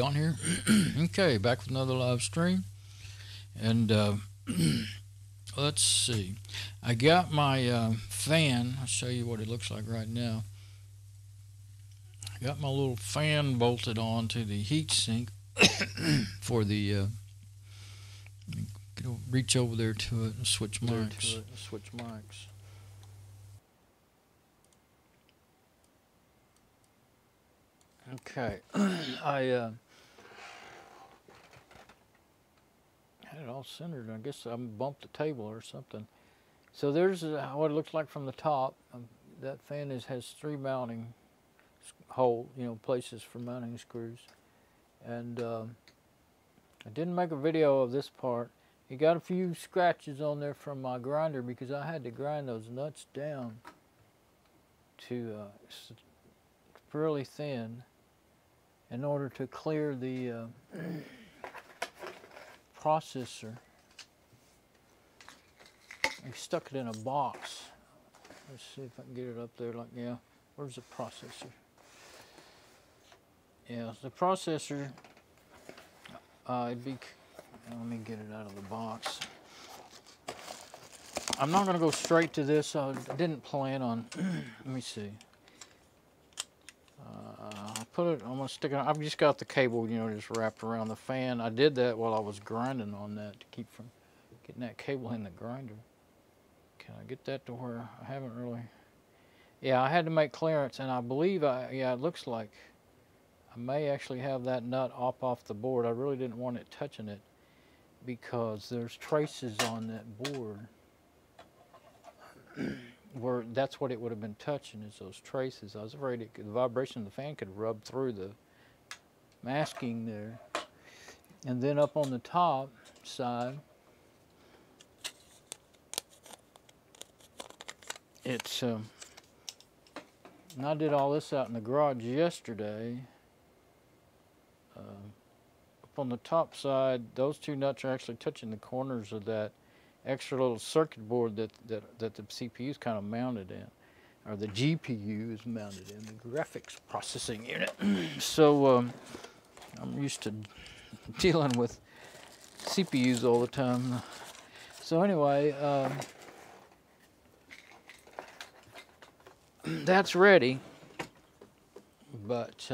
on here? Okay, back with another live stream. And let's see. I got my fan. I'll show you what it looks like right now. I got my little fan bolted onto the heat sink for the reach over there to it and switch mics. Okay, I had it all centered. I guess I bumped the table or something. So there's what it looks like from the top. That fan has 3 mounting hole, places for mounting screws. And I didn't make a video of this part. It got a few scratches on there from my grinder because I had to grind those nuts down to fairly thin in order to clear the processor. I stuck it in a box. Let's see if I can get it up there. Yeah, where's the processor? Yeah, the processor, let me get it out of the box. I'm not going to go straight to this. I didn't plan on, let me see. I'm going to stick it on. I've just got the cable, just wrapped around the fan. I did that while I was grinding on that to keep from getting that cable in the grinder. Can I get that to where I haven't really? Yeah, I had to make clearance, and I believe it looks like I may actually have that nut off the board. I really didn't want it touching it because there's traces on that board where that's what it would have been touching, is those traces. I was afraid the vibration of the fan could rub through the masking there. And then up on the top side, it's and I did all this out in the garage yesterday. Up on the top side, those 2 nuts are actually touching the corners of that extra little circuit board that the CPU is kind of mounted in, or the GPU is mounted in, the graphics processing unit. So I'm used to dealing with CPUs all the time. So anyway, that's ready, but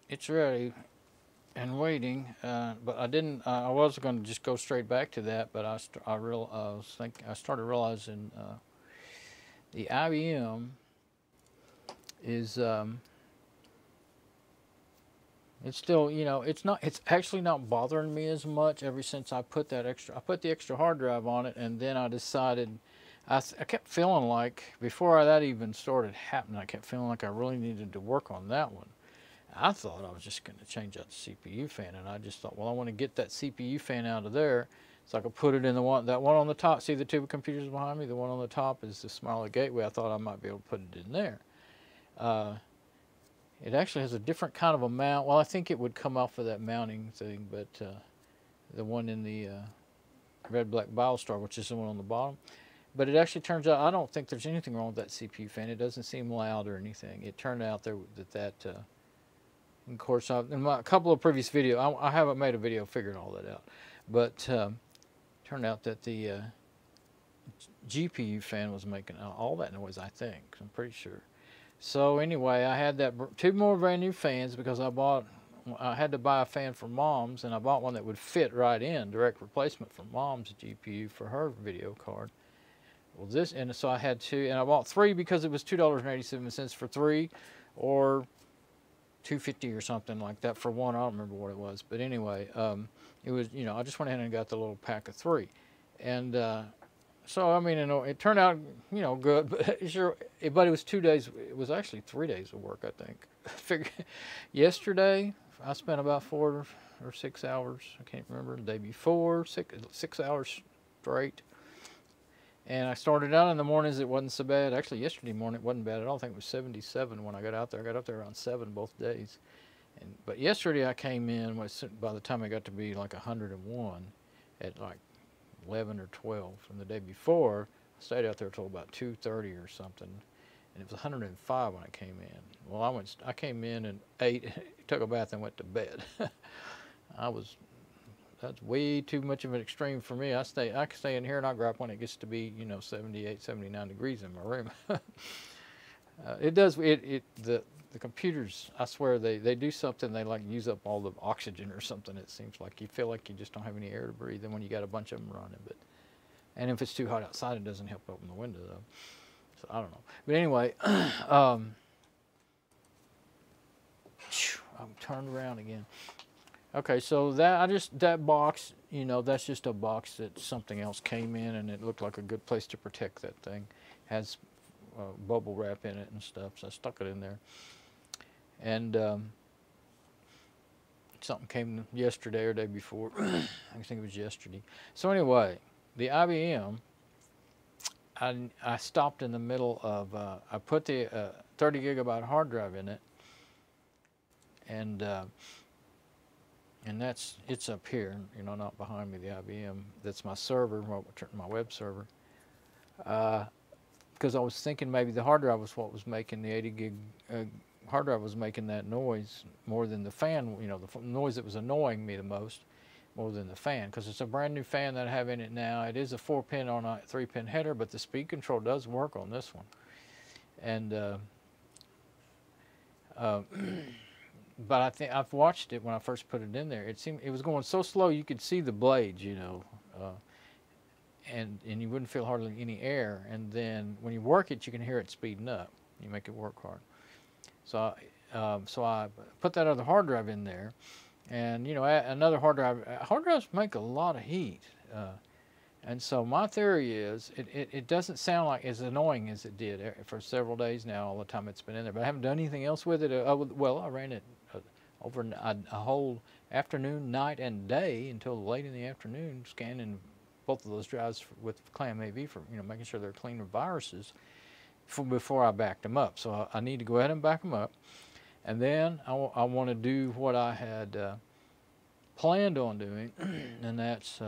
it's ready and waiting, but I didn't. I was going to just go straight back to that, but I started realizing the IBM is it's still, it's actually not bothering me as much ever since I put the extra hard drive on it, and then I decided. I kept feeling like before that even started happening, I kept feeling like I really needed to work on that one. I thought I was just going to change out the CPU fan, and I just thought, well, I want to get that CPU fan out of there so I could put it in that one on the top. See the 2 computers behind me? The one on the top is the smaller gateway. I thought I might be able to put it in there. It actually has a different kind of a mount. Well, I think it would come off of that mounting thing, but the one in the RedBlackBioStar, which is the one on the bottom. But it actually turns out I don't think there's anything wrong with that CPU fan. It doesn't seem loud or anything. It turned out there that of course, in a couple of previous videos, I haven't made a video figuring all that out, but turned out that the GPU fan was making all that noise, I think. I'm pretty sure. So anyway, I had 2 more brand new fans because I had to buy a fan for Mom's, and I bought one that would fit right in, direct replacement for Mom's GPU for her video card. Well, so I had 2, and I bought 3 because it was $2.87 for 3, or $2.50 or something like that for 1. I don't remember what it was, but anyway, it was, I just went ahead and got the little pack of 3, and so I mean, it turned out, good, but sure, but it was 2 days. It was actually 3 days of work, I think. Yesterday, I spent about 4 or 6 hours. I can't remember. The day before, 6 hours straight. And I started out in the mornings, it wasn't so bad. Actually, yesterday morning, it wasn't bad at all. I think it was 77 when I got out there. I got up there around 7 both days. But yesterday I came in, by the time I got to be like 101 at like 11 or 12. From the day before, I stayed out there till about 2:30 or something. and it was 105 when I came in. Well, I came in and ate, took a bath, and went to bed. That's way too much of an extreme for me. I can stay in here and I grab when it gets to be, 78, 79 degrees in my room. The computers, I swear, they do something. They like use up all the oxygen or something. It seems like you feel like you just don't have any air to breathe. And when you got a bunch of them running, and if it's too hot outside, it doesn't help open the window though. So I don't know. But anyway, I'm turned around again. Okay, so that box, that's just a box that something else came in, and it looked like a good place to protect that thing. Has bubble wrap in it and stuff, so I stuck it in there. And something came yesterday or day before. I think it was yesterday. So anyway, the IBM, I stopped in the middle of, I put the 30 gigabyte hard drive in it, and it's up here, not behind me, the IBM. That's my server, my web server. Because I was thinking maybe the hard drive was what was making the 80 gig hard drive was making that noise more than the fan, the noise that was annoying me the most, more than the fan. Because it's a brand new fan that I have in it now. It is a 4-pin on a 3-pin header, but the speed control does work on this one. And but I think I've watched it when I first put it in there. It was going so slow you could see the blades, and you wouldn't feel hardly any air. And then when you work it, you can hear it speeding up. You make it work hard. So I put that other hard drive in there, and another hard drive. Hard drives make a lot of heat, and so my theory is it doesn't sound like as annoying as it did for several days now. All the time it's been in there, but I haven't done anything else with it. Well, I ran it over a whole afternoon, night, and day until late in the afternoon, scanning both of those drives with ClamAV for making sure they're clean of viruses before I backed them up. So I need to go ahead and back them up, and then I want to do what I had planned on doing, and that's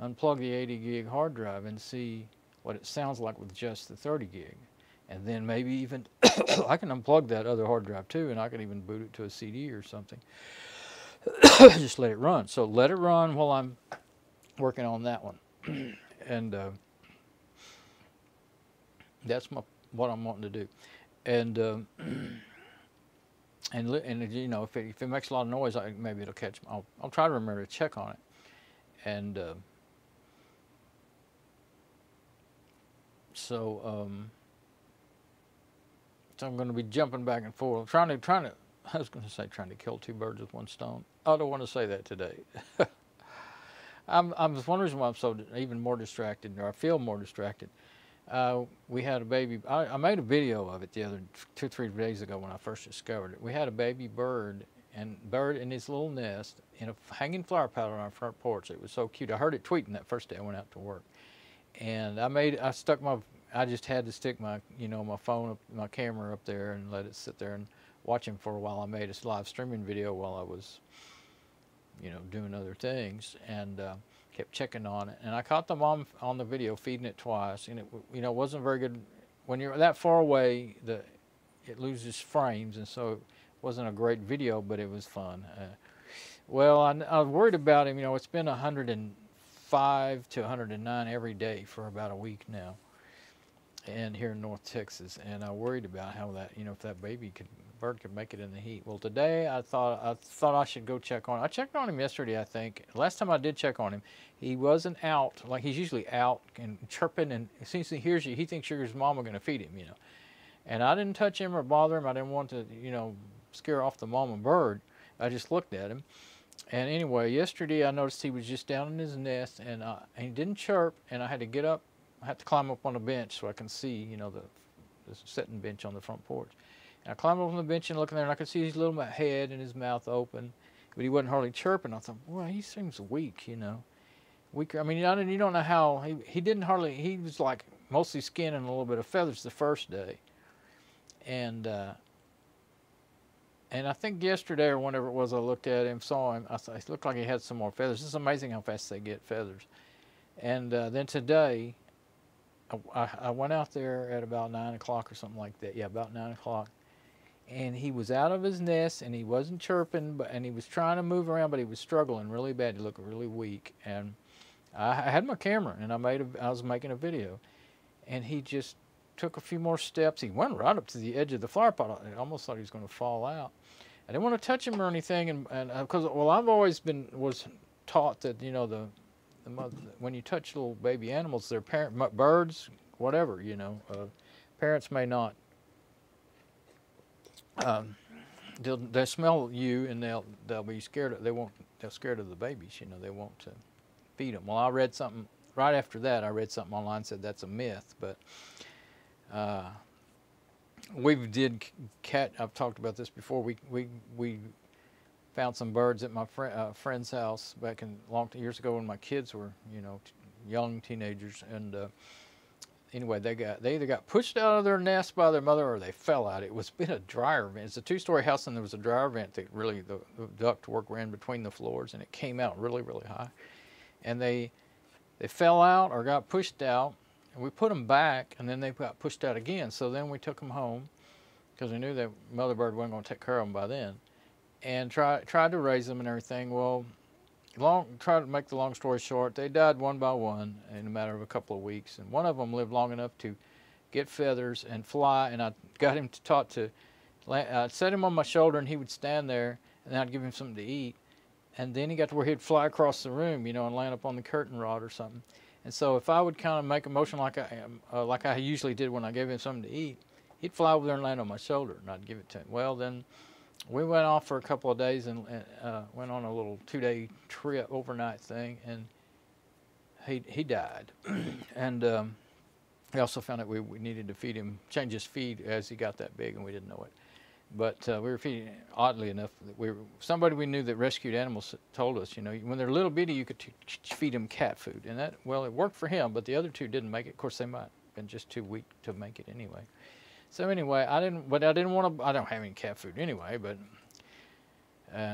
unplug the 80 gig hard drive and see what it sounds like with just the 30 gig, and then maybe even I can unplug that other hard drive too, and I can even boot it to a CD or something. Just let it run. So let it run while I'm working on that one, and that's what I'm wanting to do. And if it makes a lot of noise, maybe it'll catch. I'll try to remember to check on it. And so I'm going to be jumping back and forth. Trying to. I was going to say trying to kill two birds with one stone. I don't want to say that today. I'm one reason why I'm so even more distracted, or I feel more distracted. We had a baby. I made a video of it the other 2 or 3 days ago when I first discovered it. We had a baby bird in his little nest in a hanging flower pot on our front porch. It was so cute. I heard it tweeting that first day I went out to work, and I just had to stick my my phone, my camera up there, and let it sit there and watch him for a while. I made a live streaming video while I was doing other things, and kept checking on it. And I caught the mom on the video feeding it twice, and it wasn't very good. When you're that far away, it loses frames, and so it wasn't a great video, but it was fun. Well, I was worried about him. It's been 105 to 109 every day for about a week now, and here in North Texas, and I worried about how that if that bird could make it in the heat. Well, today I thought I should go check on him. I checked on him yesterday, I think. Last time I did check on him, he wasn't out like he's usually out and chirping, and as soon as he hears you, he thinks you're his mama going to feed him, And I didn't touch him or bother him. I didn't want to, scare off the mama bird. I just looked at him. And anyway, yesterday I noticed he was just down in his nest, and he didn't chirp, and I had to get up. I had to climb up on a bench so I can see, the sitting bench on the front porch. And I climbed up on the bench and looked in there, and I could see his little head and his mouth open, but he wasn't hardly chirping. I thought, boy, he seems weak, weaker. I mean, you don't know how he didn't hardly. He was like mostly skin and a little bit of feathers the first day, and I think yesterday or whenever it was, I looked at him, saw him. I thought it looked like he had some more feathers. It's amazing how fast they get feathers. And then today, I went out there at about 9 o'clock or something like that. Yeah, about 9 o'clock. And he was out of his nest, and he wasn't chirping, and he was trying to move around, but he was struggling really bad. He looked really weak. And I had my camera, and I was making a video. And he just took a few more steps. He went right up to the edge of the flower pot. I almost thought he was going to fall out. I didn't want to touch him or anything, and because well, I've always was taught that, you know, the mother, when you touch little baby animals, their birds, whatever, you know, parents may not. They'll smell you, and they'll be scared. They're scared of the babies. You know, they won't feed them. Well, I read something right after that. I read something online said that's a myth, but I've talked about this before. We found some birds at my friend's house back in years ago when my kids were, you know, young teenagers, and anyway, they either got pushed out of their nest by their mother or they fell out. It was been a dryer vent. It's a two-story house, and there was a dryer vent that really the ductwork ran between the floors, and it came out really, really high. And they fell out or got pushed out, and we put them back, and then they got pushed out again. So then we took them home because we knew that mother bird wasn't going to take care of them by then, and tried to raise them and everything. Well, try to make the long story short, they died one by one in a matter of a couple of weeks, and one of them lived long enough to get feathers and fly, and I got him taught to, I'd set him on my shoulder, and he would stand there, and then I'd give him something to eat, and then he got to where he'd fly across the room, you know, and land up on the curtain rod or something. And so if I would kind of make a motion like I usually did when I gave him something to eat, he'd fly over there and land on my shoulder, and I'd give it to him. Well, then we went off for a couple of days and went on a little 2-day trip, overnight thing, and he died. And we also found out we needed to feed him, change his feed as he got that big, and we didn't know it. But we were feeding, oddly enough, somebody we knew that rescued animals told us, you know, when they're little bitty, you could feed them cat food, and that, well, it worked for him, but the other two didn't make it. Of course, they might have been just too weak to make it anyway. So anyway, I didn't want to. I don't have any cat food anyway, but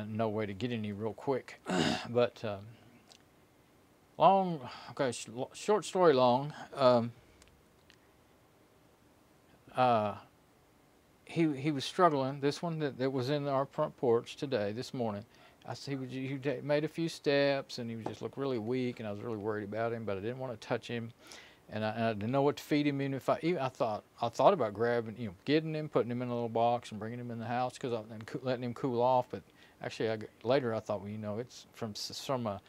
no way to get any real quick. But short story long. He was struggling. This one that was in our front porch today, this morning. I see he made a few steps, and he just looked really weak, and I was really worried about him, but I didn't want to touch him. And I didn't know what to feed him. Even if I thought about grabbing, you know, getting him, putting him in a little box, and bringing him in the house and letting him cool off. But actually, later I thought, well, you know, it's from a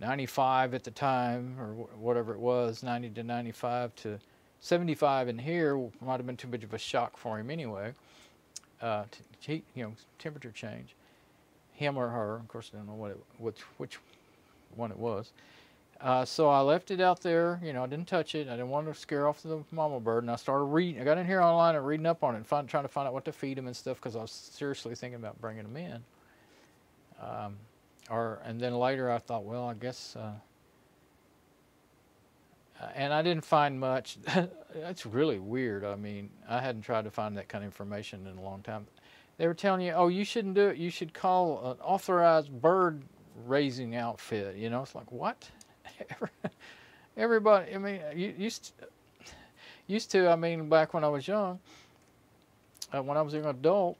95 at the time or whatever it was, 90 to 95 to 75 in here might have been too much of a shock for him anyway. Heat, you know, temperature change. Him or her, of course, I don't know which one it was. So I left it out there, you know, I didn't touch it. I didn't want to scare off the mama bird, and I started reading. I got in here online and reading up on it, and trying to find out what to feed him and stuff, because I was seriously thinking about bringing him in. And then later I thought, well, I guess, and I didn't find much. That's really weird. I mean, I hadn't tried to find that kind of information in a long time. They were telling you, oh, you shouldn't do it. You should call an authorized bird raising outfit. You know, it's like, what? Everybody, I mean, used to, I mean, back when I was young, when I was an adult,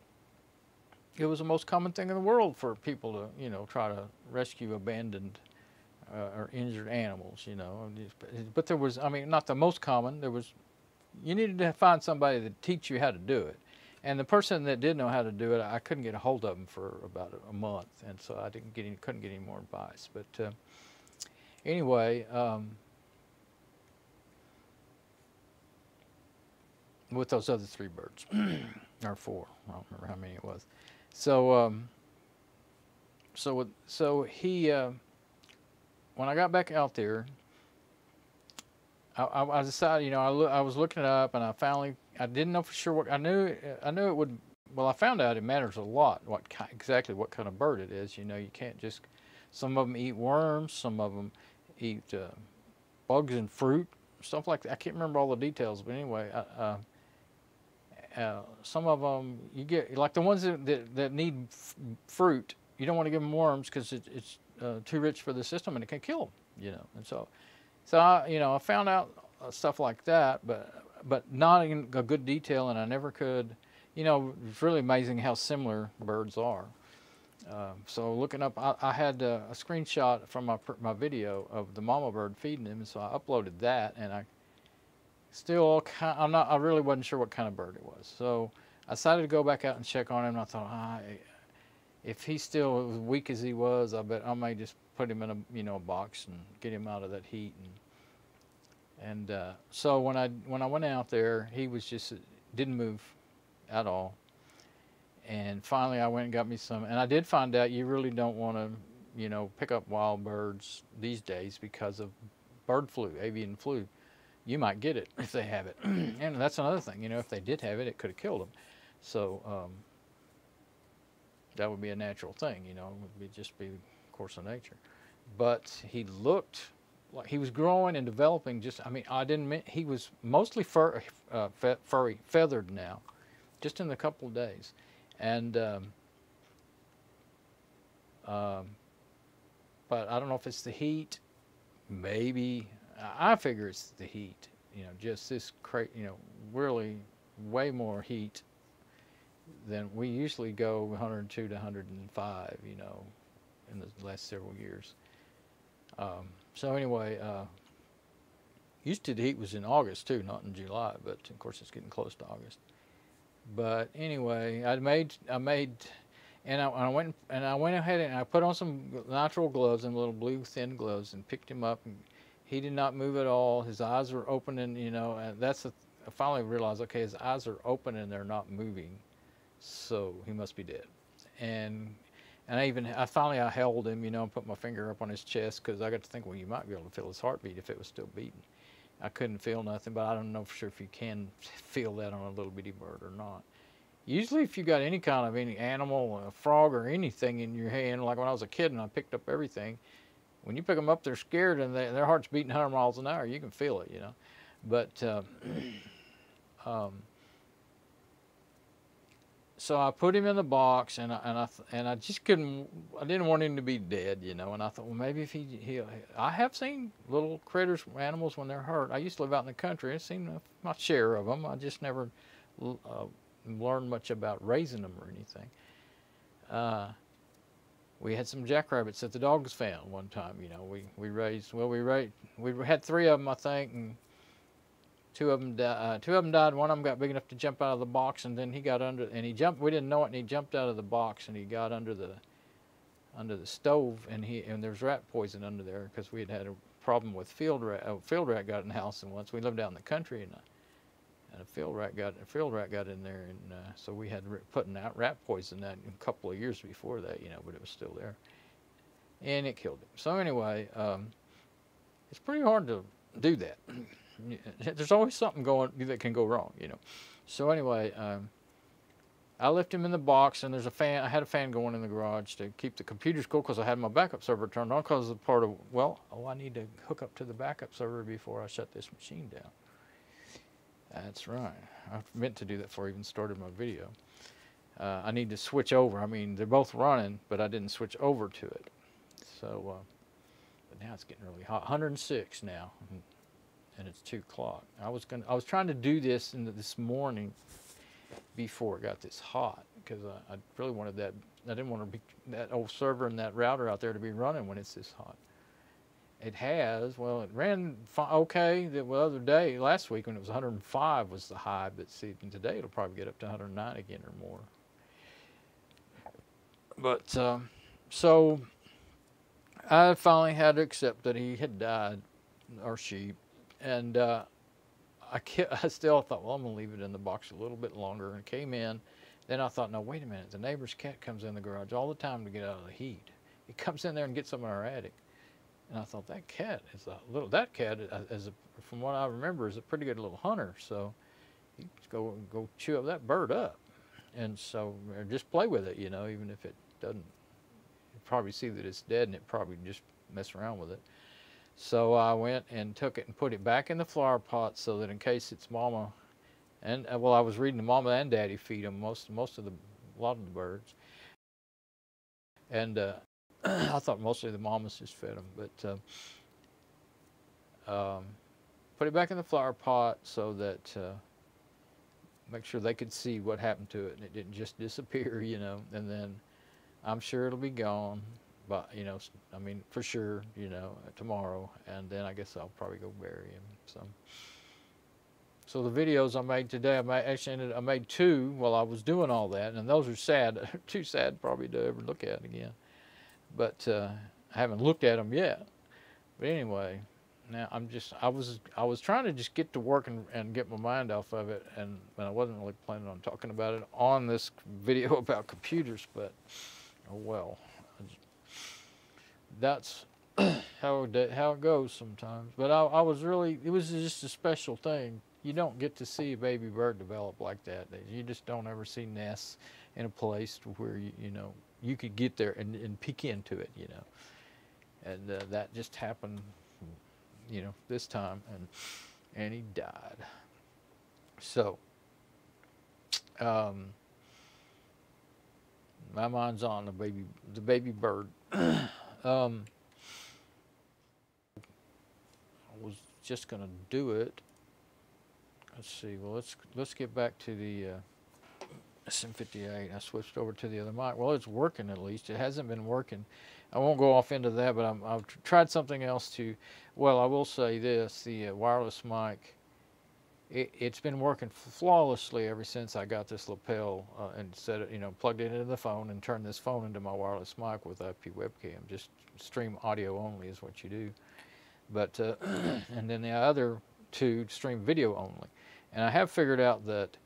it was the most common thing in the world for people to, you know, try to rescue abandoned or injured animals, you know. But there was, I mean, not the most common. You needed to find somebody to teach you how to do it. And the person that did know how to do it, I couldn't get a hold of them for about a month, and so I couldn't get any more advice. But anyway, with those other 3 birds, or 4, I don't remember how many it was. So, so he, when I got back out there, I decided, you know, I was looking it up, and I didn't know for sure what, I knew it would, well, I found out it matters a lot exactly what kind of bird it is. You know, you can't just, some of them eat worms, some of them eat bugs and fruit, stuff like that. I can't remember all the details, but anyway, some of them you get, like the ones that need fruit, you don't want to give them worms because it's too rich for the system and it can kill them, you know. And so I, you know, I found out stuff like that, but not in a good detail, and I never could. You know, it's really amazing how similar birds are. So looking up, I had a screenshot from my video of the mama bird feeding him, and so I uploaded that, and I really wasn't sure what kind of bird it was. So I decided to go back out and check on him, and I thought, if he's still as weak as he was, I bet I may just put him in a box and get him out of that heat. And so when I went out there, he was just didn't move at all. And finally, I went and got me some. And I did find out you really don't want to, pick up wild birds these days because of bird flu, avian flu. You might get it if they have it. And that's another thing. If they did have it, it could have killed them. So that would be a natural thing. It would just be the course of nature. But he looked like he was growing and developing. He was mostly furry, feathered now, just in a couple of days. And but I don't know if it's the heat. Maybe I figure it's the heat. Just this really way more heat than we usually go 102 to 105. In the last several years. So anyway, used to the heat was in August too, not in July. But of course it's getting close to August. But anyway, I went ahead and I put on some nitrile gloves and little blue thin gloves and picked him up, and he did not move at all. His eyes were open, and and I finally realized, okay, his eyes are open and they're not moving, so he must be dead. And I finally held him, and put my finger up on his chest, because I got to think, well, you might be able to feel his heartbeat if it was still beating. I couldn't feel nothing, but I don't know for sure if you can feel that on a little bitty bird or not. Usually if you got any kind of any animal, a frog or anything in your hand, like when I was a kid and I picked up everything, when you pick them up, they're scared and their heart's beating 100 miles an hour. You can feel it, But so I put him in the box, and I just couldn't. I didn't want him to be dead, And I thought, well, maybe if he I have seen little critters, animals when they're hurt. I used to live out in the country. I've seen my share of them. I just never learned much about raising them or anything. We had some jackrabbits that the dogs found one time. We had 3 of them, I think, and 2 of them died. One of them got big enough to jump out of the box, and then he got under, and he jumped. We didn't know it, and he jumped out of the box, and he got under the stove, and there's rat poison under there, because we had a problem with field rat. A field rat got in the house, and once we lived out in the country, and a field rat got in there, and so we had putting out rat poison that a couple of years before that, but it was still there, and it killed him. So anyway, it's pretty hard to do that. There's always something that can go wrong, So anyway, I left him in the box, and there's a fan. I had a fan going in the garage to keep the computers cool, because I had my backup server turned on, because I need to hook up to the backup server before I shut this machine down. That's right. I meant to do that before I even started my video. I need to switch over. I mean, they're both running, but I didn't switch over to it. So, but now it's getting really hot. 106 now. And it's 2 o'clock. I was trying to do this this morning before it got this hot, because I really wanted that. I didn't want that old server and that router out there to be running when it's this hot. It ran okay the other day, last week, when it was 105 was the high, but see, today it'll probably get up to 109 again or more. But so I finally had to accept that he had died, or she. And I still thought, well, I'm going to leave it in the box a little bit longer, and came in. Then I thought, no, wait a minute. The neighbor's cat comes in the garage all the time to get out of the heat. He comes in there and gets some in our attic. And I thought, that cat, from what I remember, is a pretty good little hunter. So he'd go chew up that bird up. And so, or just play with it, even if it doesn't. You'd probably see that it's dead, and it probably just mess around with it. So I went and took it and put it back in the flower pot, so that in case its mama, and I was reading the mama and daddy feed them a lot of the birds, and I thought mostly the mamas just fed them, but put it back in the flower pot so that make sure they could see what happened to it and it didn't just disappear, you know. And then I'm sure it'll be gone, but you know, I mean for sure, you know, tomorrow. And then I guess I'll probably go bury him. So the videos I made today, I made 2 while I was doing all that, and those are sad, too sad probably to ever look at again. But I haven't looked at them yet. But anyway, now I was trying to just get to work and get my mind off of it, and I wasn't really planning on talking about it on this video about computers. But oh well, that's how it goes sometimes. But I was really, it was just a special thing. You don't get to see a baby bird develop like that. You just don't ever see nests in a place where you know you could get there and peek into it, you know. And that just happened, you know, this time, and he died. So my mind's on the baby bird. I was just gonna do it. Let's see. Well, let's get back to the SM58. I switched over to the other mic. Well, it's working at least. It hasn't been working. I won't go off into that, but I've tried something else too. Well, I will say this: the wireless mic. It's been working flawlessly ever since I got this lapel and set it, you know, plugged it into the phone and turned this phone into my wireless mic with IP webcam. Just stream audio only is what you do. But and then the other 2 stream video only. And I have figured out that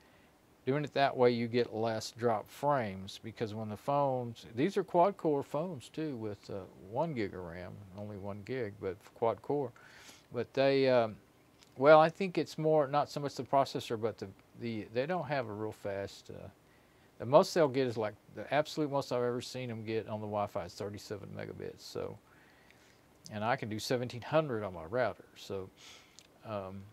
doing it that way you get less drop frames, because when the phones, these are quad core phones too with 1 gig of RAM, only 1 gig, but quad core. But they, well, I think it's more, not so much the processor, but they don't have a real fast, the most they'll get is like, the absolute most I've ever seen them get on the Wi-Fi is 37 megabits. So, and I can do 1700 on my router. So, I'm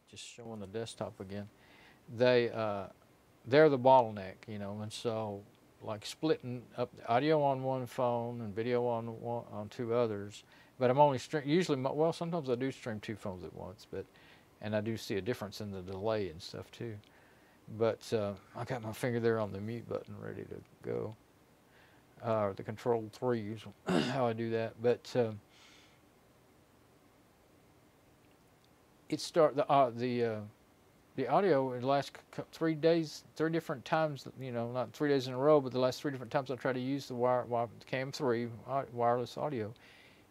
just showing the desktop again. They're the bottleneck, you know, and so like splitting up the audio on one phone and video on 2 others. But I'm only usually, well, sometimes I do stream 2 phones at once, and I do see a difference in the delay and stuff too. But I got my finger there on the mute button ready to go. The control 3 is how I do that. But the audio in the last 3 days, 3 different times, you know, not 3 days in a row, but the last 3 different times I try to use the Cam3 wireless audio,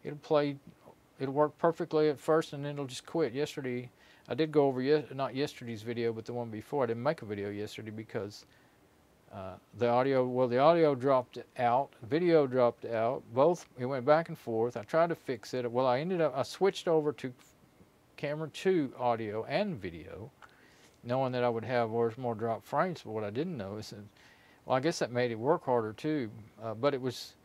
it'll work perfectly at first, and then it'll just quit. Yesterday, I did go over, not yesterday's video, but the one before. I didn't make a video yesterday because the audio dropped out, video dropped out, both, it went back and forth. I tried to fix it. Well, I switched over to camera 2 audio and video, knowing that I would have more drop frames. But what I didn't know is that, well, I guess that made it work harder too. But it was,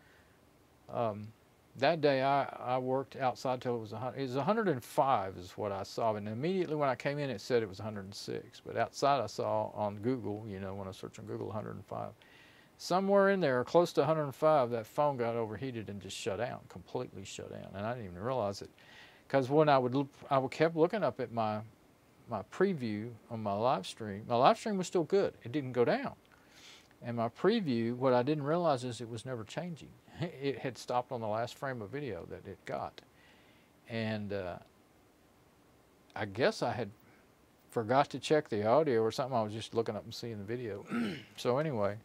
that day I worked outside till it was 105 is what I saw. And immediately when I came in, it said it was 106. But outside I saw on Google, you know, when I searched on Google, 105. Somewhere in there, close to 105, that phone got overheated and just shut down, completely shut down. And I didn't even realize it. Because when I kept looking up at my preview on my live stream was still good. It didn't go down. And my preview, what I didn't realize is it was never changing. It had stopped on the last frame of video that it got. And I guess I had forgot to check the audio or something. I was just looking up and seeing the video. So anyway,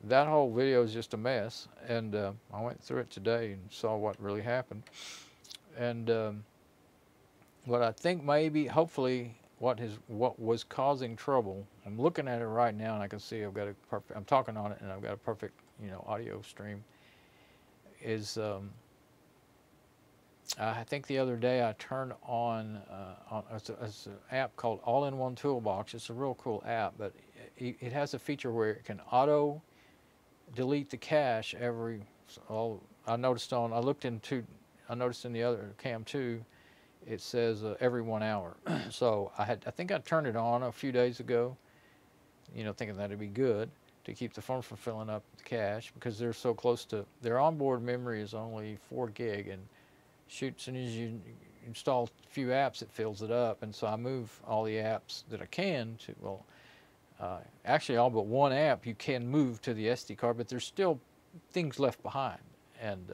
that whole video is just a mess. And I went through it today and saw what really happened. And what I think maybe, hopefully, what was causing trouble, I'm looking at it right now and I can see I've got I'm talking on it and I've got a perfect, you know, audio stream, is I think the other day I turned on, it's an app called All-in-One Toolbox. It's a real cool app, but it has a feature where it can auto delete the cache I noticed in the other Cam 2, it says every 1 hour. So I think I turned it on a few days ago, you know, thinking that'd be good to keep the phone from filling up the cache, because they're so close to, their onboard memory is only 4 gig, and shoot, as soon as you install a few apps, it fills it up, and so I move all the apps that I can to, well, actually all but one app you can move to the SD card, but there's still things left behind, and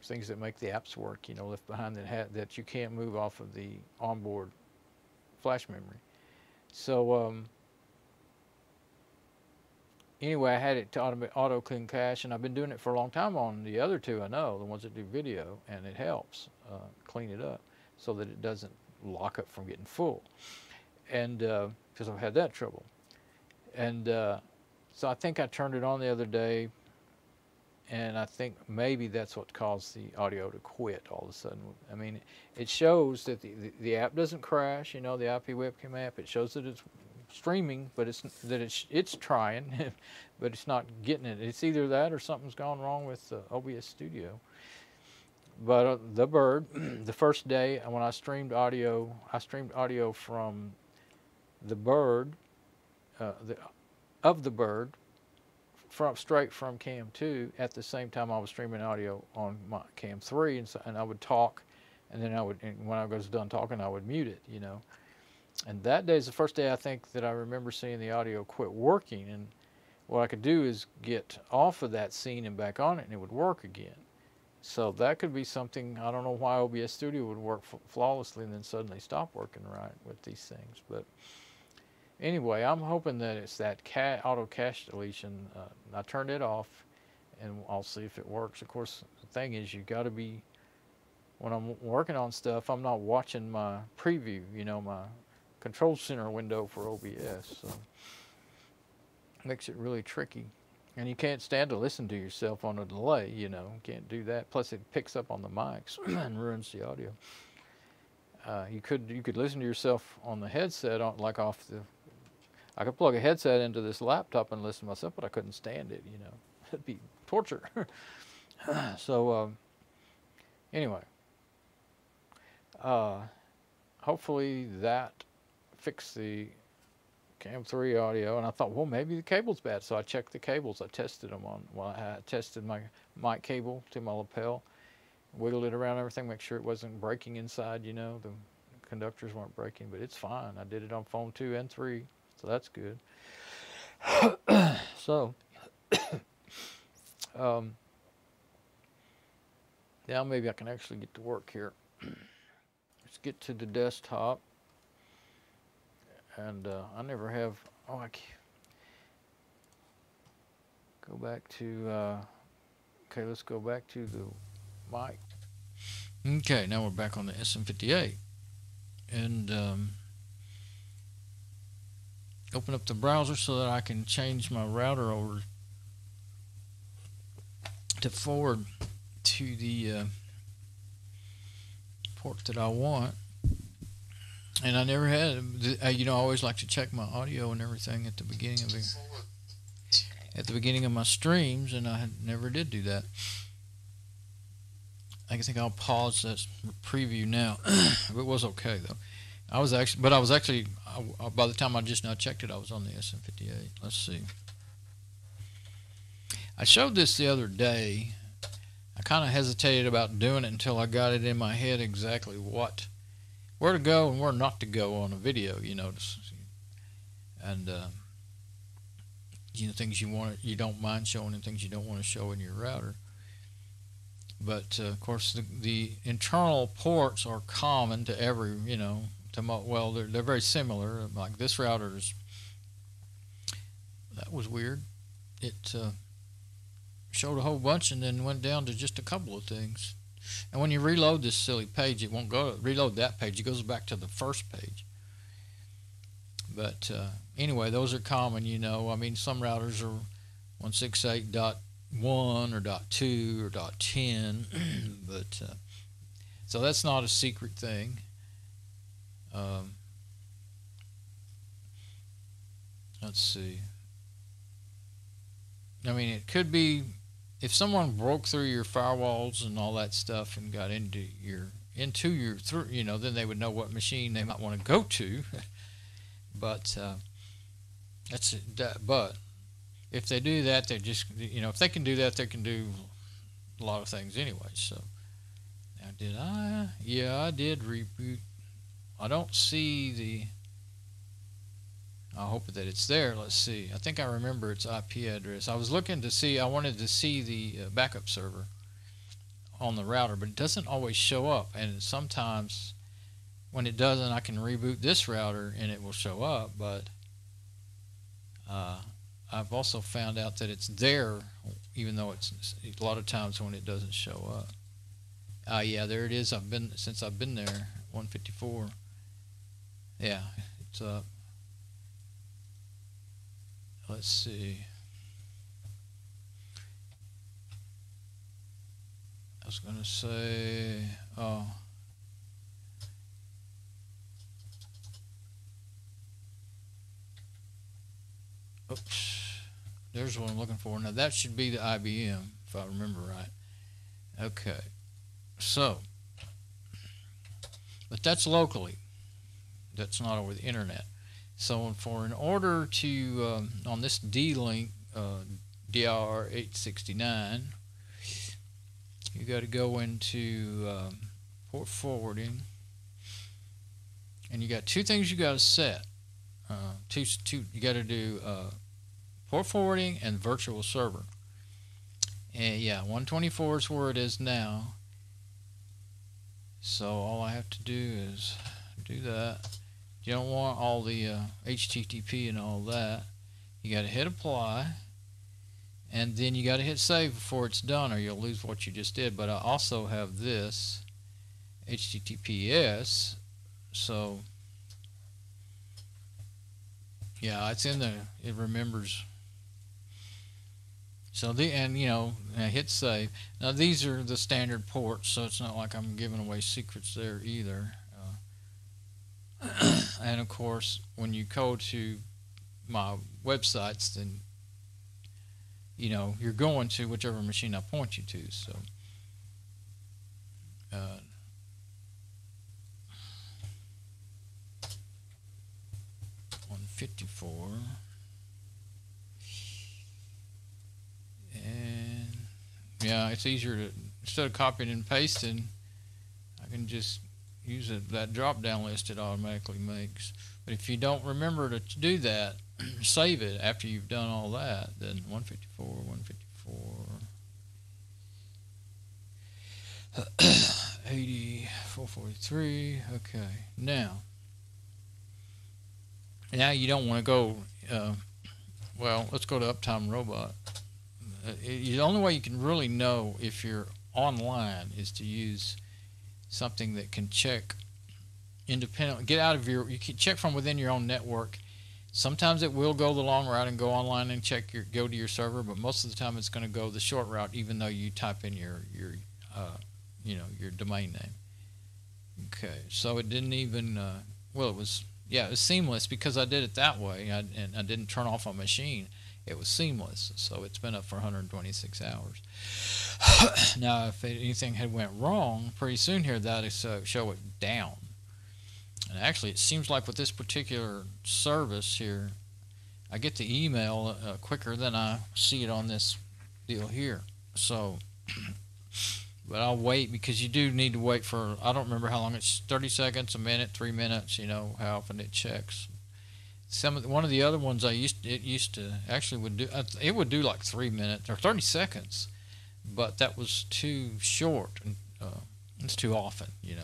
things that make the apps work, you know, left behind that you can't move off of the onboard flash memory. So anyway, I had it to auto clean cache, and I've been doing it for a long time on the other two I know, the ones that do video, and it helps clean it up so that it doesn't lock up from getting full. And because I've had that trouble. And so I think I turned it on the other day, and I think maybe that's what caused the audio to quit all of a sudden. I mean, it shows that the app doesn't crash, you know, the IP webcam app. It shows that it's streaming, but it's trying, but it's not getting it. It's either that or something's gone wrong with OBS Studio. But the Bird, the first day when I streamed audio from the Bird, of the Bird, straight from Cam 2 at the same time I was streaming audio on my Cam 3, and I would talk, and then when I was done talking, I would mute it, you know. And that day is the first day I think that I remember seeing the audio quit working, and what I could do is get off of that scene and back on it, and it would work again. So that could be something. I don't know why OBS Studio would work flawlessly and then suddenly stop working right with these things, but anyway, I'm hoping that it's that auto cache deletion. I turned it off, and I'll see if it works. Of course, the thing is, you got to be, when I'm working on stuff, I'm not watching my preview, you know, my control center window for OBS, so it makes it really tricky. And you can't stand to listen to yourself on a delay, you know, can't do that. Plus it picks up on the mics and ruins the audio. You could listen to yourself on the headset, I could plug a headset into this laptop and listen to myself, but I couldn't stand it, you know. It'd be torture. So anyway, hopefully that fixed the Cam 3 audio, and I thought, well, maybe the cable's bad. So I checked the cables. I tested them I tested my mic cable to my lapel, wiggled it around everything, make sure it wasn't breaking inside, you know, the conductors weren't breaking, but it's fine. I did it on phone 2 and 3, so that's good. So now maybe I can actually get to work here. Let's get to the desktop. And I never have, I can't go back to, okay, let's go back to the mic. Okay, now we're back on the SM58. And open up the browser so that I can change my router over to forward to the port that I want. And I never had, you know, I always like to check my audio and everything at the beginning of my streams, and I never did do that. I think I'll pause that preview now. It was okay though. I was actually, by the time I just now checked it, I was on the SM58. Let's see. I showed this the other day. I kind of hesitated about doing it until I got it in my head exactly where to go and where not to go on a video, you know, and you know, things you don't mind showing and things you don't want to show in your router. But of course, the internal ports are common to every, you know, well, they're very similar. Like this router's, that was weird. It showed a whole bunch and then went down to just a couple of things. And when you reload this silly page, it won't reload that page. It goes back to the first page. But anyway, those are common, you know. I mean, some routers are 168.1 or .2 or .10, but so that's not a secret thing. Let's see. I mean, it could be, if someone broke through your firewalls and all that stuff and got into your, you know, then they would know what machine they might want to go to. But that's it. But if they do that, they just, you know, if they can do that, they can do a lot of things anyway. So now did I? Yeah, I did reboot. I don't see the. I hope that it's there. Let's see. I think I remember its IP address. I was looking to see. I wanted to see the backup server on the router, but it doesn't always show up. And sometimes when it doesn't, I can reboot this router and it will show up. But I've also found out that it's there, even though it's a lot of times when it doesn't show up. Yeah, there it is. Since I've been there. 154. Yeah, it's up. Let's see. I was going to say, oh. Oops. There's what I'm looking for. Now that should be the IBM, if I remember right. Okay. So, but that's locally. That's not over the internet. So in order to, on this D-Link, DR869, you got to go into port forwarding, and you got two things you got to set. You got to do port forwarding and virtual server. And yeah, 124 is where it is now. So all I have to do is do that. You don't want all the HTTP and all that. You got to hit apply, and then you got to hit save before it's done, or you'll lose what you just did. But I also have this HTTPS, so yeah, it's in there. It remembers. So I hit save. Now these are the standard ports, so it's not like I'm giving away secrets there either. And of course, when you go to my websites, then you're going to whichever machine I point you to. So 154, and yeah, it's easier to, instead of copying and pasting, I can just use that drop down list it automatically makes. But if you don't remember to do that, save it after you've done all that, then 154, 80, 443. Okay, now you don't want to go, well, let's go to Uptime Robot. The only way you can really know if you're online is to use something that can check independently. You can check from within your own network. Sometimes it will go the long route and go online and go to your server, but most of the time it's going to go the short route, even though you type in your domain name. Okay, so it didn't even it was seamless because I did it that way, and I didn't turn off my machine. It was seamless, so it's been up for 126 hours. Now, if anything had went wrong, pretty soon here that'll show it down. And actually, it seems like with this particular service here, I get the email quicker than I see it on this deal here. So, but I'll wait, because you do need to wait for, I don't remember how long it's 30 seconds, a minute, 3 minutes, how often it checks. One of the other ones it used to actually would do like 3 minutes or 30 seconds, but that was too short, and it's too often. You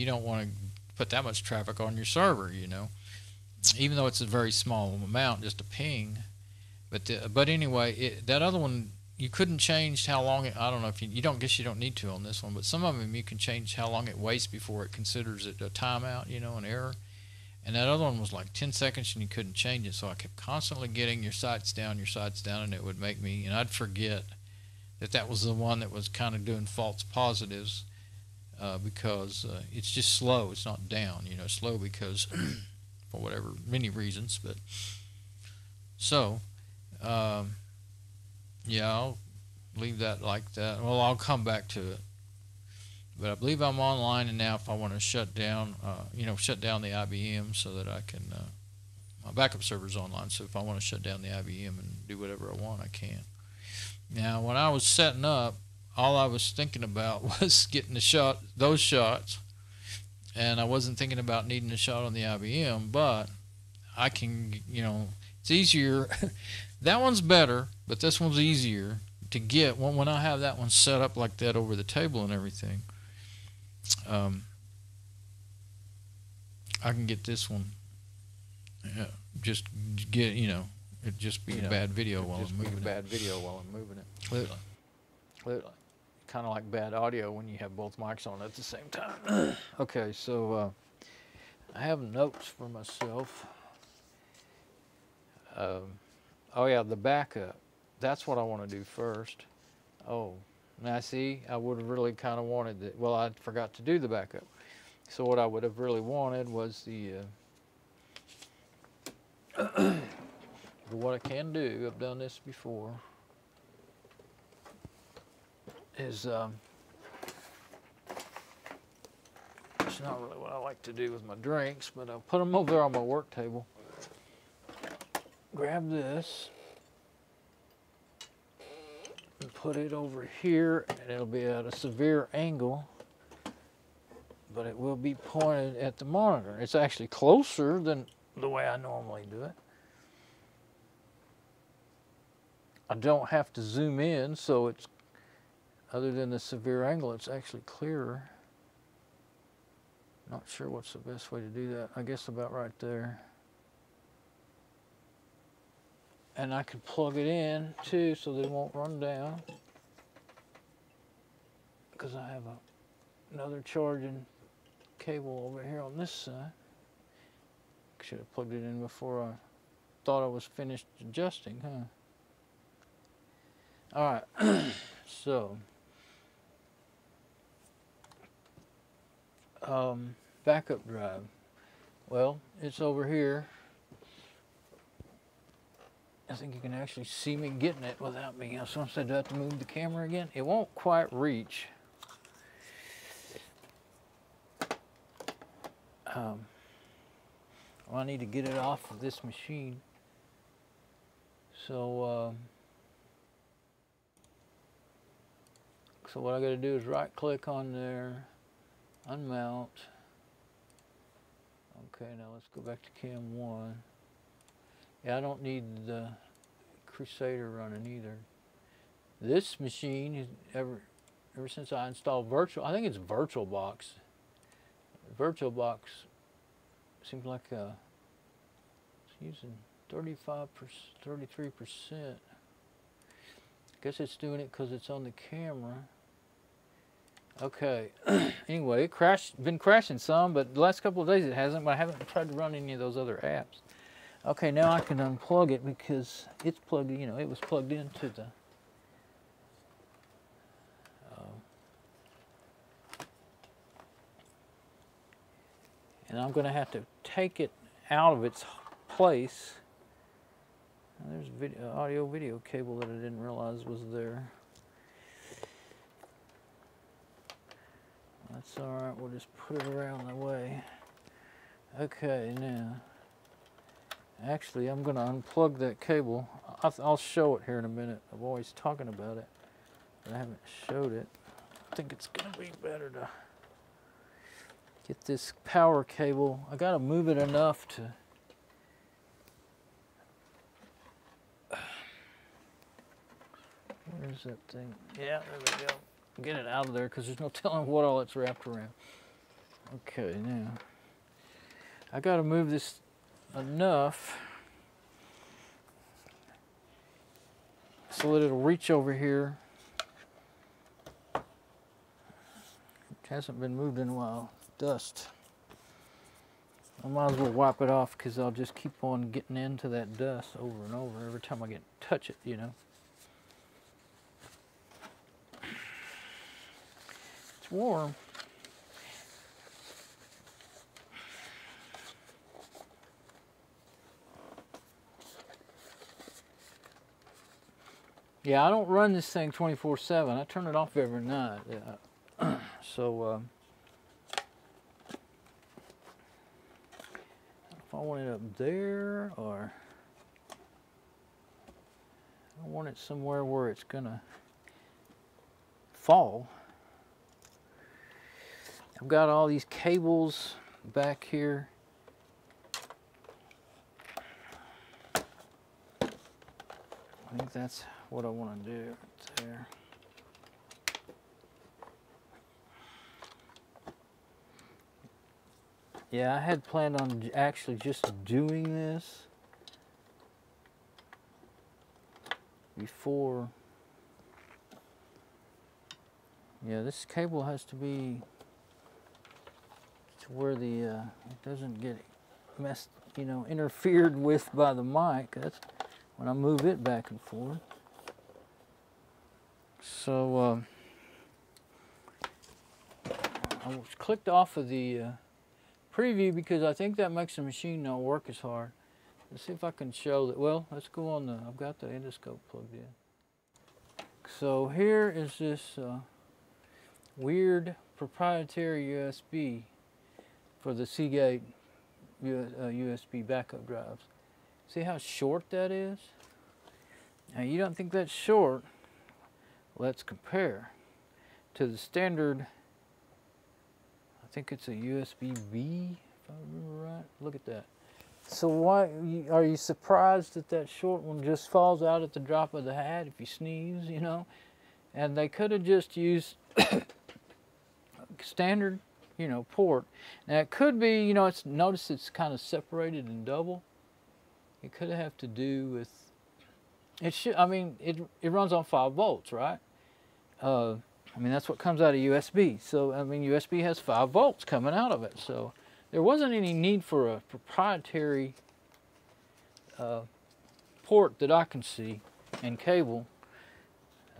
don't want to put that much traffic on your server, even though it's a very small amount, just a ping. But anyway, that other one, you couldn't change how long I don't know if you don't need to on this one, but some of them you can change how long it waits before it considers it a timeout, an error. And that other one was like 10 seconds and you couldn't change it, so I kept constantly getting your sites down, and it would make me, and I'd forget that was the one that was kind of doing false positives, because it's just slow. It's not down, slow because for whatever, many reasons. But so yeah, I'll leave that like that. Well, I'll come back to it. But I believe I'm online, and now if I want to shut down the IBM so that I can, my backup server's online, so if I want to shut down the IBM and do whatever I want, I can. Now, when I was setting up, all I was thinking about was getting those shots, and I wasn't thinking about needing a shot on the IBM. But I can, it's easier. That one's better, but this one's easier to get when I have that one set up like that over the table and everything. I can get this one. Just get, it'd just be bad video while I'm moving it. Bad video while I'm moving it. Kind of like bad audio when you have both mics on at the same time. Okay, so I have notes for myself. Oh yeah, the backup. That's what I want to do first. Oh, now see, I would have really kind of wanted it. Well, I forgot to do the backup. So what I would have really wanted was the what I can do, I've done this before, is it's not really what I like to do with my drinks, but I'll put them over there on my work table. Grab this and put it over here, and it'll be at a severe angle, but it will be pointed at the monitor. It's actually closer than the way I normally do it. I don't have to zoom in, so it's, other than the severe angle, it's actually clearer. Not sure what's the best way to do that. I guess about right there. And I can plug it in too, so they won't run down, because I have another charging cable over here on this side. Should have plugged it in before I thought I was finished adjusting, huh? All right, so backup drive. Well, it's over here. I think you can actually see me getting it without me. So once I do have to move the camera again, it won't quite reach. Well, I need to get it off of this machine. So, so what I got to do is right click on there, unmount. Okay, now let's go back to cam 1. Yeah, I don't need the Krusader running either. This machine, ever since I installed I think it's VirtualBox. VirtualBox seems like it's using 35%, 33%. Guess it's doing it because it's on the camera. Okay. Anyway, it been crashing some, but the last couple of days it hasn't. But I haven't tried to run any of those other apps. Okay, now I can unplug it because it's plugged. It was plugged into the. And I'm going to have to take it out of its place. There's a audio-video cable that I didn't realize was there. That's all right. We'll just put it around the way. Okay, now. Actually, I'm going to unplug that cable. I'll show it here in a minute. I'm always talking about it, but I haven't showed it. I think it's going to be better to get this power cable. I got to move it enough to. Where's that thing? Yeah, there we go. Get it out of there because there's no telling what all it's wrapped around. Okay, now I got to move this enough so that it'll reach over here. It hasn't been moved in a while. Dust. I might as well wipe it off because I'll just keep on getting into that dust over and over every time I touch it, It's warm. Yeah, I don't run this thing 24/7. I turn it off every night. So, if I want it up there, or I want it somewhere where it's gonna fall. I've got all these cables back here. I think that's what I want to do right there. Yeah, I had planned on actually just doing this before. Yeah, this cable has to be to where the it doesn't get messed, you know, interfered with by the mic. That's when I move it back and forth. So I clicked off of the preview because I think that makes the machine not work as hard. Let's see if I can show that. Well, let's go on the, I've got the endoscope plugged in. So here is this weird proprietary USB for the Seagate USB backup drives. See how short that is? Now you don't think that's short? Let's compare to the standard. I think it's a USB-B, if I remember right. Look at that. So why are you surprised that that short one just falls out at the drop of the hat if you sneeze, you know? And they could have just used standard, you know, port. Now it could be, you know, notice it's kind of separated in double. It could have to do with, it should, I mean, it runs on 5 volts, right? I mean, that's what comes out of USB. So, I mean, USB has 5 volts coming out of it. So there wasn't any need for a proprietary port that I can see and cable.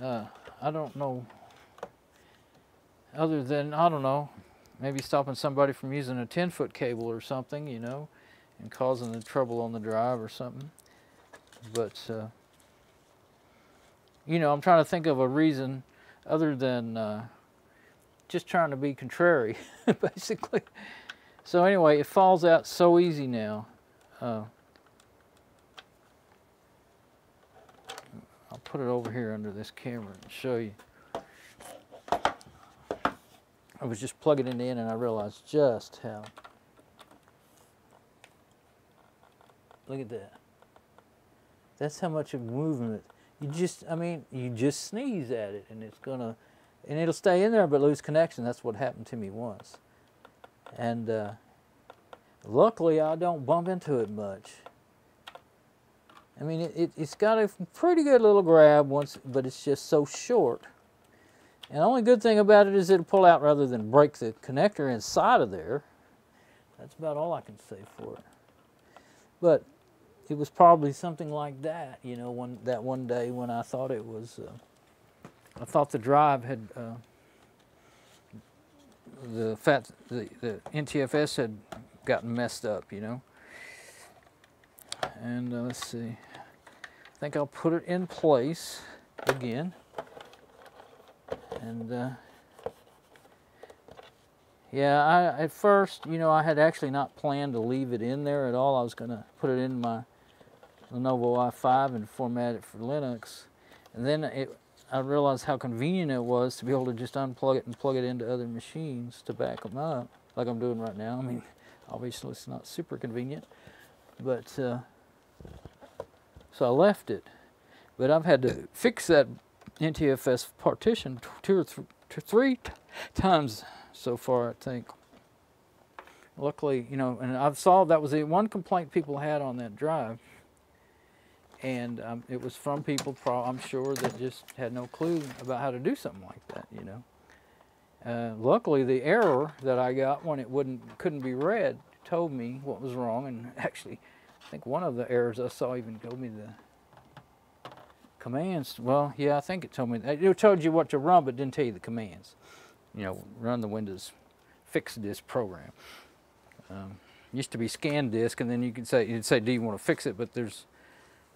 I don't know, other than, I don't know, maybe stopping somebody from using a 10-foot cable or something, you know, and causing the trouble on the drive or something. But, you know, I'm trying to think of a reason other than just trying to be contrary, basically. So anyway, it falls out so easy now. I'll put it over here under this camera and show you. I was just plugging it in and I realized just how. Look at that. That's how much of movement. You just, I mean, you just sneeze at it and it's gonna, and it'll stay in there but lose connection. That's what happened to me once. And luckily I don't bump into it much. I mean, it's got a pretty good little grab once, but it's just so short. And the only good thing about it is it'll pull out rather than break the connector inside of there. That's about all I can say for it. But it was probably something like that, you know, that one day when I thought it was, I thought the drive had, the NTFS had gotten messed up, you know. And let's see, I think I'll put it in place again. And yeah, at first, you know, I had actually not planned to leave it in there at all. I was going to put it in my Lenovo i5 and format it for Linux. And then I realized how convenient it was to be able to just unplug it and plug it into other machines to back them up, like I'm doing right now. I mean, obviously it's not super convenient, but so I left it. But I've had to fix that NTFS partition 2 or 3 times so far, I think. Luckily, you know, and I've solved, that was the one complaint people had on that drive. And it was from people, I'm sure, that just had no clue about how to do something like that, you know. Luckily, the error that I got when it couldn't be read told me what was wrong. And actually, I think one of the errors I saw even told me the commands. Well, yeah, I think it told me. It told you what to run, but didn't tell you the commands. You know, run the Windows fix this program. Used to be scan disk, and then you'd say, do you want to fix it? But there's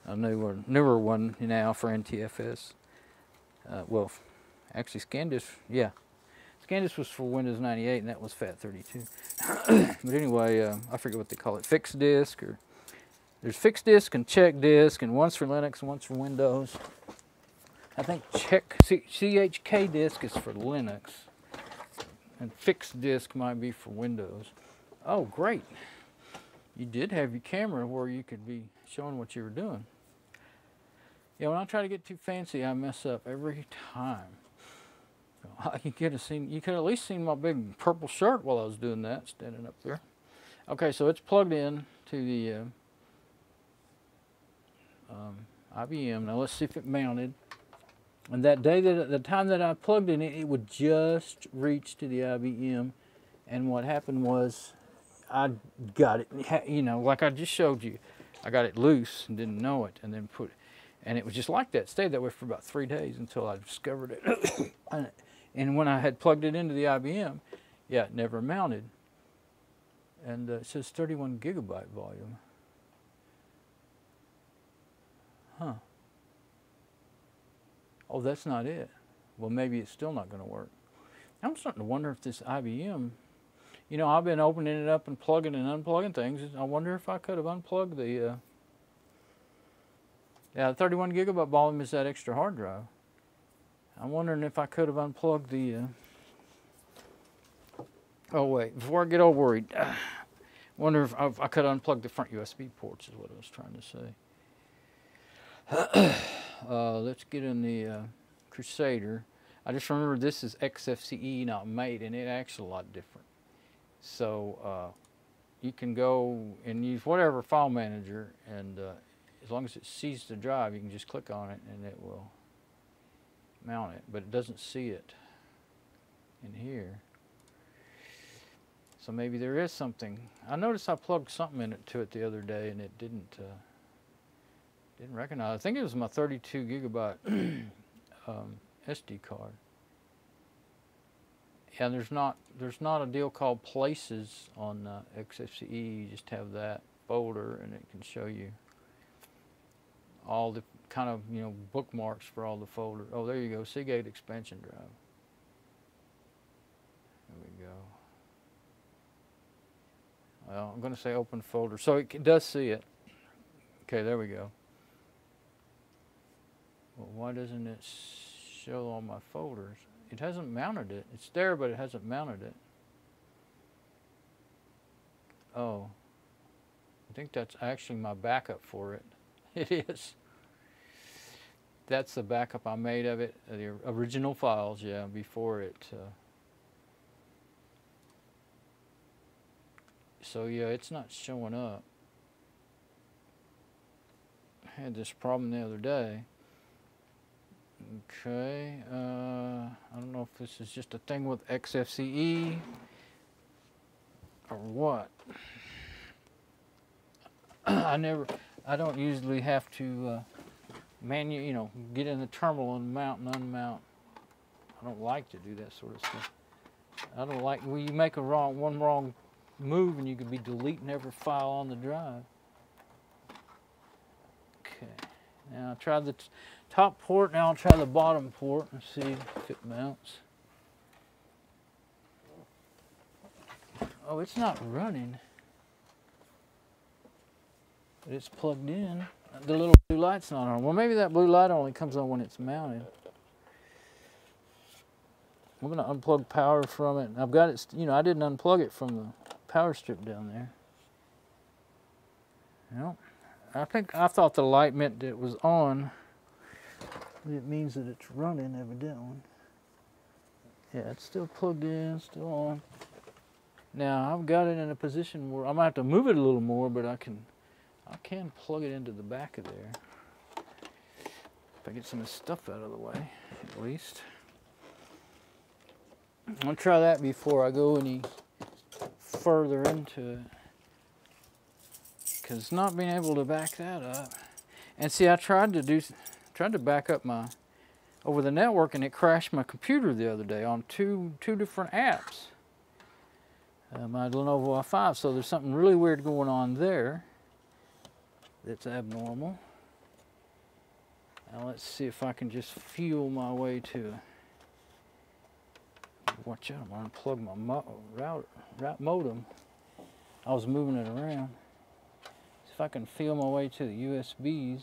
a newer one now for NTFS. Well, actually, scan disk, yeah. Scan disk was for Windows 98, and that was FAT32. But anyway, I forget what they call it. Fix disk, or there's fix disk and check disk, and one's for Linux and one's for Windows. I think CHK disk is for Linux, and fixed disk might be for Windows. Oh, great. You did have your camera where you could be showing what you were doing. Yeah, when I try to get too fancy, I mess up every time. You could have at least seen my big purple shirt while I was doing that, standing up there. Okay, so it's plugged in to the IBM. Now let's see if it mounted. And that day, the time that I plugged in it, it would just reach to the IBM. And what happened was, I got it, you know, like I just showed you. I got it loose and didn't know it, and then and it was just like that. Stayed that way for about 3 days until I discovered it. And when I had plugged it into the IBM, yeah, it never mounted. And it says 31 gigabyte volume. Huh. Oh, that's not it. Well, maybe it's still not going to work. I'm starting to wonder if this IBM, you know, I've been opening it up and plugging and unplugging things. I wonder if I could have unplugged the, yeah, 31 gigabyte volume is that extra hard drive. I'm wondering if I could have unplugged the, oh wait, before I get all worried, wonder if I could unplug the front USB ports is what I was trying to say. Let's get in the Krusader. I just remember this is XFCE, not mate, and it's actually a lot different. So you can go and use whatever file manager, and as long as it sees the drive, you can just click on it and it will mount it, but it doesn't see it in here. So maybe there is something. I noticed I plugged something into it the other day and it didn't recognize. I think it was my 32 gigabyte SD card. Yeah, there's not a deal called Places on XFCE. You just have that folder and it can show you all the kind of, you know, bookmarks for all the folders. Oh, there you go, Seagate expansion drive. There we go. Well, I'm going to say open folder. So it does see it. Okay, there we go. Well, why doesn't it show all my folders? It hasn't mounted it. It's there, but it hasn't mounted it. Oh, I think that's actually my backup for it. It is. That's the backup I made of it, the original files, yeah, before it. So yeah, it's not showing up. I had this problem the other day. Okay, I don't know if this is just a thing with XFCE or what. I don't usually have to you know, get in the terminal and mount and unmount. I don't like to do that sort of stuff. I don't like, when you make one wrong move and you could be deleting every file on the drive. Okay, now I tried the top port, now I'll try the bottom port and see if it mounts. Oh, it's not running. But it's plugged in. The little blue light's not on. Well, maybe that blue light only comes on when it's mounted. I'm going to unplug power from it. I've got it, you know, I didn't unplug it from the power strip down there. Well, I thought the light meant that it was on. It means that it's running, evidently. Yeah, it's still plugged in, still on. Now, I've got it in a position where I might have to move it a little more, but I can plug it into the back of there. If I get some of this stuff out of the way, at least. I'm going to try that before I go any further into it. Because not being able to back that up. And see, I tried to back up over the network, and it crashed my computer the other day on two different apps. My Lenovo i5, so there's something really weird going on there that's abnormal. Now let's see if I can just feel my way to. Watch out, I'm going to unplug my route modem. I was moving it around. See if I can feel my way to the USBs.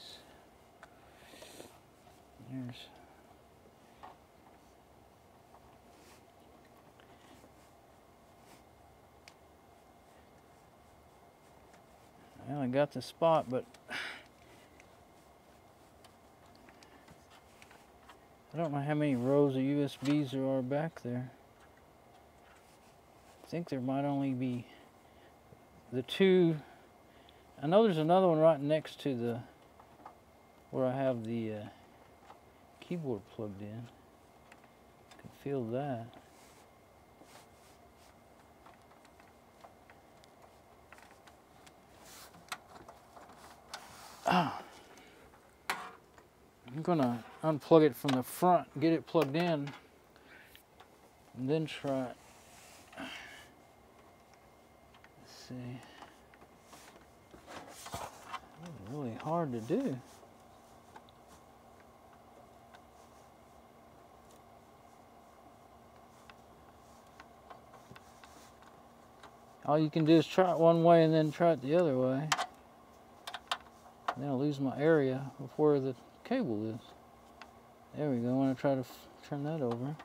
Well, I got the spot, but I don't know how many rows of USBs there are back there. I think there might only be the two. I know there's another one right next to the where I have the keyboard plugged in. I can feel that. I'm gonna unplug it from the front, get it plugged in, and then try it. Let's see. It's really hard to do. All you can do is try it one way and then try it the other way. And then I'll lose my area of where the cable is. There we go. I want to try to turn that over.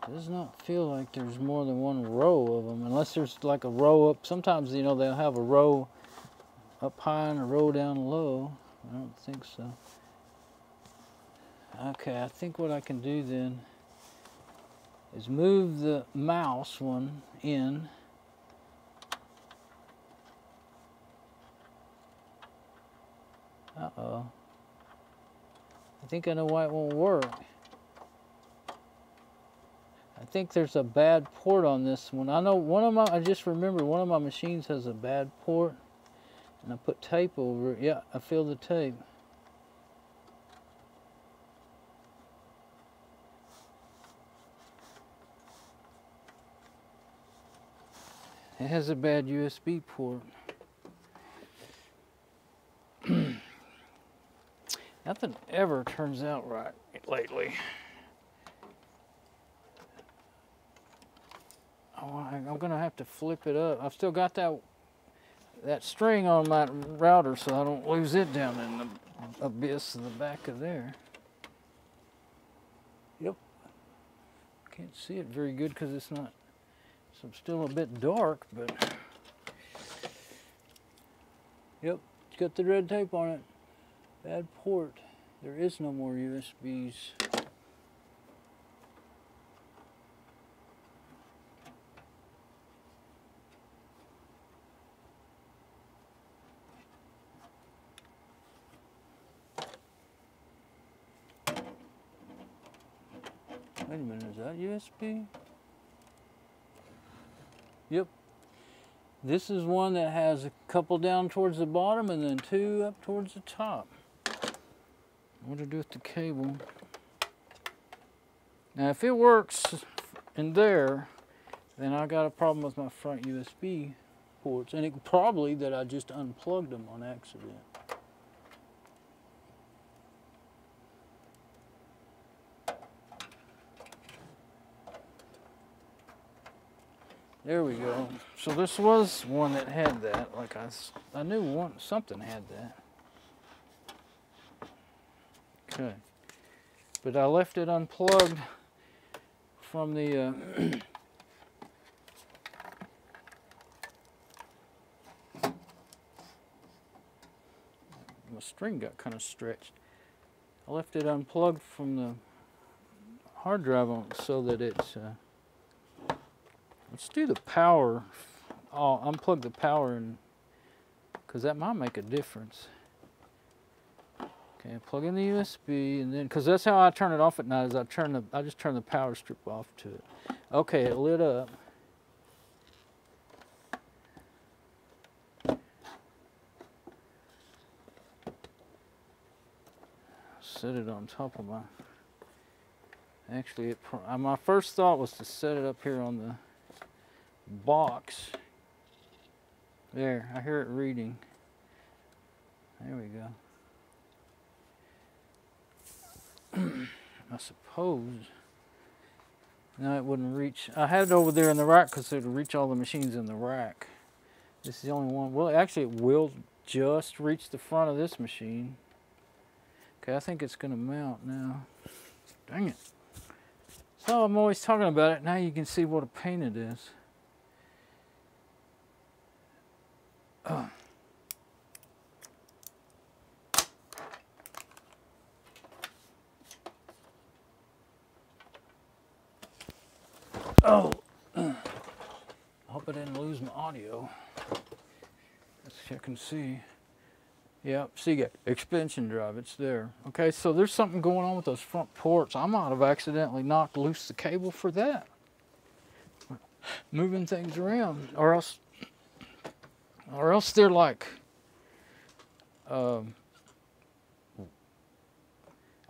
It does not feel like there's more than one row of them, unless there's like a row up. Sometimes, you know, they'll have a row up high and a row down low. I don't think so. Okay, I think what I can do then is move the mouse one in. Uh-oh. I think I know why it won't work. I think there's a bad port on this one. I know one of my, I just remember one of my machines has a bad port, and I put tape over it. Yeah, I feel the tape. It has a bad USB port. Nothing ever turns out right lately. Oh, I'm gonna have to flip it up. I've still got that string on my router, so I don't lose it down in the abyss in the back of there. Yep. Can't see it very good because it's not. So I'm still a bit dark, but yep, it's got the red tape on it. Bad port. There is no more USBs. Wait a minute, is that USB? Yep. This is one that has a couple down towards the bottom and then two up towards the top. What to do with the cable? Now if it works in there, then I got a problem with my front USB ports, and it probably that I just unplugged them on accident. There we go. So this was one that had that. Like I knew something had that. Okay. But I left it unplugged from the my string got kind of stretched. I left it unplugged from the hard drive on so that it's let's do the power. I'll unplug the power, and because that might make a difference. Okay, plug in the USB, and then because that's how I turn it off at night. Is I just turn the power strip off to it. Okay, it lit up. Set it on top of my. Actually, my first thought was to set it up here on the box. There, I hear it reading. There we go. I suppose. No, it wouldn't reach. I had it over there in the rack because it would reach all the machines in the rack. This is the only one. Well, actually, it will just reach the front of this machine. Okay, I think it's going to mount now. Dang it. So I'm always talking about it. Now you can see what a pain it is. Oh, I hope I didn't lose my audio. Let's check and see. Yep, Seagate expansion drive, it's there. Okay, so there's something going on with those front ports. I might have accidentally knocked loose the cable for that. Moving things around, or else they're like, I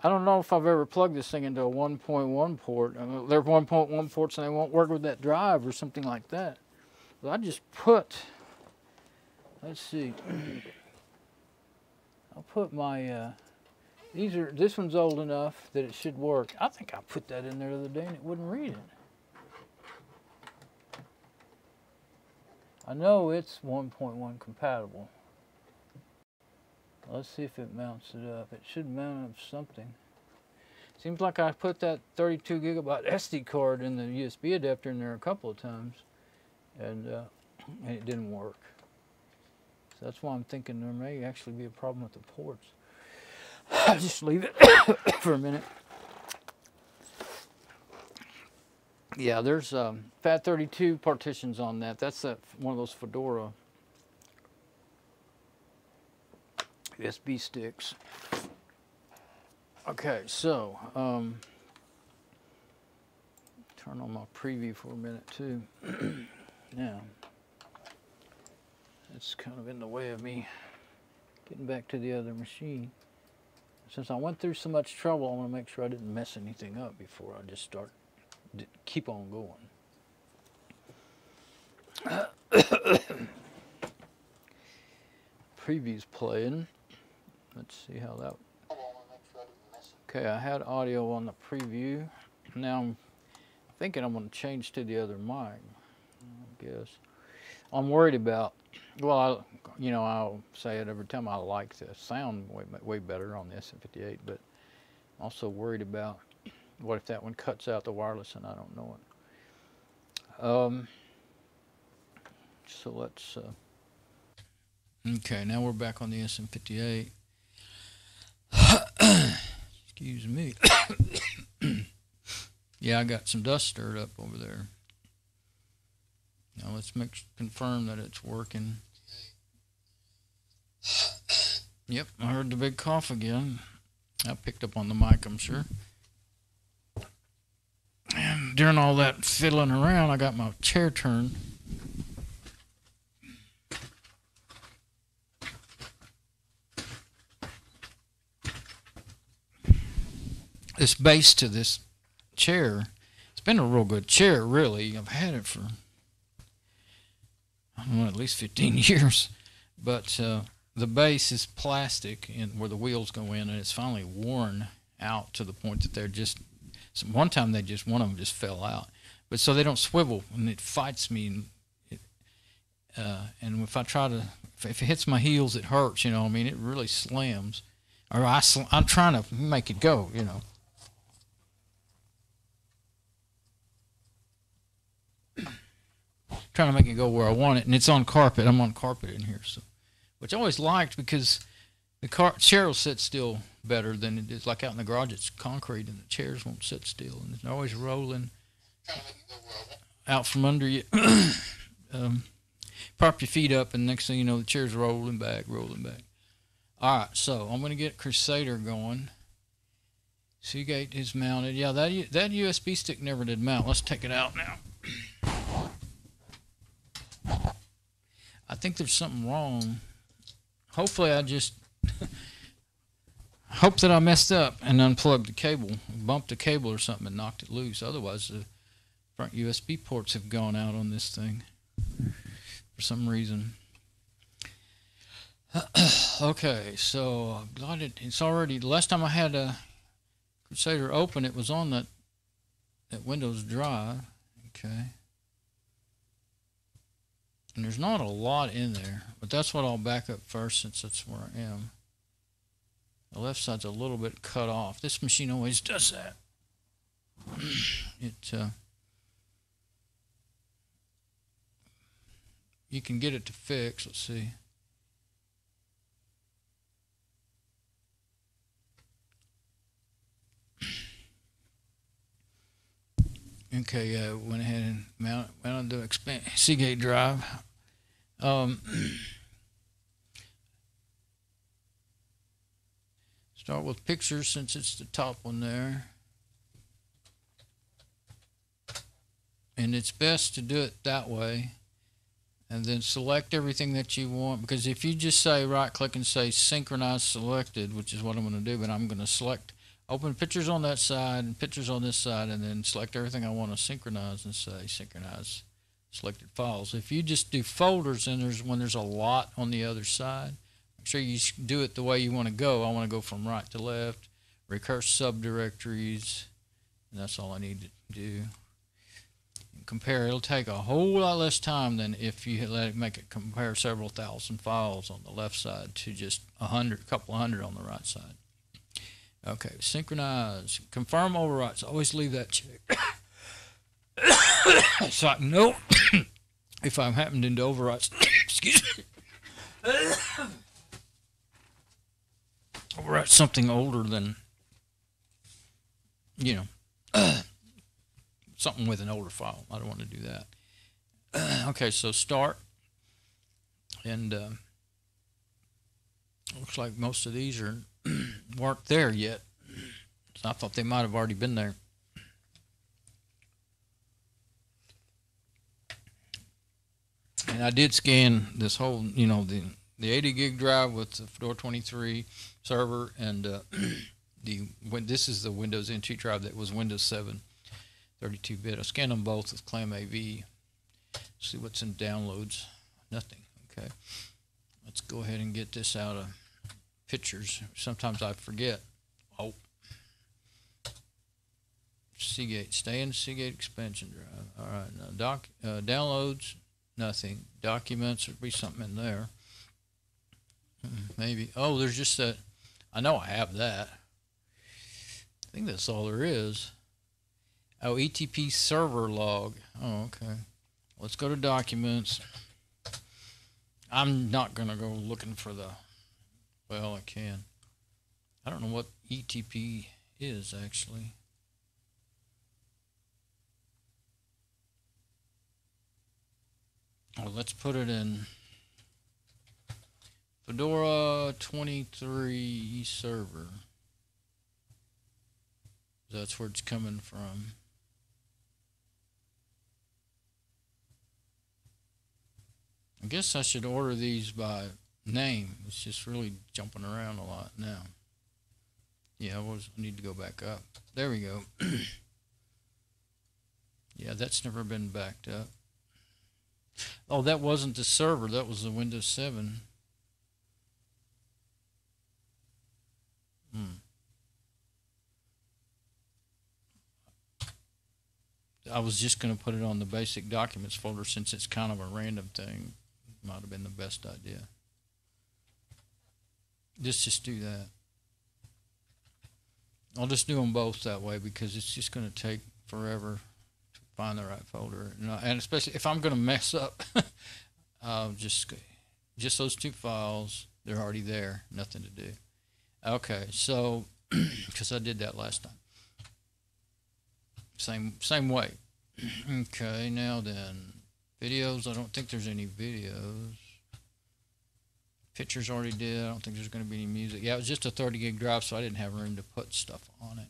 don't know if I've ever plugged this thing into a 1.1 port. I mean, they're 1.1 ports and they won't work with that drive or something like that. But I just put, let's see. I'll put my, this one's old enough that it should work. I think I put that in there the other day and it wouldn't read it. I know it's 1.1 compatible. Let's see if it mounts it up. It should mount up something. Seems like I put that 32 gigabyte SD card in the USB adapter in there a couple of times and it didn't work. So that's why I'm thinking there may actually be a problem with the ports. I'll just leave it for a minute. Yeah, there's FAT32 partitions on that. That's one of those Fedora USB sticks. Okay, so turn on my preview for a minute too. Now, it's kind of in the way of me getting back to the other machine. Since I went through so much trouble, I want to make sure I didn't mess anything up before I just keep on going. Preview's playing. Let's see how that. Okay, I had audio on the preview. Now I'm thinking I'm going to change to the other mic. I guess I'm worried about. Well, I'll say it every time. I like the sound way better on the SM58, but I'm also worried about what if that one cuts out the wireless and I don't know it. So let's. Okay, now we're back on the SM58. Excuse me. Yeah, I got some dust stirred up over there. Now let's confirm that it's working. Yep, I heard the big cough again. I picked up on the mic, I'm sure. And during all that fiddling around, I got my chair turned. This base to this chair, it's been a real good chair, really. I've had it for, I don't know, at least 15 years. But the base is plastic and where the wheels go in, and it's finally worn out to the point that they're just, one time one of them just fell out. But so they don't swivel, and it fights me. And if I try to, if it hits my heels, it hurts, I mean, it really slams. Or I'm trying to make it go, Trying to make it go where I want it, and it's on carpet. I'm on carpet in here, so which I always liked because the chair will sit still better than it is. Like out in the garage, it's concrete, and the chairs won't sit still, and they're always rolling out from under you. Prop your feet up, and next thing you know, the chair's rolling back. All right, so I'm going to get Krusader going. Seagate is mounted. Yeah, that USB stick never did mount. Let's take it out now. I think there's something wrong. Hopefully I just hope that I messed up and unplugged the cable, bumped the cable or something and knocked it loose. Otherwise the front USB ports have gone out on this thing for some reason. Okay, so I've got it. It's already, the last time I had a Krusader open, it was on that Windows drive. Okay. And there's not a lot in there, but that's what I'll back up first since that's where I am. The left side's a little bit cut off. This machine always does that. You can get it to fix. Let's see. Okay, yeah, went ahead and mounted the Seagate drive. Start with pictures since it's the top one there. And it's best to do it that way. And then select everything that you want, because if you just say right click and say synchronize selected, which is what I'm going to do, but I'm going to select open pictures on that side and pictures on this side, and then select everything I want to synchronize and say synchronize selected files. If you just do folders, and when there's a lot on the other side, make sure you do it the way you want to go. I want to go from right to left, recurse subdirectories, and that's all I need to do. Compare. It'll take a whole lot less time than if you let it make it compare several thousand files on the left side to just a couple hundred on the right side. Okay, synchronize, confirm overwrites. Always leave that checked, so I can know if I'm happening to overwrites. Excuse me. Overwrite something older than, you know, something with an older file. I don't want to do that. Okay, so start, and looks like most of these weren't there yet. So I thought they might have already been there. And I did scan this whole, you know, the 80 gig drive with the Fedora 23 server, and this is the Windows NT drive that was Windows 7 32-bit. I scanned them both with ClamAV. See what's in downloads. Nothing. Okay. Let's go ahead and get this out of pictures. Sometimes I forget. Oh. Seagate. Stay in Seagate expansion drive. All right. Now downloads. Nothing. Documents. There'd be something in there. Maybe. Oh, there's just that. I know I have that. I think that's all there is. Oh, ETP server log. Oh, okay. Let's go to documents. I'm not going to go looking for the, well, I can. I don't know what ETP is, actually. Well, let's put it in Fedora 23 server. That's where it's coming from. I guess I should order these by name. It's just really jumping around a lot now. Yeah, I need to go back up. There we go. Yeah, that's never been backed up. Oh, that wasn't the server. That was the Windows 7. I was just going to put it on the basic documents folder since it's kind of a random thing. Might have been the best idea. Just do that. I'll just do them both that way because it's just going to take forever to find the right folder. And especially if I'm going to mess up, just those two files, they're already there, nothing to do. Okay, so because I did that last time. Same way. Okay, now then, videos. I don't think there's any videos. Pictures already did. I don't think there's going to be any music. Yeah, it was just a 30 gig drive, so I didn't have room to put stuff on it.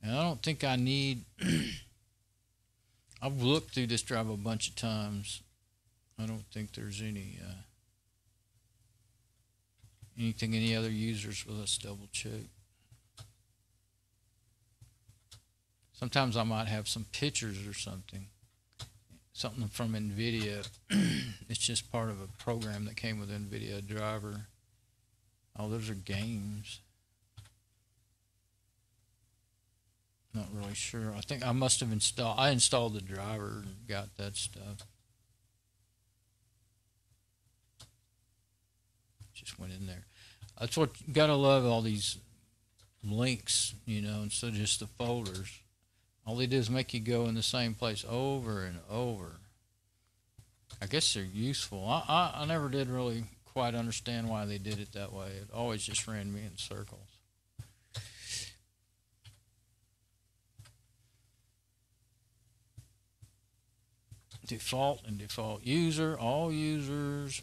And I don't think I need. I've looked through this drive a bunch of times. I don't think there's anything any other users. Well, let's double check. Sometimes I might have some pictures or something from NVIDIA. It's just part of a program that came with NVIDIA driver. Oh, those are games. Not really sure. I think I must have I installed the driver and got that stuff. Just went in there. That's what you gotta love, all these links, you know, instead of just the folders. All they do is make you go in the same place over and over. I guess they're useful. I never did really quite understand why they did it that way. It always just ran me in circles. Default and default user, all users.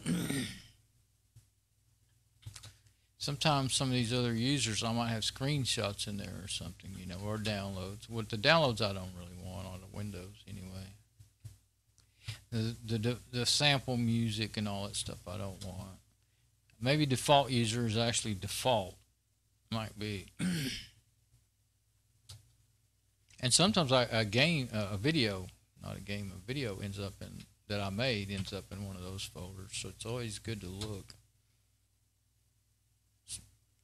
Sometimes some of these other users, I might have screenshots in there or something, you know, or downloads. With the downloads, I don't really want on the Windows anyway. The sample music and all that stuff, I don't want. Maybe default user is actually default. Might be. And sometimes a video ends up in, that I made ends up in one of those folders. So it's always good to look.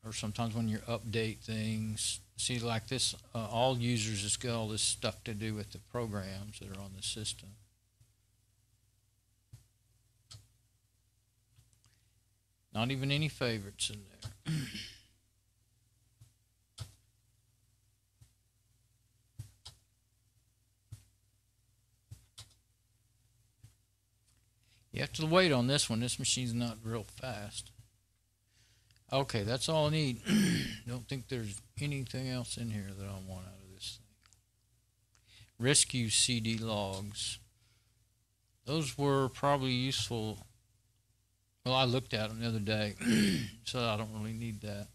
Or sometimes when you update things, see like this, all users has got all this stuff to do with the programs that are on the system. Not even any favorites in there. You have to wait on this one. This machine's not real fast. Okay, that's all I need. Don't think there's anything else in here that I want out of this thing. Rescue CD logs. Those were probably useful. Well, I looked at them the other day, so I don't really need that.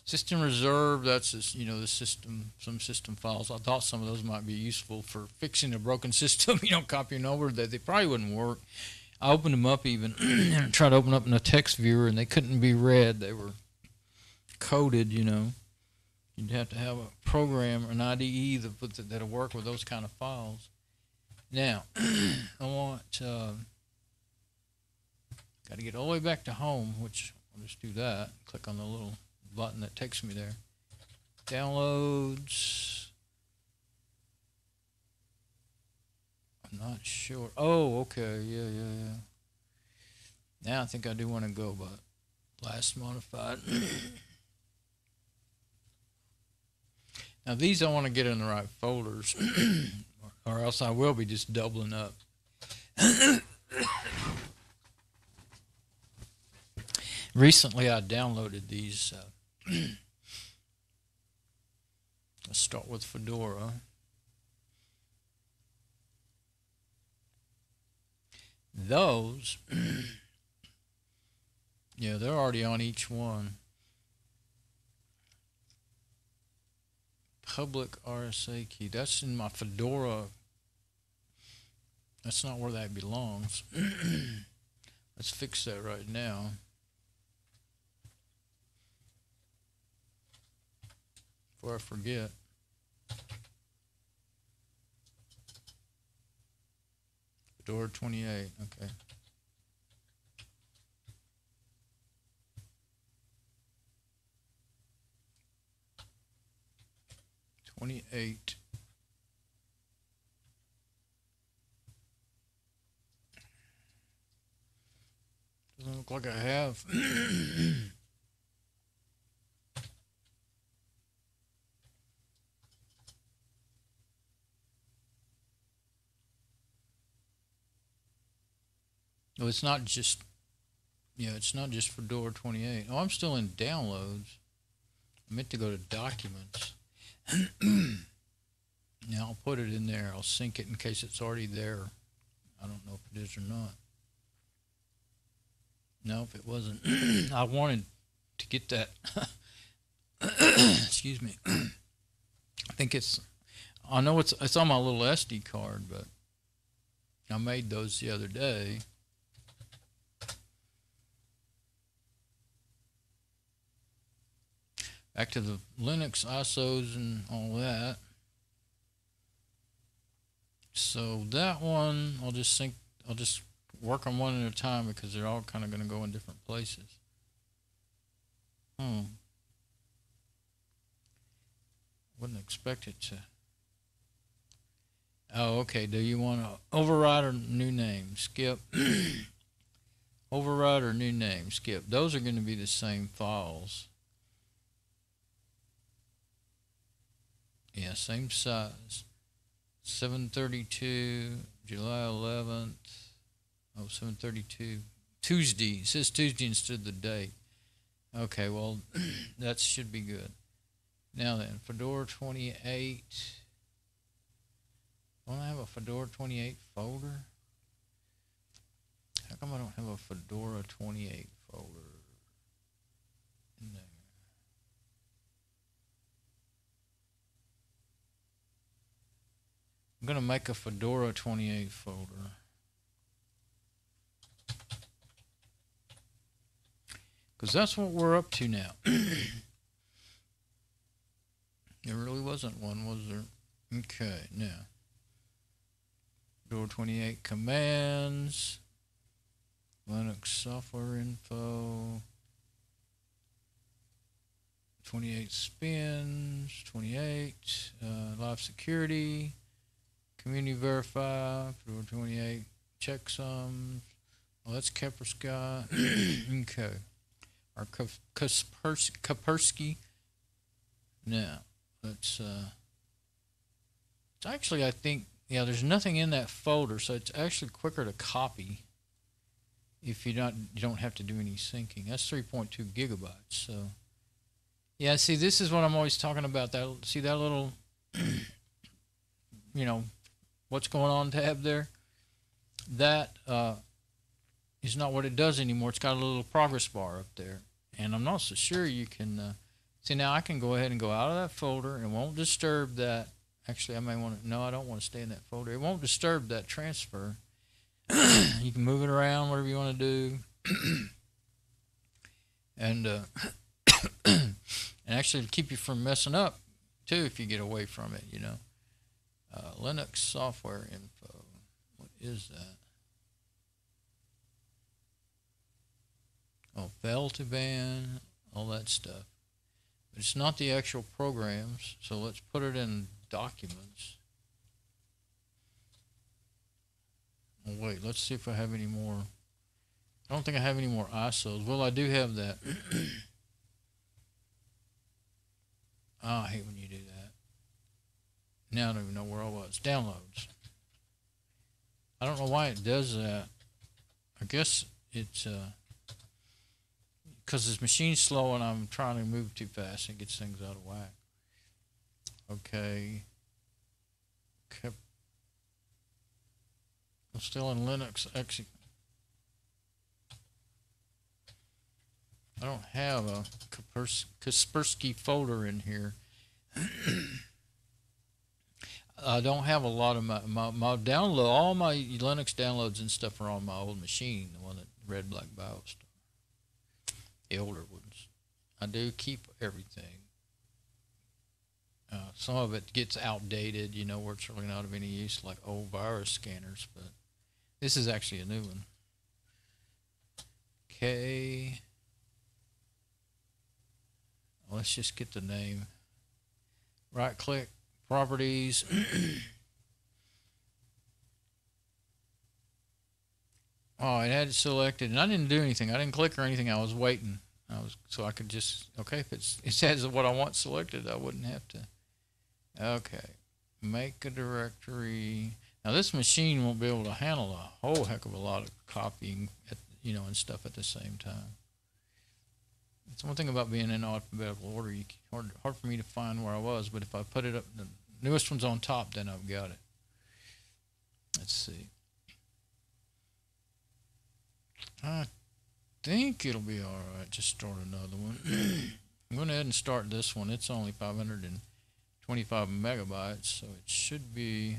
System reserve, that's just, you know, the system, some system files. I thought some of those might be useful for fixing a broken system, you know, copying over that. They probably wouldn't work. I opened them up even and tried to open up in a text viewer, and they couldn't be read. They were coded, you know. You'd have to have a program, an IDE that'll work with those kind of files. Now, I want, got to get all the way back to home, which I'll just do that. Click on the little button that takes me there. Downloads. I'm not sure. Oh, okay. Yeah. Now I think I do want to go, but last modified. Now these I want to get in the right folders, or else I will be just doubling up. Recently I downloaded these. Let's start with Fedora. Those, yeah, they're already on each one. Public RSA key. That's in my Fedora. That's not where that belongs. Let's fix that right now. Before I forget. Fedora 28, okay. $28. Doesn't look like I have. No, it's not just, yeah, it's not just Fedora 28. Oh, I'm still in downloads. I meant to go to documents. Now I'll put it in there. I'll sync it in case it's already there. I don't know if it is or not. No, if it wasn't. I wanted to get that. Excuse me. I think it's, I know it's on my little SD card, but I made those the other day. Back to the Linux ISOs and all that. So that one, I'll just work on one at a time because they're all kind of going to go in different places. Wouldn't expect it to. Oh, okay. Do you want to override a new name? Skip. Override or new name, skip. Those are going to be the same files. Yeah, same size. 732, July 11th. Oh, 732. Tuesday. It says Tuesday instead of the date. Okay, well, that should be good. Now then, Fedora 28. Don't I have a Fedora 28 folder? How come I don't have a Fedora 28 folder in there? I'm going to make a Fedora 28 folder. Because that's what we're up to now. There really wasn't one, was there? Okay, now. Fedora 28 commands. Linux software info. 28 spins. 28. Live security. Community verify. Fedora 28 checksums. Well, that's Kaspersky. Okay. Or Kaspersky. Now, let's, it's actually, I think, yeah, there's nothing in that folder, so it's actually quicker to copy if you don't have to do any syncing. That's 3.2 gigabytes, so. Yeah, see, this is what I'm always talking about. See that little, you know, what's going on tab there? That, is not what it does anymore. It's got a little progress bar up there, and I'm not so sure you can see. Now I can go ahead and go out of that folder and won't disturb that. Actually, I may want to, no, I don't want to stay in that folder. It won't disturb that transfer. You can move it around, whatever you want to do, and and actually keep you from messing up too if you get away from it, you know. Linux software info, what is that? Oh, fail to ban, all that stuff. But it's not the actual programs, so let's put it in documents. Oh, wait, let's see if I have any more. I don't think I have any more ISOs. Well, I do have that. Oh, I hate when you do that. Now I don't even know where I was. Downloads. I don't know why it does that. I guess it's because this machine's slow and I'm trying to move too fast and it gets things out of whack. Okay. I'm still in Linux. I don't have a Kaspersky folder in here. I don't have a lot of my download. All my Linux downloads and stuff are on my old machine, the one that RedBlackBioStar. The older ones. I do keep everything. Some of it gets outdated, you know, where it's really not of any use, like old virus scanners, but this is actually a new one. Okay. Let's just get the name. Right click, properties. Oh, it had it selected, and I didn't do anything. I didn't click or anything. I was waiting. So I could just, okay, if it says what I want selected, I wouldn't have to. Okay, make a directory. Now this machine won't be able to handle a whole heck of a lot of copying, you know, and stuff at the same time. It's one thing about being in alphabetical order. Hard for me to find where I was, but if I put it up, the newest one's on top, then I've got it. Let's see. I think it'll be all right. Just start another one. I'm going to go ahead and start this one. It's only 525 megabytes, so it should be.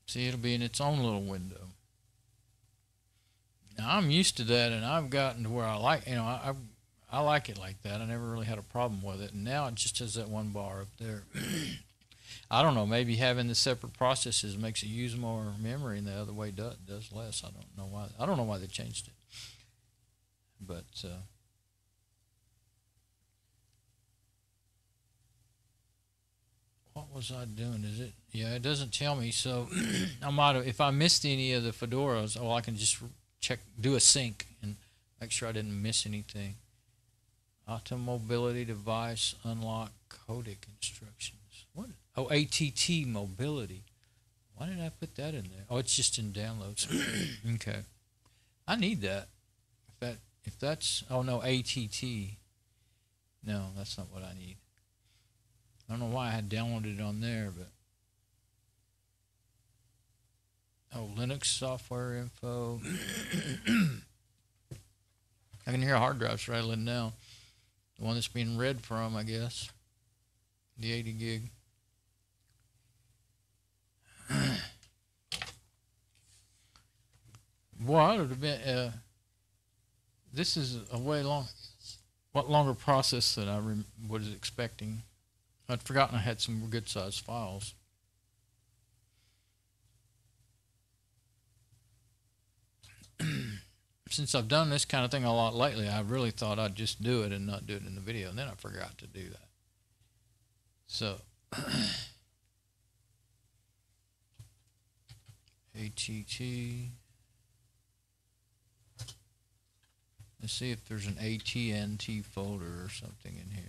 See, it'll be in its own little window. Now I'm used to that, and I've gotten to where I like. You know, I like it like that. I never really had a problem with it, and now it just has that one bar up there. I don't know. Maybe having the separate processes makes it use more memory, and the other way does less. I don't know why. I don't know why they changed it. But what was I doing? Is it? Yeah, it doesn't tell me. So I might have. If I missed any of the Fedoras, well, I can just do a sync and make sure I didn't miss anything. Automobility device unlock codec instructions. What? Oh, ATT mobility. Why did I put that in there? Oh, it's just in downloads. Okay. I need that. If that's, oh no, ATT. No, that's not what I need. I don't know why I had downloaded it on there, but. Oh, Linux software info. I can hear hard drives rattling now. The one that's being read from, I guess. The 80 gig. Boy, I would have been. This is a way longer process than I was expecting. I'd forgotten I had some good sized files. Since I've done this kind of thing a lot lately, I really thought I'd just do it and not do it in the video, and then I forgot to do that. So, ATT. Let's see if there's an AT&T folder or something in here.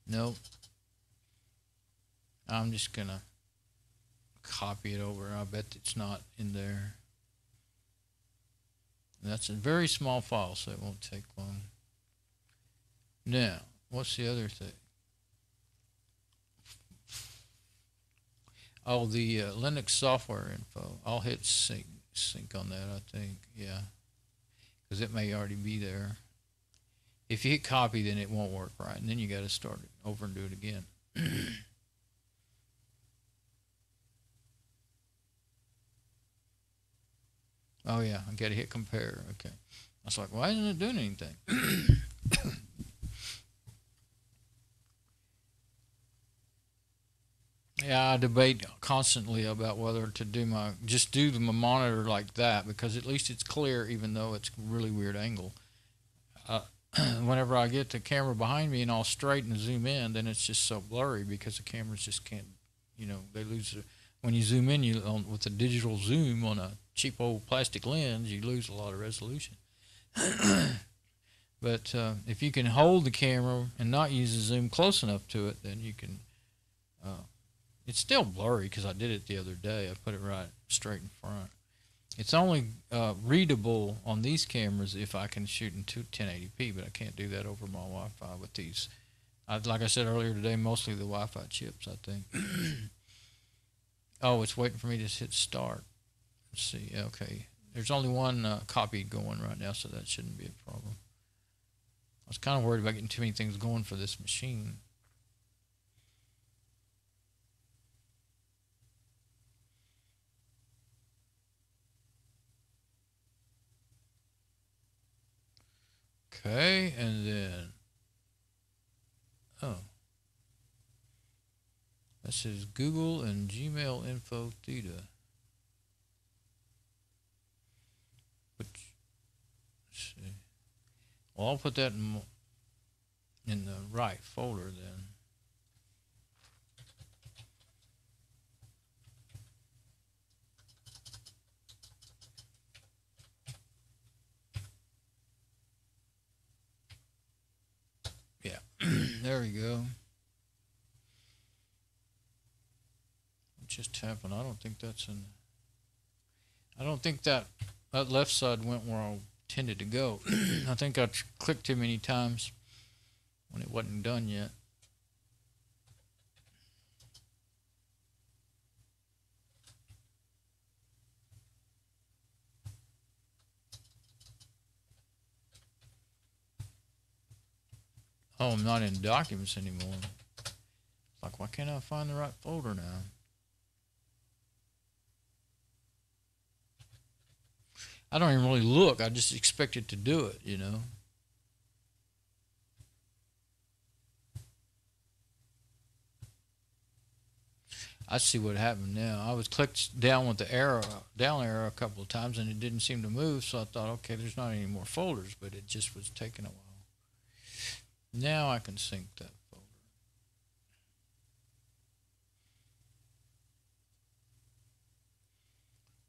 Nope. I'm just going to copy it over. I bet it's not in there. That's a very small file, so it won't take long. Now, what's the other thing? Oh, the Linux software info. I'll hit sync on that, I think. Yeah, because it may already be there. If you hit copy, then it won't work right, and then you got to start it over and do it again. Oh yeah, I got to hit compare. Okay. I was like, why isn't it doing anything? Yeah, I debate constantly about whether to do just do the monitor like that, because at least it's clear, even though it's a really weird angle. Whenever I get the camera behind me and I'll straighten and zoom in, then it's just so blurry because the cameras just can't, they lose. When you zoom in, with a digital zoom on a cheap old plastic lens, you lose a lot of resolution. But if you can hold the camera and not use the zoom close enough to it, then you can. It's still blurry because I did it the other day. I put it right straight in front. It's only readable on these cameras if I can shoot in 1080p, but I can't do that over my Wi-Fi with these. Like I said earlier today, mostly the Wi-Fi chips, I think. Oh, it's waiting for me to hit start. Let's see. Okay. There's only one copy going right now, so that shouldn't be a problem. I was kind of worried about getting too many things going for this machine. Okay, and then, that says Google and Gmail info theta. Let's see. Well, I'll put that in the right folder then. Yeah, there we go. What just happened? I don't think that's in. I don't think that left side went where I intended to go. I think I clicked too many times when it wasn't done yet. Oh, I'm not in documents anymore. It's like, why can't I find the right folder now? I don't even really look. I just expect it to do it, I see what happened now. I was clicked down with the arrow, down arrow a couple of times, and it didn't seem to move, so I thought, okay, there's not any more folders, but it just was taking a while. Now I can sync that folder.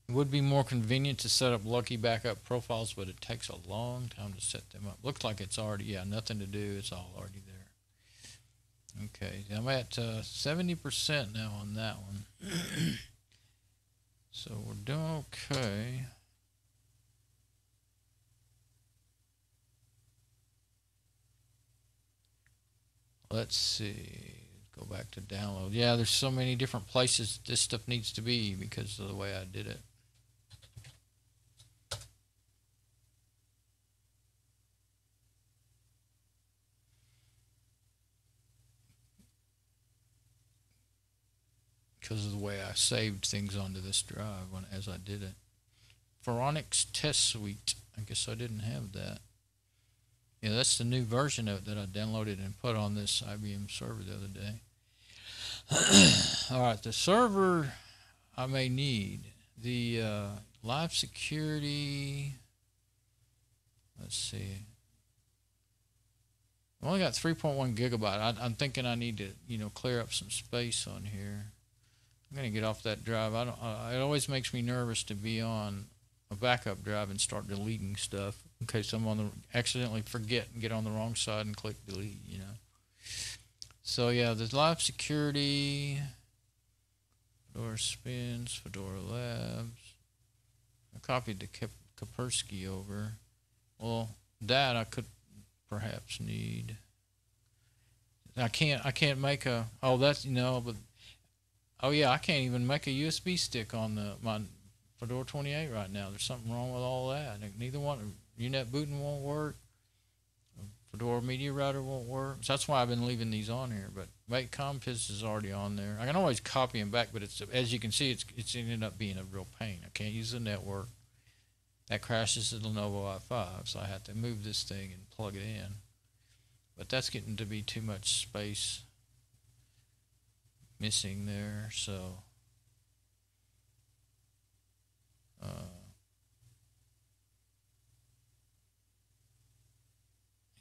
It would be more convenient to set up lucky backup profiles, but it takes a long time to set them up. Looks like it's already, yeah, nothing to do. It's all already there. Okay, I'm at 70% now on that one. So we're doing okay. Let's see. Go back to download. Yeah, there's so many different places this stuff needs to be because of the way I did it. Because of the way I saved things onto this drive as I did it. Phoronix Test Suite. I guess I didn't have that. Yeah, that's the new version of it that I downloaded and put on this IBM server the other day. All right, the server I may need. The live security. Let's see. I only got 3.1 gigabyte. I'm thinking I need to, clear up some space on here. I'm gonna get off that drive. It always makes me nervous to be on a backup drive and start deleting stuff in case I'm accidentally forget and get on the wrong side and click delete. So yeah, there's live security, Fedora spins, Fedora Labs. I copied the Kaspersky over. Well, that I could perhaps need. I can't make a. Oh, that's but. Oh yeah, I can't even make a USB stick on my Fedora 28 right now. There's something wrong with all that. Neither one. UNet booting won't work. Fedora Media Router won't work. So that's why I've been leaving these on here. But Make Compiz is already on there. I can always copy them back, but it's, as you can see, it's ended up being a real pain. I can't use the network. That crashes the Lenovo i5, so I have to move this thing and plug it in. But that's getting to be too much space missing there, so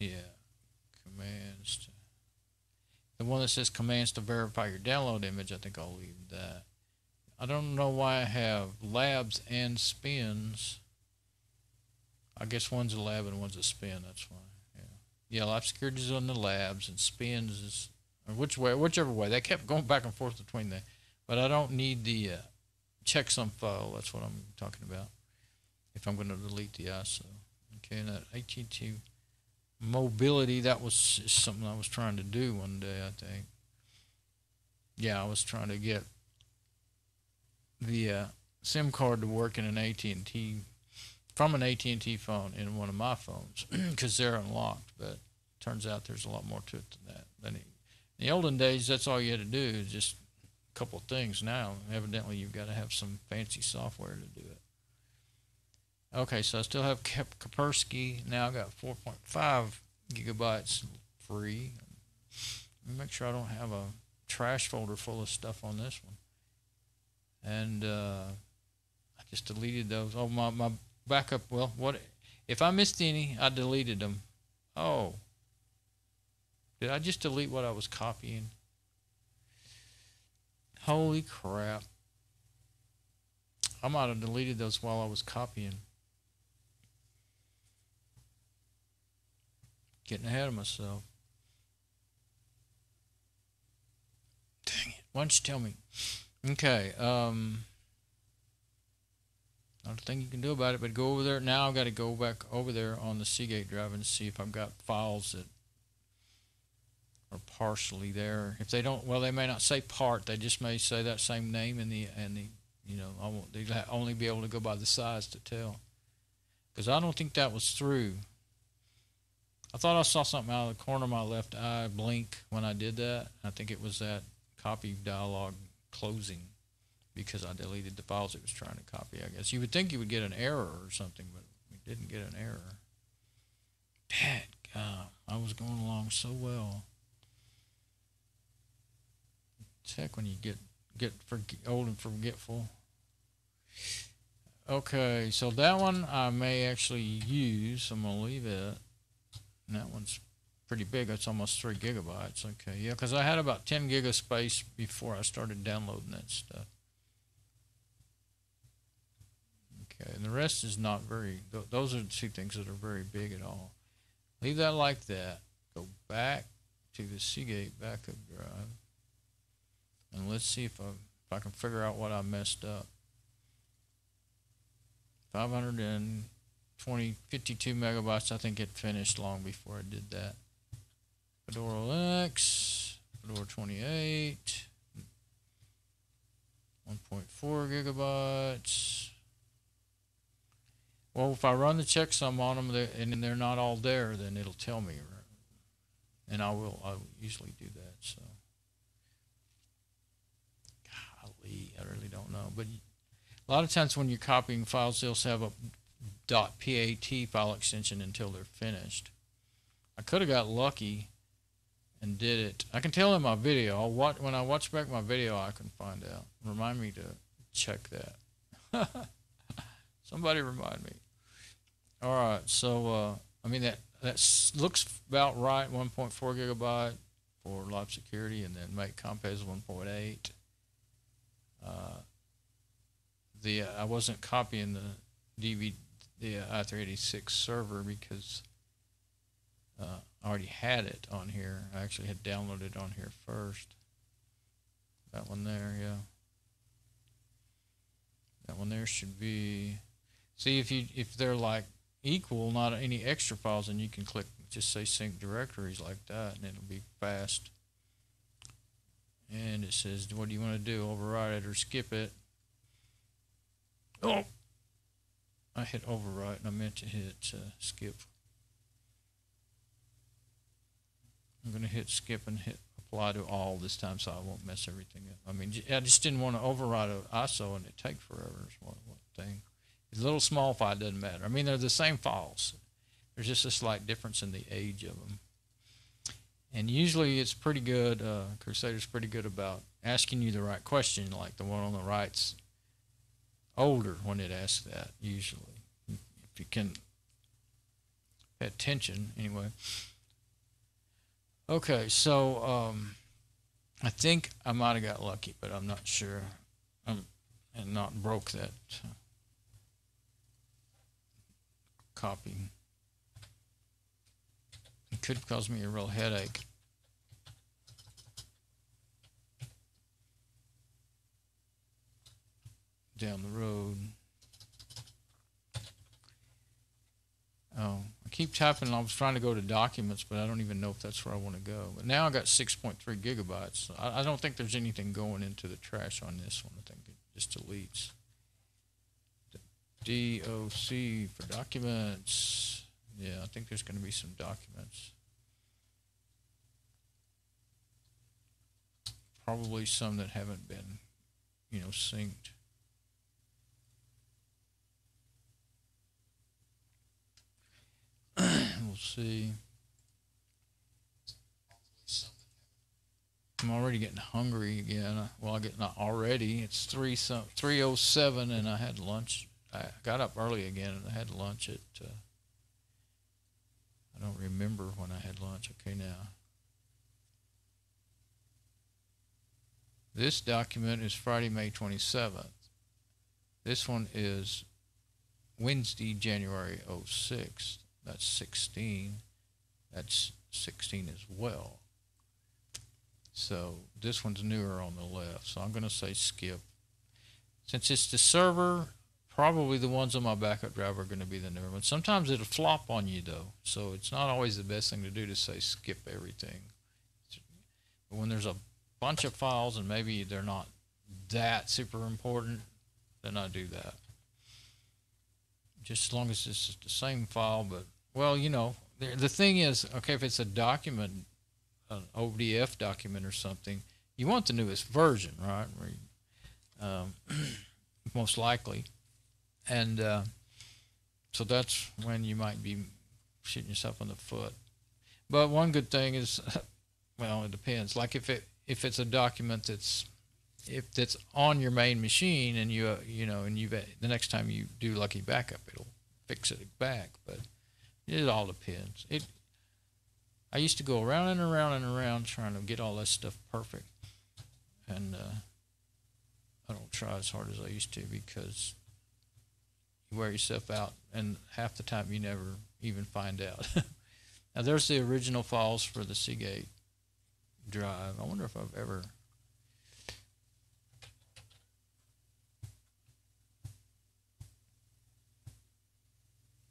yeah, commands. The one that says commands to verify your download image, I think I'll leave that. I don't know why I have labs and spins. I guess one's a lab and one's a spin. That's why. Yeah, live security is on the labs and spins is, or whichever way. They kept going back and forth between that, but I don't need the checksum file. That's what I'm talking about. If I'm going to delete the ISO. Okay, and that AT2 mobility, that was something I was trying to do one day, I think. Yeah, I was trying to get the SIM card to work in an AT&T, from an AT&T phone in one of my phones, because they're unlocked, but turns out there's a lot more to it than that. In the olden days, that's all you had to do, is just a couple of things. Now, evidently, you've got to have some fancy software to do it. Okay, so I still have Kaspersky. Now I've got 4.5 gigabytes free. Let me make sure I don't have a trash folder full of stuff on this one. And I just deleted those. Oh, my backup. Well, what if I missed any? I deleted them. Oh, did I just delete what I was copying? Holy crap. I might have deleted those while I was copying. Getting ahead of myself. Dang it. Why don't you tell me? Okay. Not a thing you can do about it, but go over there. Now I've got to go back over there on the Seagate drive and see if I've got files that are partially there. If they don't, well, they may not say part. They just may say that same name in the they'll only be able to go by the size to tell. Because I don't think that was through. I thought I saw something out of the corner of my left eye blink when I did that. I think it was that copy dialog closing because I deleted the files it was trying to copy, I guess. You would think you would get an error or something, but we didn't get an error. Dadgum, I was going along so well. Check when you get old and forgetful. Okay, so that one I may actually use. I'm going to leave it. And that one's pretty big. It's almost 3 gigabytes. Okay, yeah, because I had about 10 gig of space before I started downloading that stuff. Okay, and the rest is not very, those are the two things that are very big at all. Leave that like that. Go back to the Seagate Backup Drive. And let's see if I can figure out what I messed up. 52 megabytes. I think it finished long before I did that. Fedora X, Fedora 28, 1.4 gigabytes. Well, if I run the checksum on them and they're not all there, then it'll tell me, and I will usually do that. So, golly, I really don't know. But a lot of times when you're copying files, they'll have a .pat file extension until they're finished. I could have got lucky and did it. I can tell in my video. When I watch back my video, I can find out. Remind me to check that. Somebody remind me. All right, so I mean that looks about right. 1.4 gigabyte for live security, and then make comp as 1.8. I wasn't copying the i386 server because I already had it on here. I actually had downloaded it on here first. That one there, yeah. That one there should be. See, if they're like equal, not any extra files, then you can click, just say sync directories like that, and it'll be fast. And it says, what do you want to do? Override it or skip it? Oh, I hit overwrite and I meant to hit skip. I'm going to hit skip and hit apply to all this time so I won't mess everything up. I mean, I just didn't want to override an ISO and it take forever. What thing. It's a little small file, doesn't matter. I mean, they're the same files. There's just a slight difference in the age of them. And usually it's pretty good, Krusader's pretty good about asking you the right question, like the one on the right's older when it asks that, usually. If you can pay attention, anyway. Okay, so I think I might have got lucky, but I'm not sure. And not broke that copy. It could cause me a real headache. Down the road. Oh, I keep tapping. I was trying to go to documents, but I don't even know if that's where I want to go. But now I got 6.3 gigabytes. So I don't think there's anything going into the trash on this one. I think it just deletes. DOC for documents. Yeah, I think there's going to be some documents. Probably some that haven't been, synced. We'll see. I'm already getting hungry again. Well, I get not already. It's 3:07, and I had lunch. I got up early again, and I had lunch at. I don't remember when I had lunch. Okay, now. This document is Friday, May 27th. This one is Wednesday, January 06th. That's 16. That's 16 as well. So this one's newer on the left. So I'm going to say skip. Since it's the server, probably the ones on my backup drive are going to be the newer ones. Sometimes it'll flop on you, though. So it's not always the best thing to do to say skip everything. But when there's a bunch of files and maybe they're not that super important, then I do that. Just as long as it's the same file, but, well, the thing is, okay, if it's a document, an ODF document or something, you want the newest version, right? Most likely. And so that's when you might be shooting yourself in the foot. But one good thing is, well, it depends. Like if it's a document that's on your main machine, and the next time you do Lucky Backup, it'll fix it back. But it all depends. I used to go around and around and around trying to get all that stuff perfect, and I don't try as hard as I used to because you wear yourself out, and half the time you never even find out. Now there's the original files for the Seagate drive. I wonder if I've ever...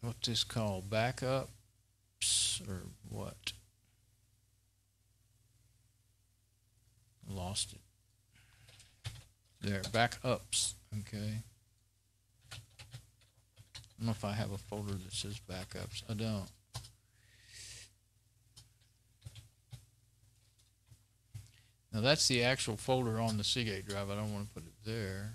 What's this called? Backups or what? Lost it. There, backups. Okay. I don't know if I have a folder that says backups. I don't. Now that's the actual folder on the Seagate drive. I don't want to put it there.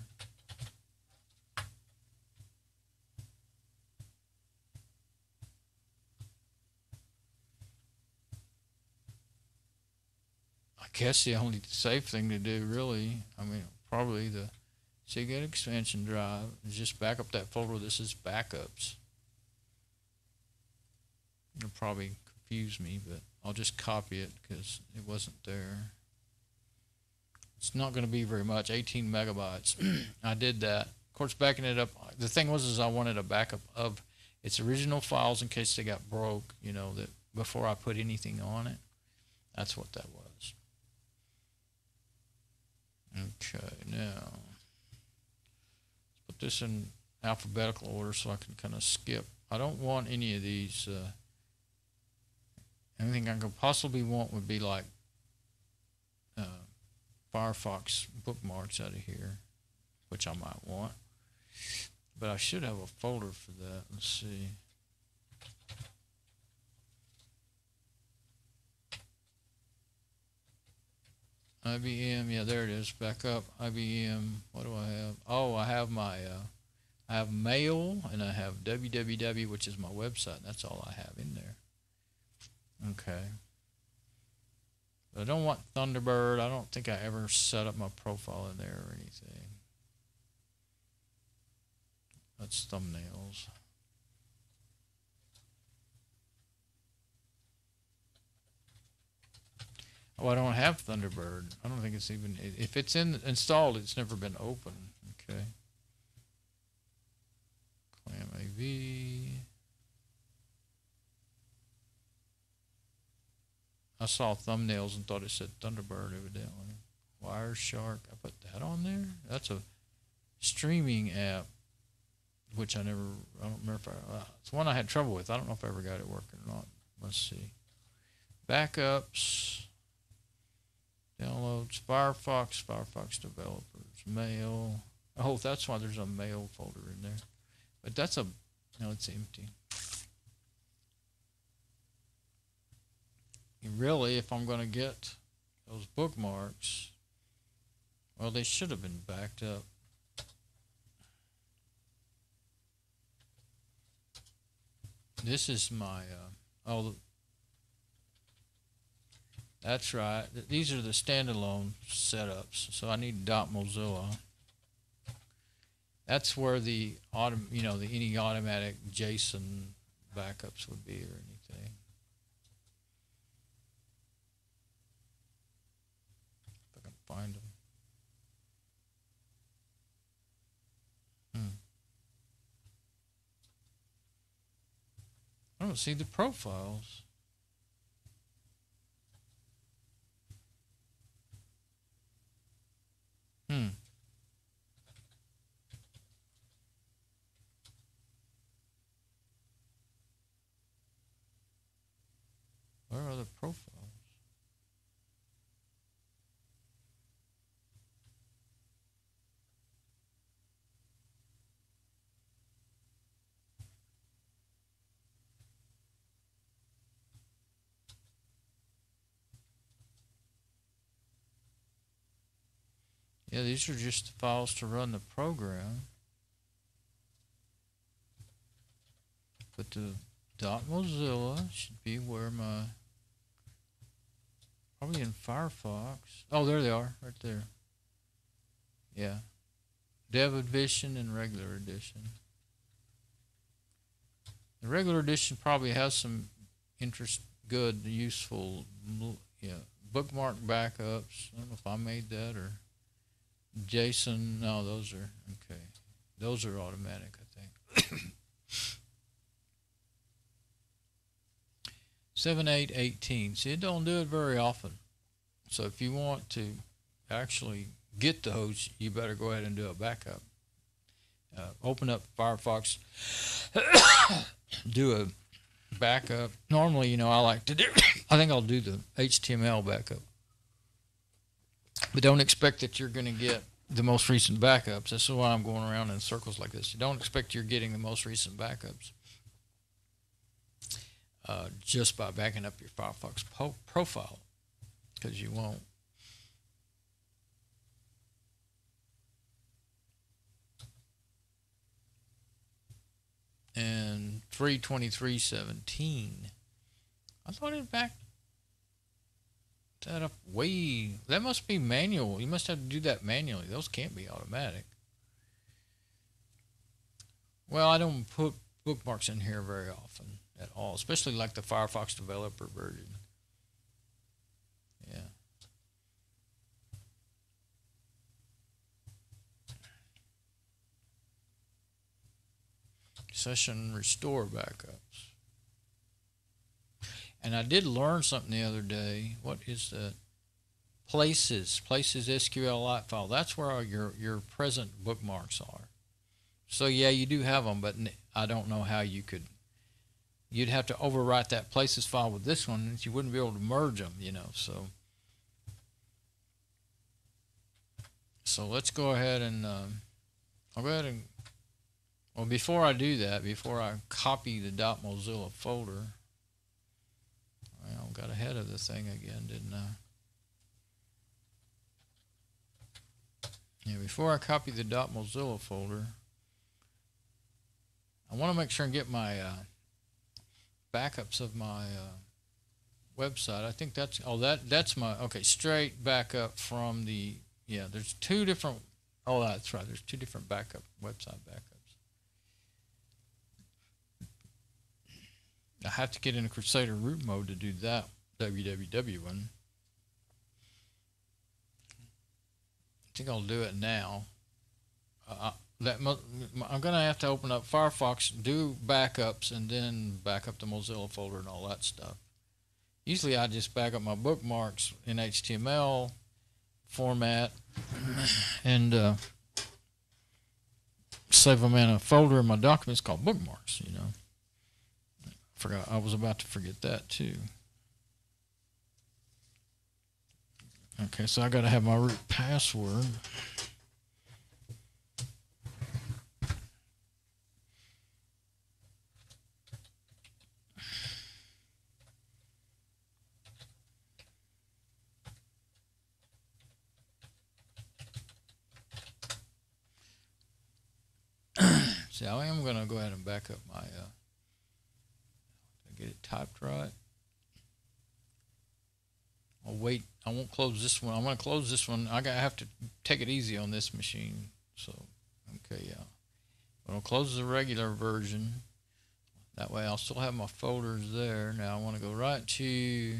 I guess the only safe thing to do, really, I mean, probably the Seagate extension drive is just back up that folder. This is backups. It'll probably confuse me, but I'll just copy it because it wasn't there. It's not going to be very much, 18 megabytes. I did that. Of course, backing it up, the thing was is I wanted a backup of its original files in case they got broke, you know, that before I put anything on it. That's what that was. Okay, now put this in alphabetical order so I can kind of skip. I don't want any of these. Anything I could possibly want would be like Firefox bookmarks out of here, which I might want. But I should have a folder for that. Let's see. IBM, yeah, there it is. Back up. IBM. What do I have? Oh, I have my, I have mail and I have www, which is my website. That's all I have in there. Okay. But I don't want Thunderbird. I don't think I ever set up my profile in there or anything. That's thumbnails. Oh, I don't have Thunderbird. I don't think it's even, if it's installed, it's never been open. Okay. Clam AV. I saw thumbnails and thought it said Thunderbird evidently. Wireshark. I put that on there. That's a streaming app, which I don't remember if it's one I had trouble with. I don't know if I ever got it working or not. Let's see. Backups. Downloads, Firefox developers, mail. Oh, that's why there's a mail folder in there. But that's a, no, it's empty. Really, if I'm going to get those bookmarks, well, they should have been backed up. This is my, that's right. These are the standalone setups. So I need .mozilla. That's where the any automatic JSON backups would be or anything. If I can find them. I don't see the profiles. Where are the profiles? Yeah, these are just the files to run the program. But the .mozilla should be where my, probably in Firefox. Oh, there they are, right there. Yeah. Dev edition and regular edition. The regular edition probably has some good, useful, bookmark backups. I don't know if I made that or JSON. No, those are, okay. Those are automatic, I think. 7818. See, it don't do it very often. So if you want to actually get the host, you better go ahead and do a backup. Open up Firefox, do a backup. Normally, you know, I like to do, I think I'll do the HTML backup. But don't expect that you're going to get the most recent backups. This is why I'm going around in circles like this. You don't expect you're getting the most recent backups just by backing up your Firefox profile, because you won't. And 323.17. I thought it backed that up way. That must be manual. You must have to do that manually. Those can't be automatic. Well, I don't put bookmarks in here very often at all, especially like the Firefox developer version. Yeah. Session restore backups. And I did learn something the other day. What is that? Places SQLite file. That's where all your present bookmarks are. So yeah, you do have them, but I don't know how you could. You'd have to overwrite that places file with this one, and you wouldn't be able to merge them, you know. So let's go ahead and I'll go ahead and. Well, before I do that, before I copy the .mozilla folder, I got ahead of the thing again, didn't I? Yeah, before I copy the .mozilla folder, I want to make sure and get my backups of my website. I think that's, that's my, okay, straight backup from the, yeah, there's two different, oh, that's right, there's two different backup, website backups. I have to get in a Krusader root mode to do that www one. I think I'll do it now. I'm going to have to open up Firefox, do backups, and then back up the Mozilla folder and all that stuff. Usually I just back up my bookmarks in HTML format and save them in a folder in my documents called bookmarks, you know. Forgot, I was about to forget that too. Okay, so I got to have my root password. See, I am going to go ahead and back up my get it typed right. I'll wait. I won't close this one. I'm going to close this one. I have to take it easy on this machine. So, okay, yeah. But I'll close the regular version. That way I'll still have my folders there. Now I want to go right to,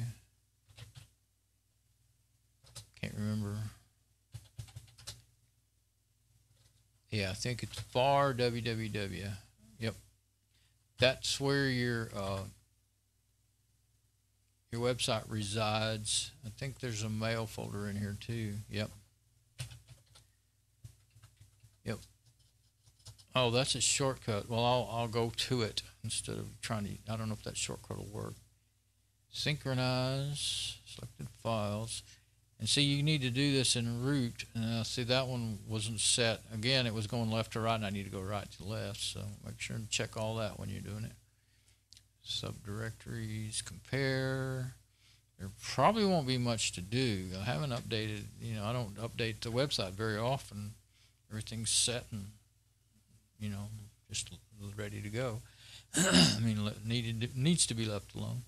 can't remember. Yeah, I think it's var www. Yep. That's where your website resides. I think there's a mail folder in here too. Yep. Yep. Oh, that's a shortcut. Well, I'll go to it instead of trying to. I don't know if that shortcut will work. Synchronize selected files, and see you need to do this in root. See that one wasn't set. Again, it was going left to right, and I need to go right to left. So make sure and check all that when you're doing it. Subdirectories, compare. There probably won't be much to do. I haven't updated, you know, I don't update the website very often. Everything's set and, you know, just ready to go. I mean, needs to be left alone.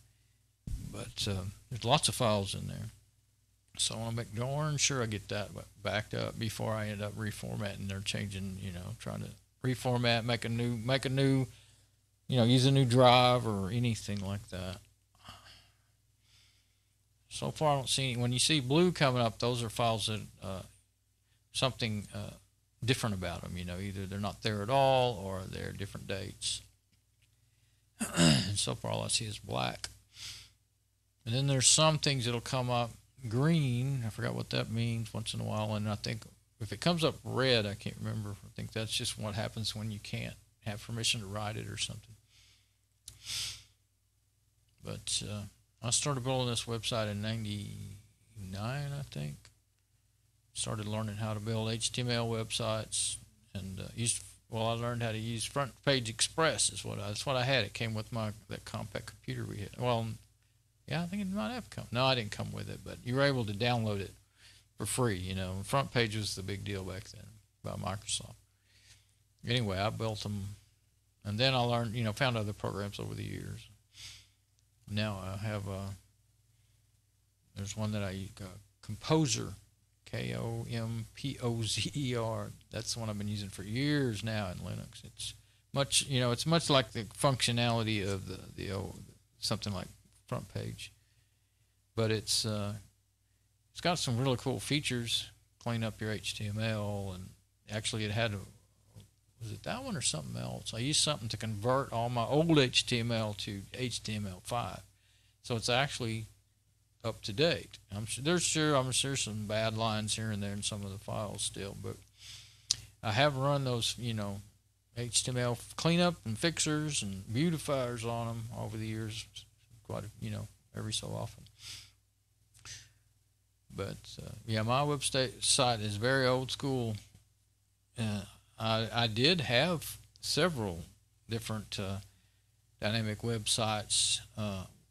But there's lots of files in there. So I want to make darn sure I get that backed up before I end up reformatting or changing, you know, trying to reformat, make a new, you know, use a new drive or anything like that. So far I don't see any. When you see blue coming up, those are files that something different about them. You know, either they're not there at all or they're different dates. And so far all I see is black. And then there's some things that'll come up green. I forgot what that means once in a while. And I think if it comes up red, I can't remember. I think that's just what happens when you can't have permission to write it or something. But I started building this website in '99, I think. Started learning how to build HTML websites, and I learned how to use Front Page Express. That's what I had. It came with that compact computer we had. Well, yeah, I think it might have come. No, I didn't come with it, but you were able to download it for free. You know, Front Page was the big deal back then by Microsoft. Anyway, I built them, and then I learned, found other programs over the years. Now I have there's one that I use, Composer, Kompozer. That's the one I've been using for years now in Linux. It's much like the functionality of the old, something like Front Page, but it's got some really cool features. Clean up your HTML, and actually it had was it that one or something else? I used something to convert all my old HTML to HTML5, so it's actually up to date. I'm sure some bad lines here and there in some of the files still, but I have run those HTML cleanup and fixers and beautifiers on them over the years, every so often. But yeah, my website is very old school. I did have several different dynamic websites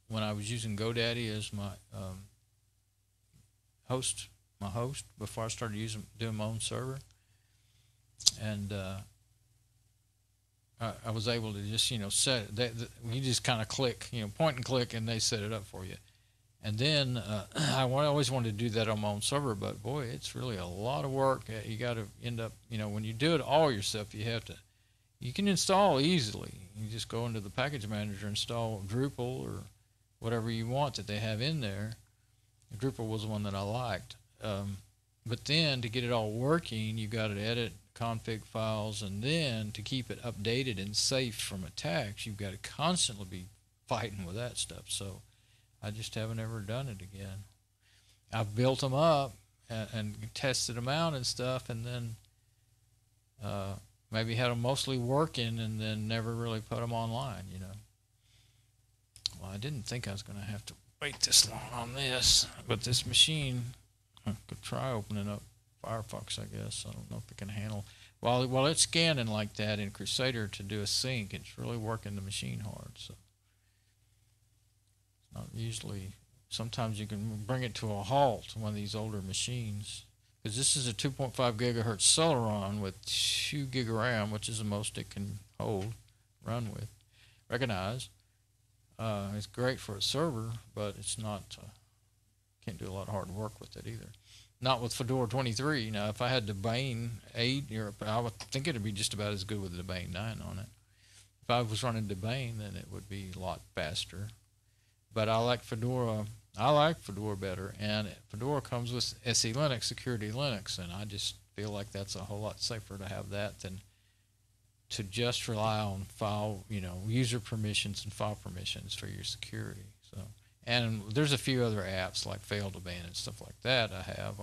when I was using GoDaddy as my host before I started doing my own server, and I was able to just set it. You just kind of click, point and click, and they set it up for you. And then I always wanted to do that on my own server, but boy, it's really a lot of work. You got to end up, when you do it all yourself, you can install easily. You just go into the package manager, install Drupal or whatever you want that they have in there. Drupal was the one that I liked. But then to get it all working, you got to edit config files, and then to keep it updated and safe from attacks, you've got to constantly be fighting with that stuff. So I just haven't ever done it again. I've built them up and tested them out and stuff, and then maybe had them mostly working and then never really put them online, Well, I didn't think I was going to have to wait this long on this, but this machine, I could try opening up Firefox, I guess. I don't know if it can handle. While it's scanning like that in Krusader to do a sync, it's really working the machine hard. So it's not usually. Sometimes you can bring it to a halt on one of these older machines, because this is a 2.5 gigahertz Celeron with 2 gig of RAM, which is the most it can run with. Recognize. It's great for a server, but it's not. Can't do a lot of hard work with it either. Not with Fedora 23. Now, if I had Debian 8, I would think it would be just about as good with the Debian 9 on it. If I was running Debian, then it would be a lot faster. But I like Fedora. I like Fedora better, and Fedora comes with SE Linux, Security Linux, and I just feel like that's a whole lot safer to have that than to just rely on file, user permissions and file permissions for your security. So. And there's a few other apps like Fail to Ban and stuff like that I have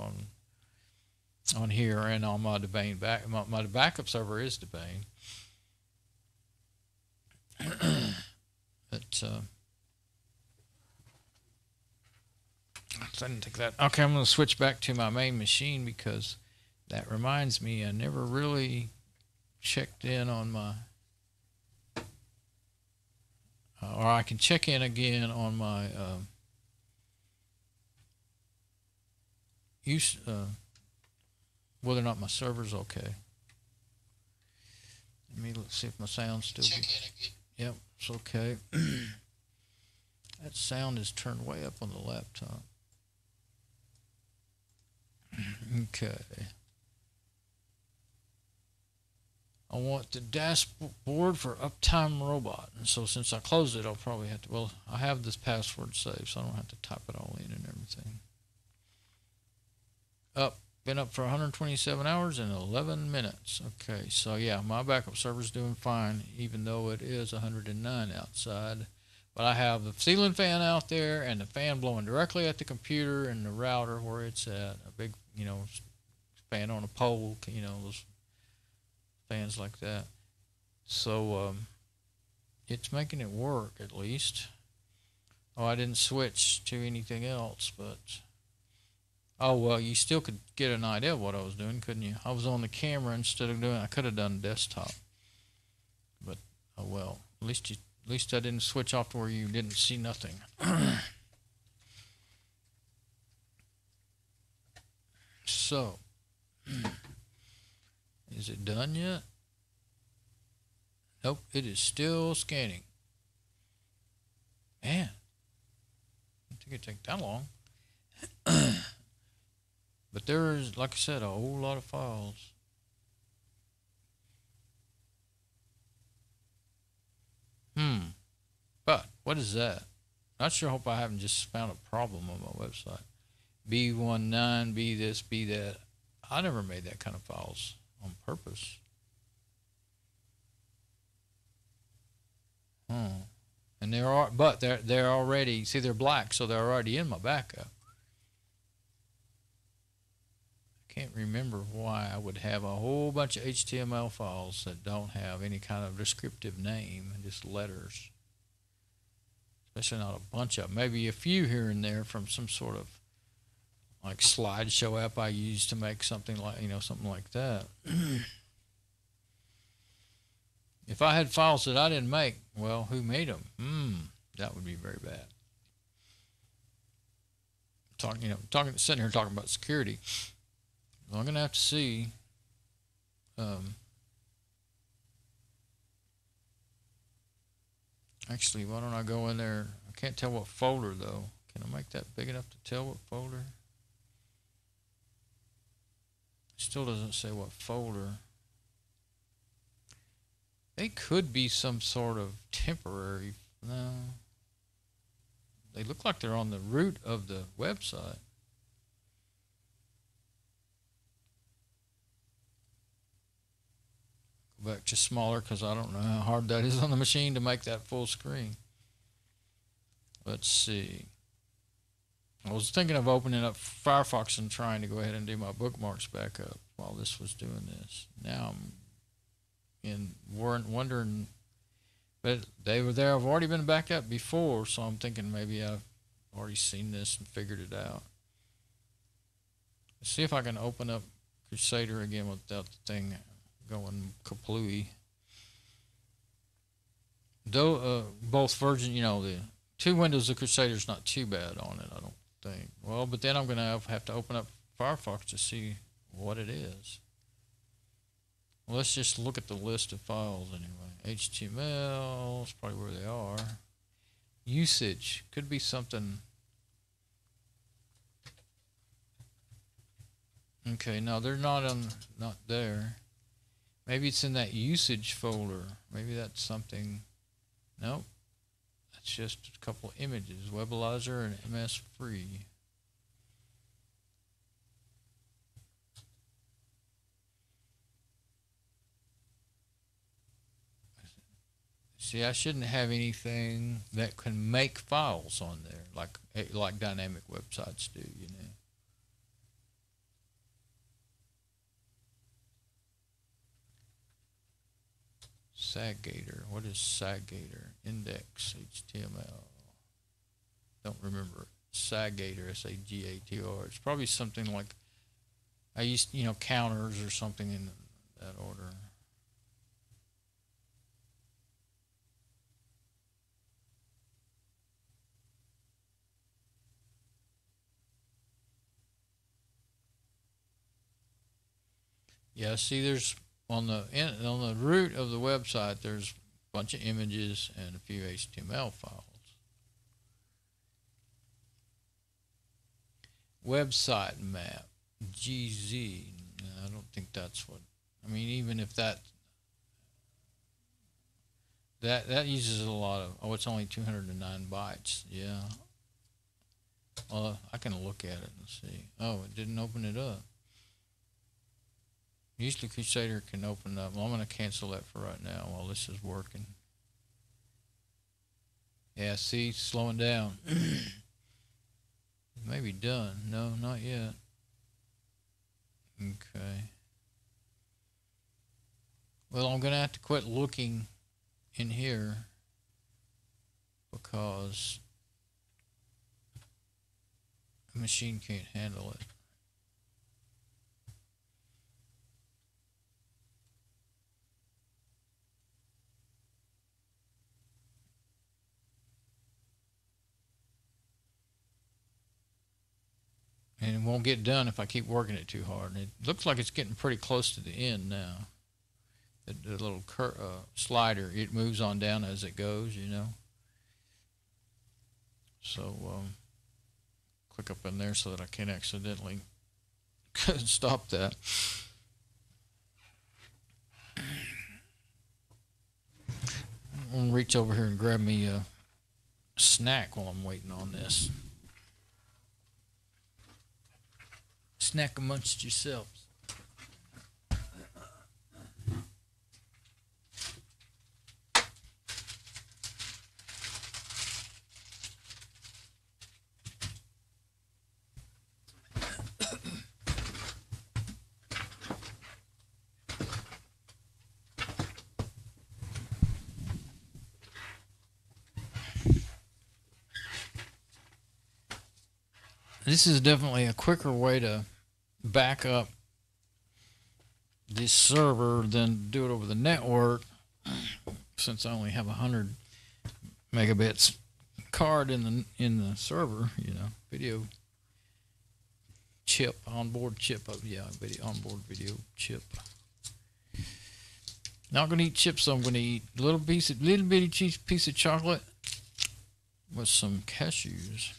on here and on my Debian my backup server is Debian. But I didn't think that. Okay, I'm going to switch back to my main machine because that reminds me I never really checked in on my. Or I can check in again on my whether or not my server's okay. Let's see if my sound's still good. Yep, it's okay. That sound is turned way up on the laptop. Okay. I want the dashboard for Uptime Robot. And so since I closed it, I'll probably have to, I have this password saved, so I don't have to type it all in and everything. Been up for 127 hours and 11 minutes. Okay, so yeah, my backup server's doing fine, even though it is 109 outside. But I have the ceiling fan out there and the fan blowing directly at the computer and the router where it's at. A big, fan on a pole, those fans like that. So it's making it work at least. Oh, I didn't switch to anything else, but oh well, you still could get an idea of what I was doing, couldn't you? I was on the camera instead of I could have done desktop, but oh well. At least I didn't switch off to where you didn't see nothing. So, is it done yet? Nope, it is still scanning. Man, I didn't think it'd take that long. But there's, like I said, a whole lot of files. But what is that? Not sure. Hope I haven't just found a problem on my website. B19, B this, B that. I never made that kind of files on purpose. And they're already, see, they're black, so they're already in my backup. I can't remember why I would have a whole bunch of HTML files that don't have any kind of descriptive name, just letters. Especially not a bunch of them. Maybe a few here and there from some sort of like slideshow app I use to make something like, something like that. If I had files that I didn't make, well, who made them? That would be very bad. Sitting here talking about security. I'm gonna have to see. Actually, why don't I go in there? I can't tell what folder though. Can I make that big enough to tell what folder? It still doesn't say what folder. They could be some sort of temporary. No. They look like they're on the root of the website. Go back to smaller because I don't know how hard that is on the machine to make that full screen. Let's see. I was thinking of opening up Firefox and trying to go ahead and do my bookmarks backup while this was doing this. Now I'm wondering, but they were there. I've already been backed up before, so I'm thinking maybe I've already seen this and figured it out. Let's see if I can open up Krusader again without the thing going kaplooey. Though both versions, the two windows of Krusader's not too bad on it, I don't think. Well, but then I'm going to have to open up Firefox to see what it is. Well, let's just look at the list of files anyway. HTML is probably where they are. Usage could be something. Okay, no, they're not there. Maybe it's in that usage folder. Maybe that's something. Nope. That's just a couple images. Webalizer and MS Free. See, I shouldn't have anything that can make files on there, like dynamic websites do, Saggator. What is Saggator? Index HTML. Don't remember it. Saggator, S-A-G-A-T-O-R. It's probably something like I used, counters or something in that order. Yeah, see, there's on the root of the website, there's a bunch of images and a few HTML files. Website map, GZ. No, I don't think that's what. I mean, even if that uses a lot of. Oh, it's only 209 bytes. Yeah. Well, I can look at it and see. Oh, it didn't open it up. Usually Krusader can open up. Well, I'm going to cancel that for right now while this is working. Yeah, see, slowing down. Maybe done. No, not yet. Okay. Well, I'm going to have to quit looking in here because the machine can't handle it. And it won't get done if I keep working it too hard. And it looks like it's getting pretty close to the end now. The little slider, it moves on down as it goes, you know. So click up in there so that I can't accidentally stop that. I'm going to reach over here and grab me a snack while I'm waiting on this. Snack amongst yourselves. This is definitely a quicker way to back up this server than do it over the network, since I only have 100 megabits card in the server, you know, video chip, onboard chip, yeah, video onboard video chip. Not gonna eat chips, so I'm gonna eat a little bitty piece of chocolate with some cashews.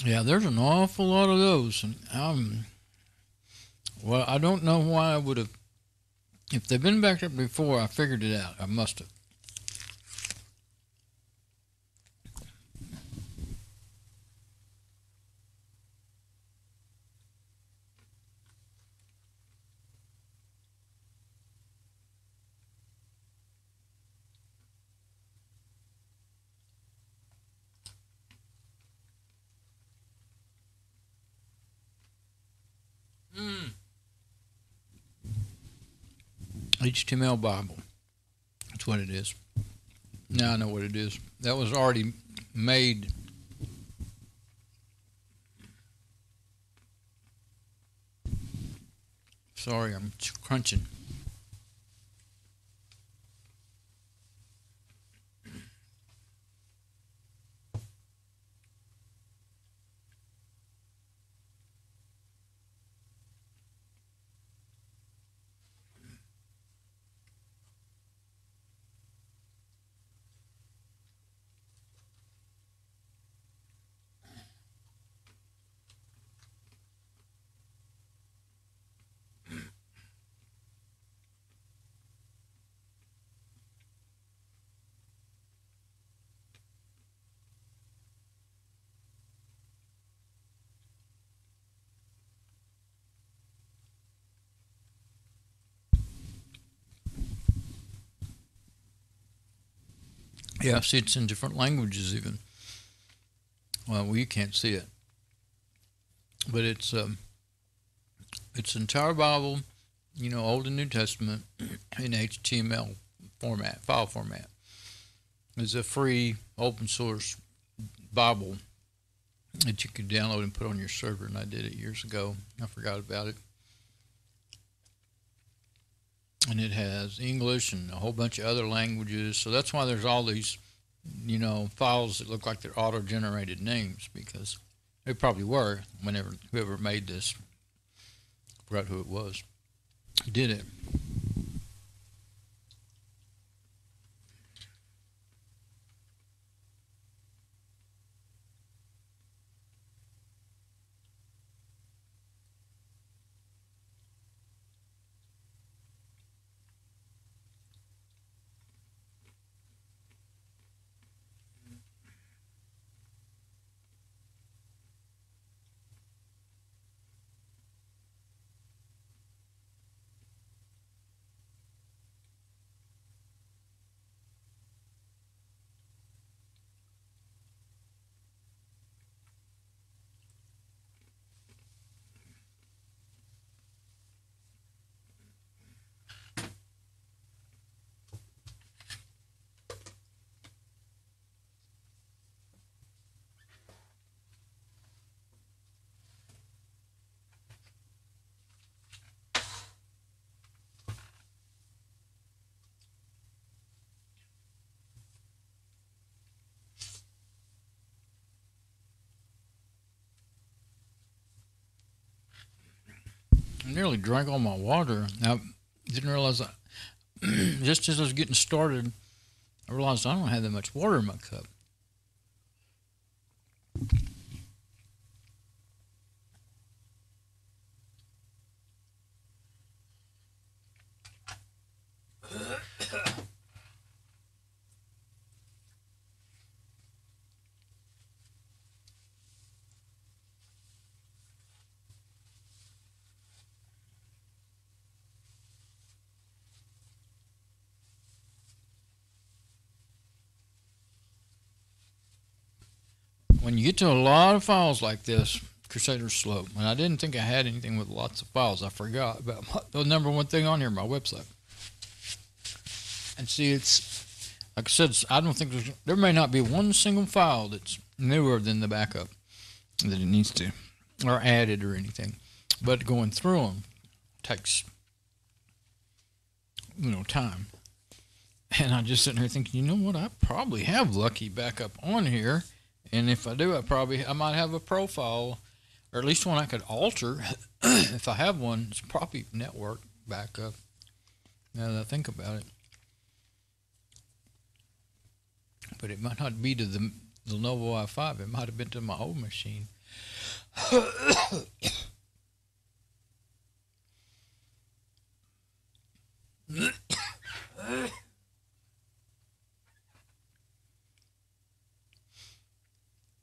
Yeah, there's an awful lot of those. And well, I don't know why I would have. If they've been backed up before, I figured it out. I must have. HTML Bible. That's what it is. Now I know what it is. That was already made. Sorry, I'm crunching. Yeah, see, it's in different languages even. Well, you can't see it, but it's entire Bible, Old and New Testament in HTML format, file format. It's a free open source Bible that you can download and put on your server, and I did it years ago. I forgot about it. And it has English and a whole bunch of other languages, so that's why there's all these, files that look like they're auto-generated names, because they probably were whenever whoever made this, I forgot who it was, did it. I nearly drank all my water. I didn't realize just as I was getting started, I realized I don't have that much water in my cup. When you get to a lot of files like this, Krusader's slow. And I didn't think I had anything with lots of files. I forgot about the number one thing on here, my website. And see, it's, like I said, I don't think there may not be one single file that's newer than the backup that it needs to, or added or anything. But going through them takes, time. And I just sitting here thinking, you know what, I probably have Lucky Backup on here. And if I do, I might have a profile, or at least one I could alter. If I have one, it's probably network backup, now that I think about it. But it might not be to the Lenovo i5. It might have been to my old machine.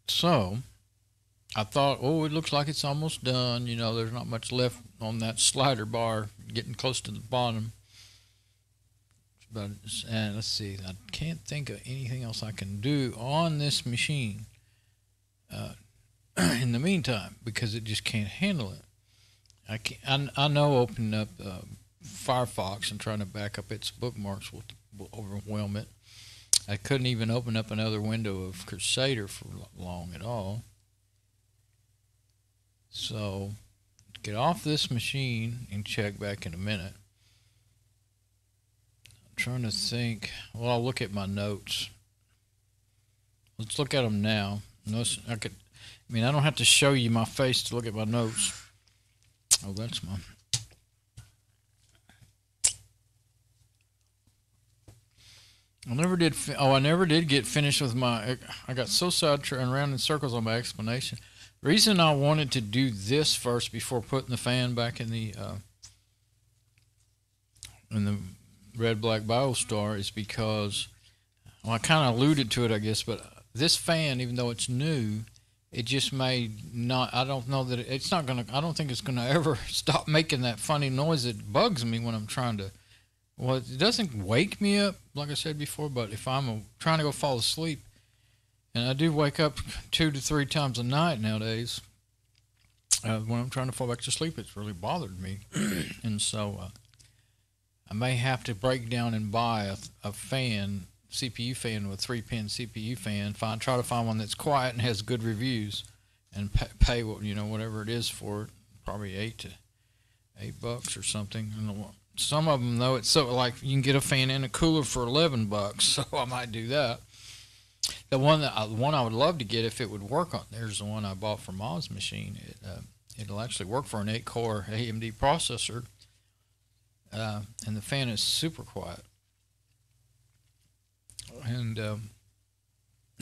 So, I thought, it looks like it's almost done. There's not much left on that slider bar, getting close to the bottom. But, and let's see, I can't think of anything else I can do on this machine in the meantime, because it just can't handle it. I know opening up Firefox and trying to back up its bookmarks will overwhelm it. I couldn't even open up another window of Krusader for long at all. So, get off this machine and check back in a minute. I'm trying to think. Well, I'll look at my notes. Let's look at them now. Notice I don't have to show you my face to look at my notes. Oh, that's mine. I never did get finished with my. I got so sidetracked and around in circles on my explanation. The reason I wanted to do this first before putting the fan back in the RedBlackBioStar is because, I kind of alluded to it, I guess, but this fan, even though it's new, it just may not. I don't know that it's not gonna. I don't think it's gonna ever stop making that funny noise that bugs me when I'm trying to. Well, it doesn't wake me up, like I said before, but if I'm trying to go fall asleep And I do wake up 2 to 3 times a night nowadays. When I'm trying to fall back to sleep, it's really bothered me. And so I may have to break down and buy a fan, CPU fan with 3-pin CPU fan. Try to find one that's quiet and has good reviews, and pay whatever it is for it. Probably $8 or something. Some of them though, it's so like you can get a fan and a cooler for $11, so I might do that. The one I would love to get if it would work on. There's the one I bought from Mom's machine. It'll actually work for an 8-core AMD processor, and the fan is super quiet. And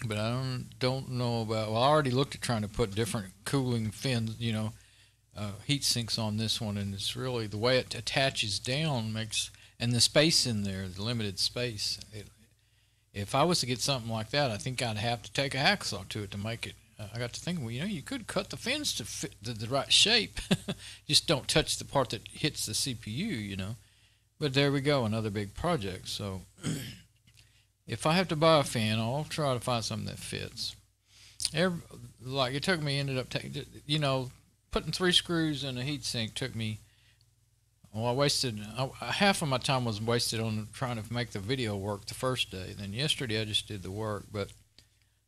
but I don't know about. Well, I already looked at trying to put different cooling fins, heat sinks on this one, and it's really the way it attaches down and the space in there, the limited space. If I was to get something like that, I think I'd have to take a hacksaw to it to make it. I got to thinking, well, you could cut the fins to fit the right shape. Just don't touch the part that hits the CPU, But there we go, another big project. So if I have to buy a fan, I'll try to find something that fits. It took me, ended up taking, putting 3 screws in a heatsink took me. Well, I wasted half of my time was wasted on trying to make the video work the first day. Then yesterday I just did the work. But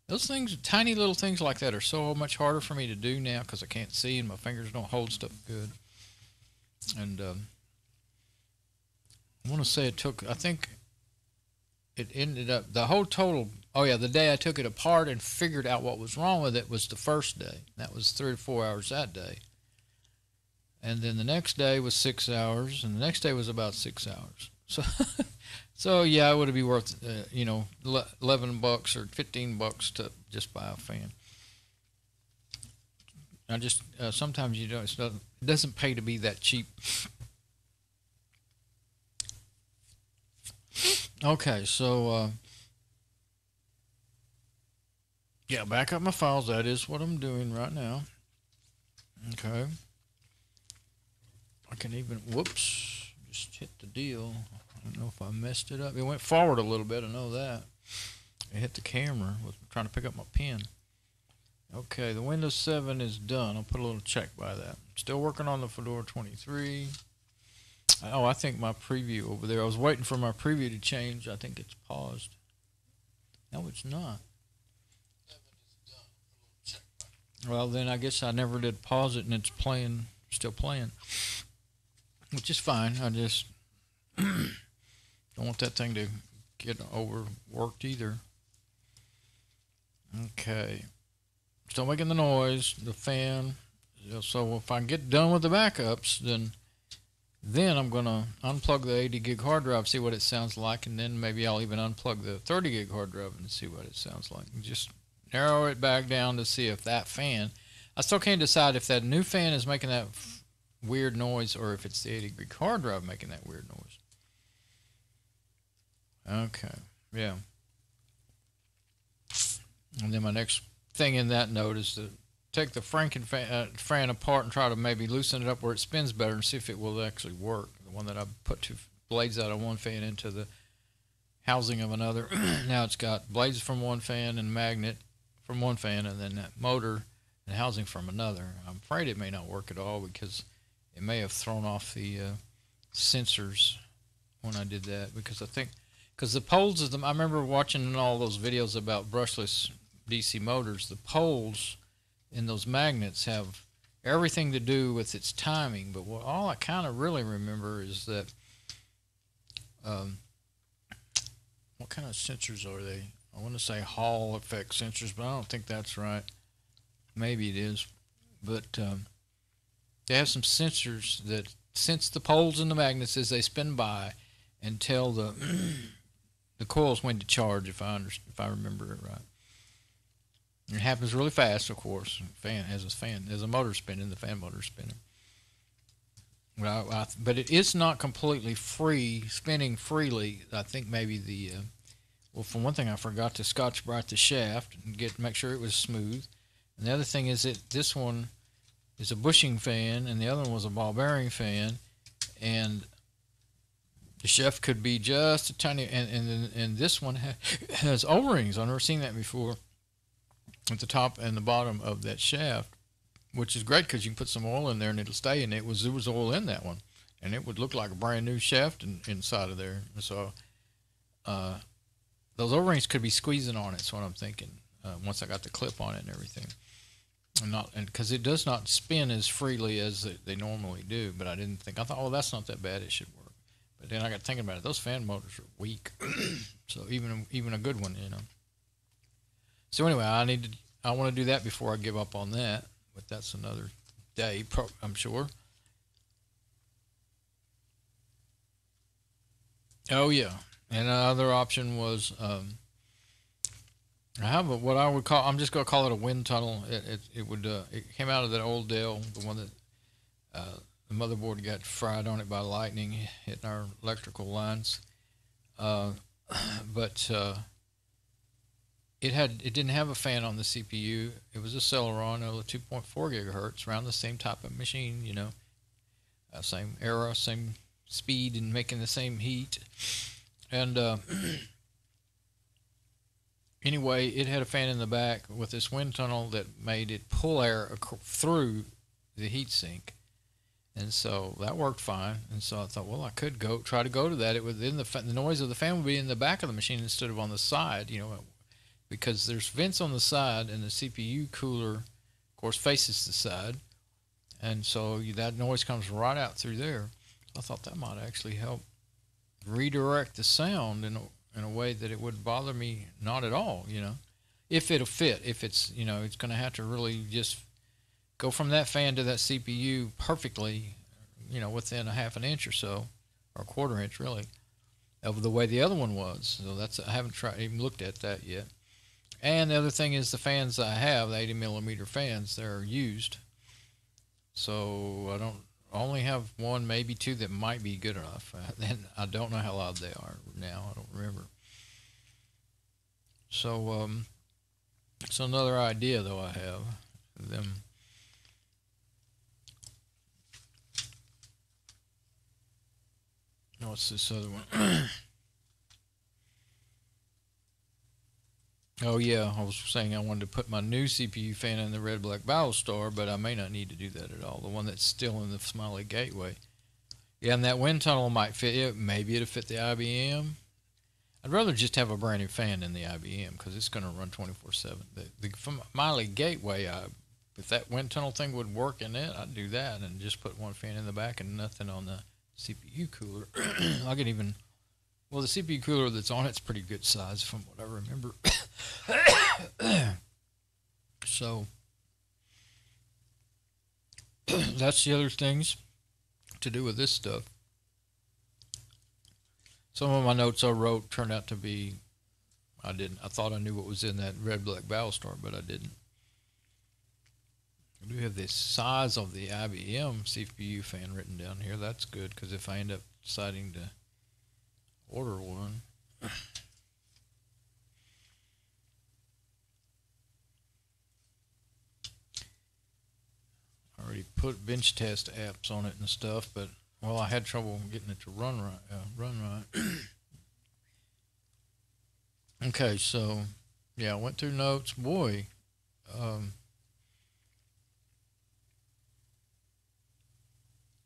those things, tiny little things like that, are so much harder for me to do now because I can't see and my fingers don't hold stuff good. And I want to say I think it ended up, the whole total, the day I took it apart and figured out what was wrong with it was the first day. That was 3 to 4 hours that day. And then the next day was 6 hours, and the next day was about 6 hours. So yeah, it would be worth, $11 or $15 to just buy a fan. I just sometimes it doesn't pay to be that cheap. Okay, so back up my files. That is what I'm doing right now. Okay. I can even, just hit the deal. I don't know if I messed it up. It went forward a little bit, I know that. It hit the camera. I was trying to pick up my pen. Okay, the Windows 7 is done. I'll put a little check by that. Still working on the Fedora 23. Oh, I think my preview over there, I was waiting for my preview to change. I think it's paused. No, it's not. Well, then I guess I never did pause it, and it's playing, still playing. Which is fine. I just don't want that thing to get overworked either. Okay. Still making the noise, the fan. So if I get done with the backups, then I'm going to unplug the 80 gig hard drive, see what it sounds like, and then maybe I'll even unplug the 30 gig hard drive and see what it sounds like. And just narrow it back down to see if that fan, I still can't decide if that new fan is making that weird noise or if it's the 80 gig hard drive making that weird noise. Okay, yeah. And then my next thing in that note is to take the fan apart and try to maybe loosen it up where it spins better and see if it will actually work. The one that I put 2 blades out of one fan into the housing of another. Now it's got blades from one fan and magnet from one fan, and then that motor and housing from another. I'm afraid it may not work at all because it may have thrown off the sensors when I did that, because the poles of them, I remember watching all those videos about brushless DC motors. The poles in those magnets have everything to do with its timing, but all I kind of really remember is that what kind of sensors are they? I want to say Hall effect sensors, but I don't think that's right. Maybe it is, but they have some sensors that sense the poles in the magnets as they spin by and tell the coils when to charge, if I remember it right. It happens really fast, of course. As a motor spinning, the fan motor spinning. Well, but it is not completely free, spinning freely. I think maybe well, for one thing, I forgot to Scotch-Brite the shaft and make sure it was smooth. And the other thing is that this one is a bushing fan, and the other one was a ball bearing fan, and the shaft could be just a tiny. And this one has O-rings. I've never seen that before. at the top and the bottom of that shaft, which is great because you can put some oil in there and it'll stay. And there was oil in that one, and it would look like a brand new shaft inside of there. So those O-rings could be squeezing on it. That's what I'm thinking. Once I got the clip on it and everything, and because it does not spin as freely as they normally do. But I didn't think. I thought, oh, that's not that bad. It should work. But then I got thinking about it. Those fan motors are weak. So even a good one, you know. So anyway, I want to do that before I give up on that. But that's another day, I'm sure. Oh yeah, and another option was I have what I would call, I'm just going to call it a wind tunnel. It came out of that old Dell, the one that the motherboard got fried on it by lightning hitting our electrical lines. But it didn't have a fan on the CPU. It was a Celeron, a 2.4 gigahertz, around the same type of machine, you know, same era, same speed, and making the same heat. And anyway, it had a fan in the back with this wind tunnel that made it pull air through the heatsink. And so that worked fine. And so I thought, well, I could try to go to that. It would the noise of the fan would be in the back of the machine instead of on the side, you know, because there's vents on the side, and the CPU cooler, of course, faces the side, and so that noise comes right out through there. I thought that might actually help redirect the sound in a way that it wouldn't bother me not at all, you know, if it'll fit. If it's, you know, it's going to have to really just go from that fan to that CPU perfectly, you know, within a half an inch or so, or a quarter inch really, of the way the other one was. So I haven't even looked at that yet. And the other thing is the fans I have, the 80 millimeter fans, they're used. So I only have one, maybe two that might be good enough. And I don't know how loud they are now. I don't remember. So it's another idea though I have them. What's this other one? Oh yeah, I was saying I wanted to put my new CPU fan in the RedBlackBioStar, but I may not need to do that at all. The one that's still in the Smiley Gateway. Yeah, and that wind tunnel might fit it. Maybe it'll fit the IBM. I'd rather just have a brand new fan in the IBM because it's going to run 24/7. The Smiley Gateway, if that wind tunnel thing would work in it, I'd do that and just put one fan in the back and nothing on the CPU cooler. I could even, well, the CPU cooler that's on it's pretty good size from what I remember. So that's the other things to do with this stuff. Some of my notes I wrote turned out to be, I thought I knew what was in that RedBlackBioStar, but I didn't. I do have the size of the IBM CPU fan written down here. That's good, because if I end up deciding to order one. I already put bench test apps on it and stuff, but well, I had trouble getting it to run right. Okay, so yeah, I went through notes. Boy,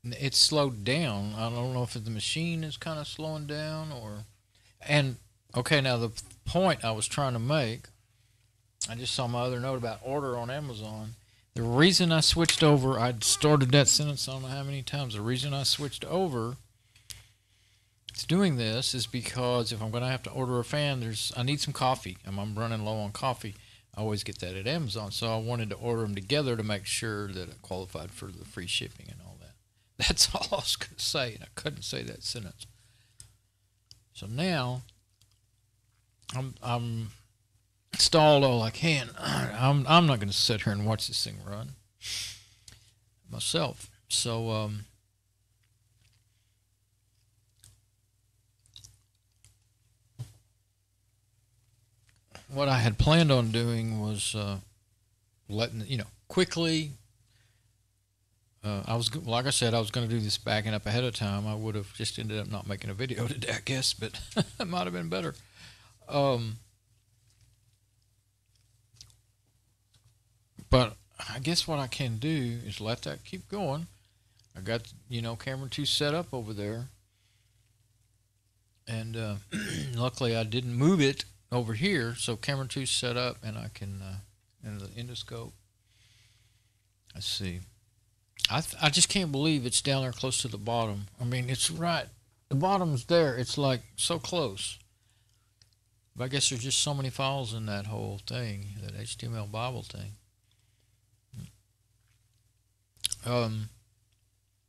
it's slowed down. I don't know if the machine is kind of slowing down and okay, now the point I was trying to make, I just saw my other note about order on Amazon. The reason I switched over, I'd started that sentence I don't know how many times. The reason I switched over to doing this is because if I'm going to have to order a fan, I need some coffee. I'm running low on coffee. I always get that at Amazon, so I wanted to order them together to make sure that it qualified for the free shipping and all that. That's all I was going to say, and I couldn't say that sentence. So now I'm installed all I can. I'm not going to sit here and watch this thing run myself. So what I had planned on doing was letting, quickly. Like I said, I was going to do this backing up ahead of time. I would have just ended up not making a video today, I guess, but it might have been better. But I guess what I can do is let that keep going. I got, you know, camera 2 set up over there. And luckily I didn't move it over here. So camera 2 set up, and I can, in the endoscope. Let's see. I just can't believe it's down there close to the bottom. I mean, it's right. The bottom's there. It's like so close. But I guess there's just so many files in that whole thing, that HTML Bible thing.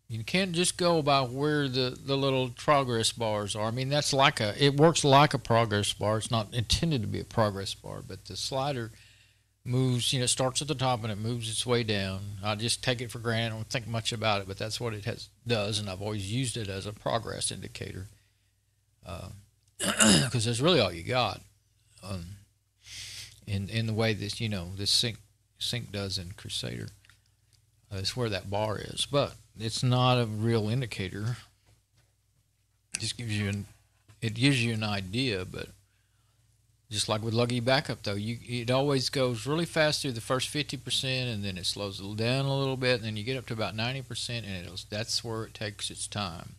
You can't just go by where the little progress bars are. I mean, that's like it works like a progress bar. It's not intended to be a progress bar, but the slider moves, you know, it starts at the top and it moves its way down. I just take it for granted. I don't think much about it, but that's what it does, and I've always used it as a progress indicator. Because that's really all you got in the way this, you know, this sync does in Krusader. It's where that bar is, but it's not a real indicator. It just gives you an idea. But just like with Lucky Backup, though, it always goes really fast through the first 50%, and then it slows down a little bit, and then you get up to about 90%, and that's where it takes its time.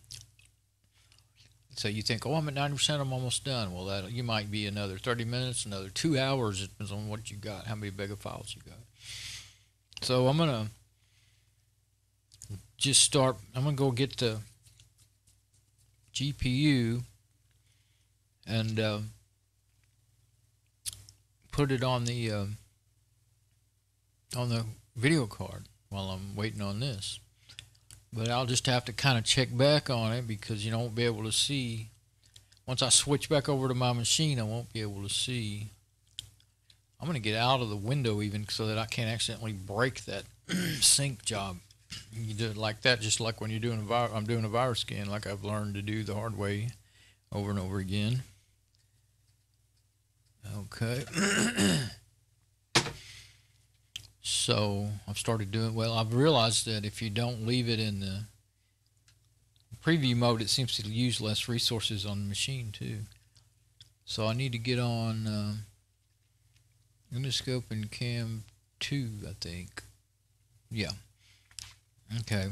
So you think, oh, I'm at 90%, I'm almost done. Well, you might be another 30 minutes, another 2 hours. It depends on what you got, how many bigger files you got. So I'm gonna just start. I'm gonna go get the GPU and put it on the video card while I'm waiting on this. But I'll just have to kind of check back on it, because you won't be able to see. Once I switch back over to my machine, I won't be able to see. I'm going to get out of the window even so that I can't accidentally break that sync job. You do it like that, just like when you're doing I'm doing a virus scan, like I've learned to do the hard way over and over again. Okay. So I've started doing, well, I've realized that if you don't leave it in the preview mode, it seems to use less resources on the machine too. So I need to get on Endoscope and Cam 2, I think. Yeah. Okay.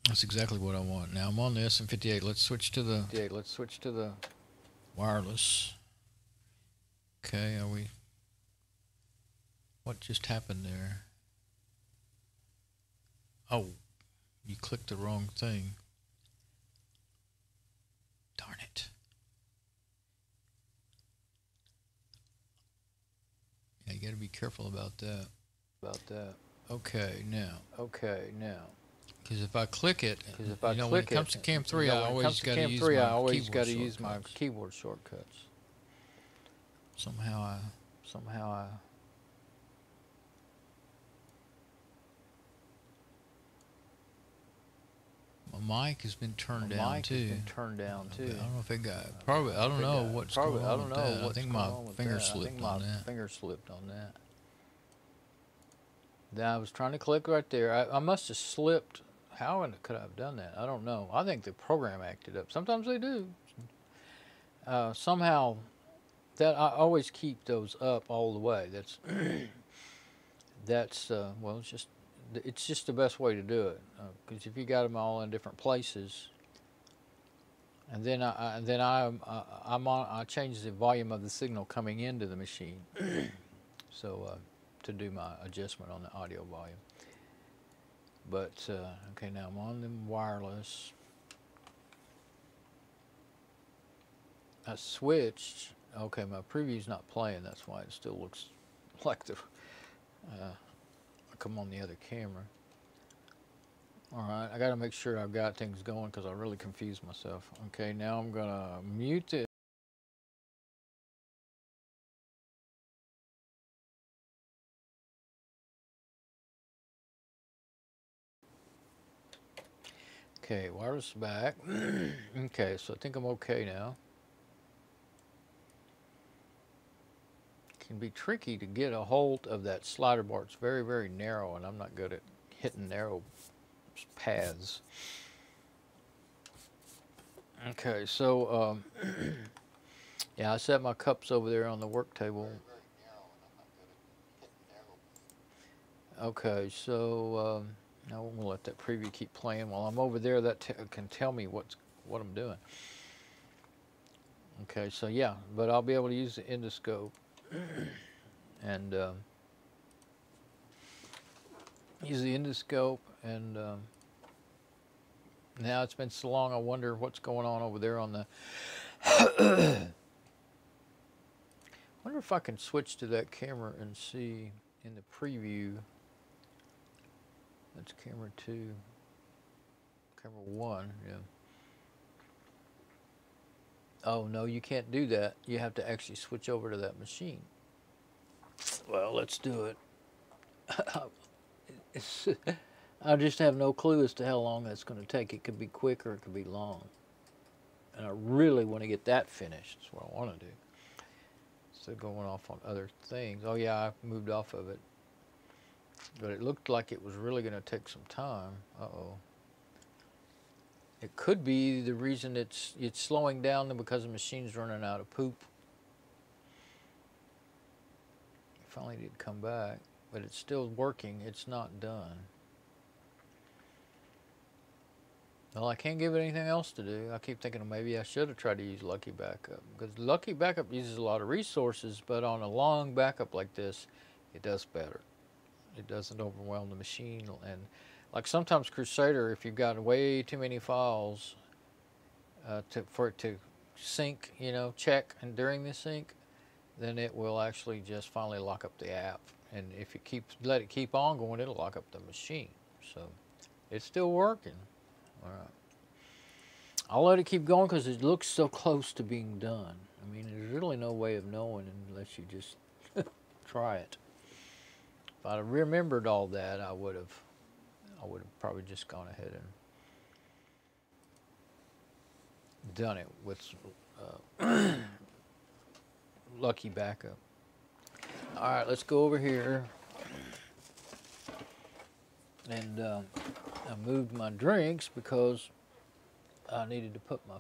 That's exactly what I want. Now I'm on the SM58. Let's switch to the wireless. Okay, what just happened there? Oh, you clicked the wrong thing. Darn it. Yeah, you got to be careful about that. Okay, now. Because if I click it, when it comes to Cam 3, I always got to use my keyboard shortcuts. Somehow I my mic has been turned down too. I don't know if it got probably. I don't know what's going on with that. I think my finger slipped on that. Then I was trying to click right there. I must have slipped. How could I have done that? I don't know. I think the program acted up. Sometimes they do. Somehow, that I always keep those up all the way. That's well, it's just the best way to do it, because if you got them all in different places, and then I change the volume of the signal coming into the machine, so to do my adjustment on the audio volume. But okay, now I'm on the wireless. I switched. Okay, my preview's not playing. That's why it still looks like the. Come on the other camera. Alright, I gotta make sure I've got things going, because I really confused myself. Okay, now I'm gonna mute it. Okay, wireless back. Okay, so I think I'm okay now. Can be tricky to get a hold of that slider bar. It's very, very narrow, and I'm not good at hitting narrow paths. Okay, so yeah, I set my cups over there on the work table. Okay, so I won't let that preview keep playing while I'm over there. That can tell me what I'm doing. Okay, so yeah, but I'll be able to use the endoscope and use the endoscope, and now it's been so long, I wonder what's going on over there on the wonder if I can switch to that camera and see in the preview. That's camera 2, camera 1, yeah. Oh no, you can't do that. You have to actually switch over to that machine. Well, let's do it. I just have no clue as to how long that's going to take. It could be quick or it could be long. And I really want to get that finished. That's what I want to do. So going off on other things. Oh yeah, I moved off of it. But it looked like it was really going to take some time. Uh-oh. It could be the reason it's slowing down because the machine's running out of poop. It finally did come back, but it's still working. It's not done. Well, I can't give it anything else to do. I keep thinking maybe I should have tried to use Lucky Backup, because Lucky Backup uses a lot of resources, but on a long backup like this, it does better. It doesn't overwhelm the machine. And like sometimes Krusader, if you've got way too many files for it to sync, you know, check, and during the sync, then it will actually just finally lock up the app. And if you let it keep on going, it'll lock up the machine. So it's still working. All right. I'll let it keep going because it looks so close to being done. I mean, there's really no way of knowing unless you just try it. If I remembered all that, I would have probably just gone ahead and done it with Lucky Backup. All right, let's go over here. And I moved my drinks because I needed to put my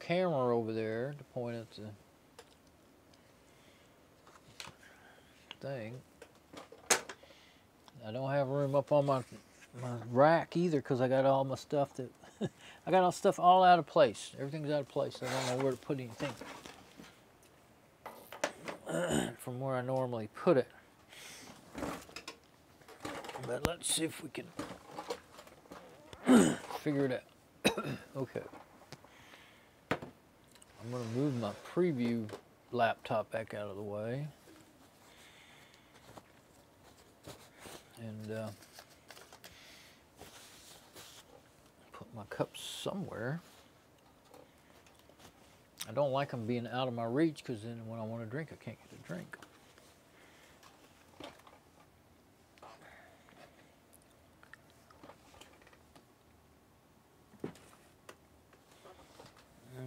camera over there to point at the thing. I don't have room up on my rack either because I got all my stuff that I got all stuff all out of place. Everything's out of place. I don't know where to put anything from where I normally put it. But let's see if we can figure it out. Okay. I'm going to move my preview laptop back out of the way. And put my cups somewhere. I don't like them being out of my reach because then when I want to drink, I can't get a drink.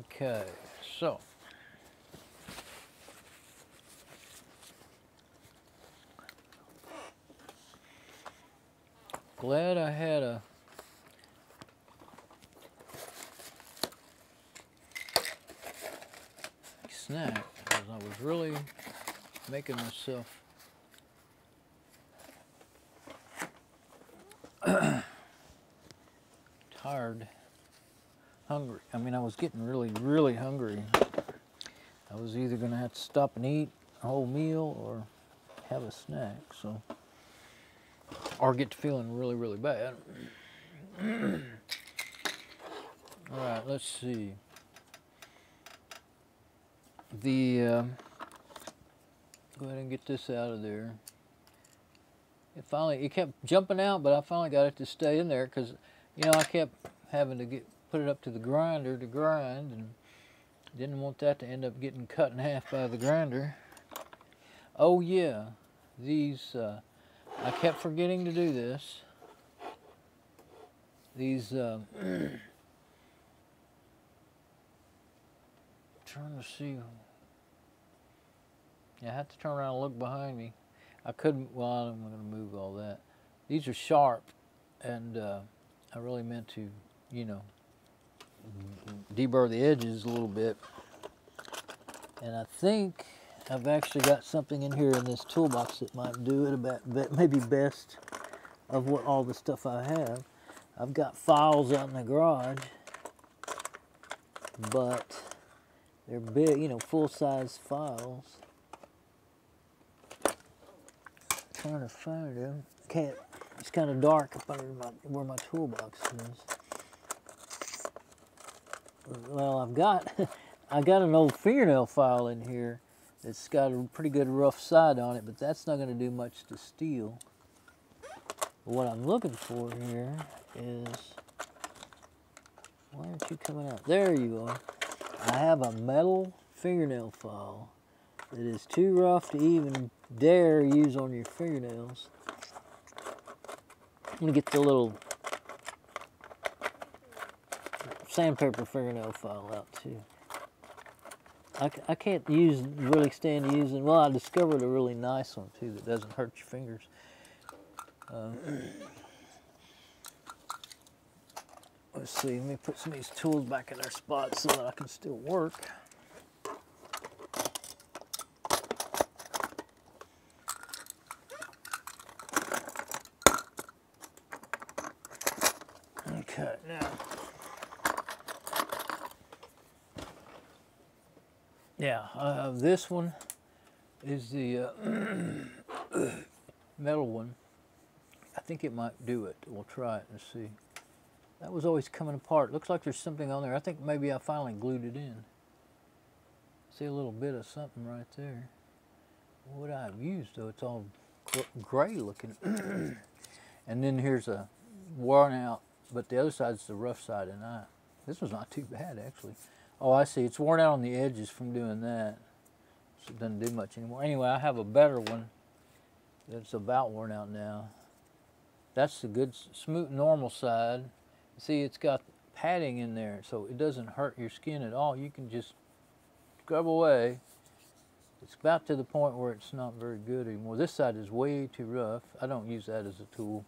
Okay, so glad I had a snack because I was really making myself tired, hungry. I mean, I was getting really hungry. I was either going to have to stop and eat a whole meal or have a snack, so, or get to feeling really bad. All right, let's see. Go ahead and get this out of there. It kept jumping out, but I finally got it to stay in there because, you know, I kept having to put it up to the grinder to grind, and didn't want that to end up getting cut in half by the grinder. Oh yeah, these, I kept forgetting to do this. These, trying to see. Yeah, I had to turn around and look behind me. I couldn't, well, I'm going to move all that. These are sharp, and I really meant to, you know, deburr the edges a little bit. And I think I've actually got something in here in this toolbox that might do it about maybe best of what all the stuff I have. I've got files out in the garage, but they're big, you know, full-size files. Trying to find them. Can't. It's kind of dark up under where my toolbox is. Well, I got an old fingernail file in here that's got a pretty good rough side on it, but that's not going to do much to steal. What I'm looking for here is, why aren't you coming out? There you are. I have a metal fingernail file that is too rough to even dare use on your fingernails. I'm going to get the little sandpaper fingernail file out too. I can't really stand using, well, I discovered a really nice one too that doesn't hurt your fingers. Let's see, let me put some of these tools back in their spots so that I can still work. Okay, now. Yeah, this one is the metal one. I think it might do it. We'll try it and see. That was always coming apart. Looks like there's something on there. I think maybe I finally glued it in. See a little bit of something right there. What I've used though, it's all gray looking. And then here's a worn out, but the other side's the rough side, and this was not too bad actually. Oh, I see. It's worn out on the edges from doing that. So it doesn't do much anymore. Anyway, I have a better one that's about worn out now. That's the good, smooth, normal side. See, it's got padding in there, so it doesn't hurt your skin at all. You can just scrub away. It's about to the point where it's not very good anymore. This side is way too rough. I don't use that as a tool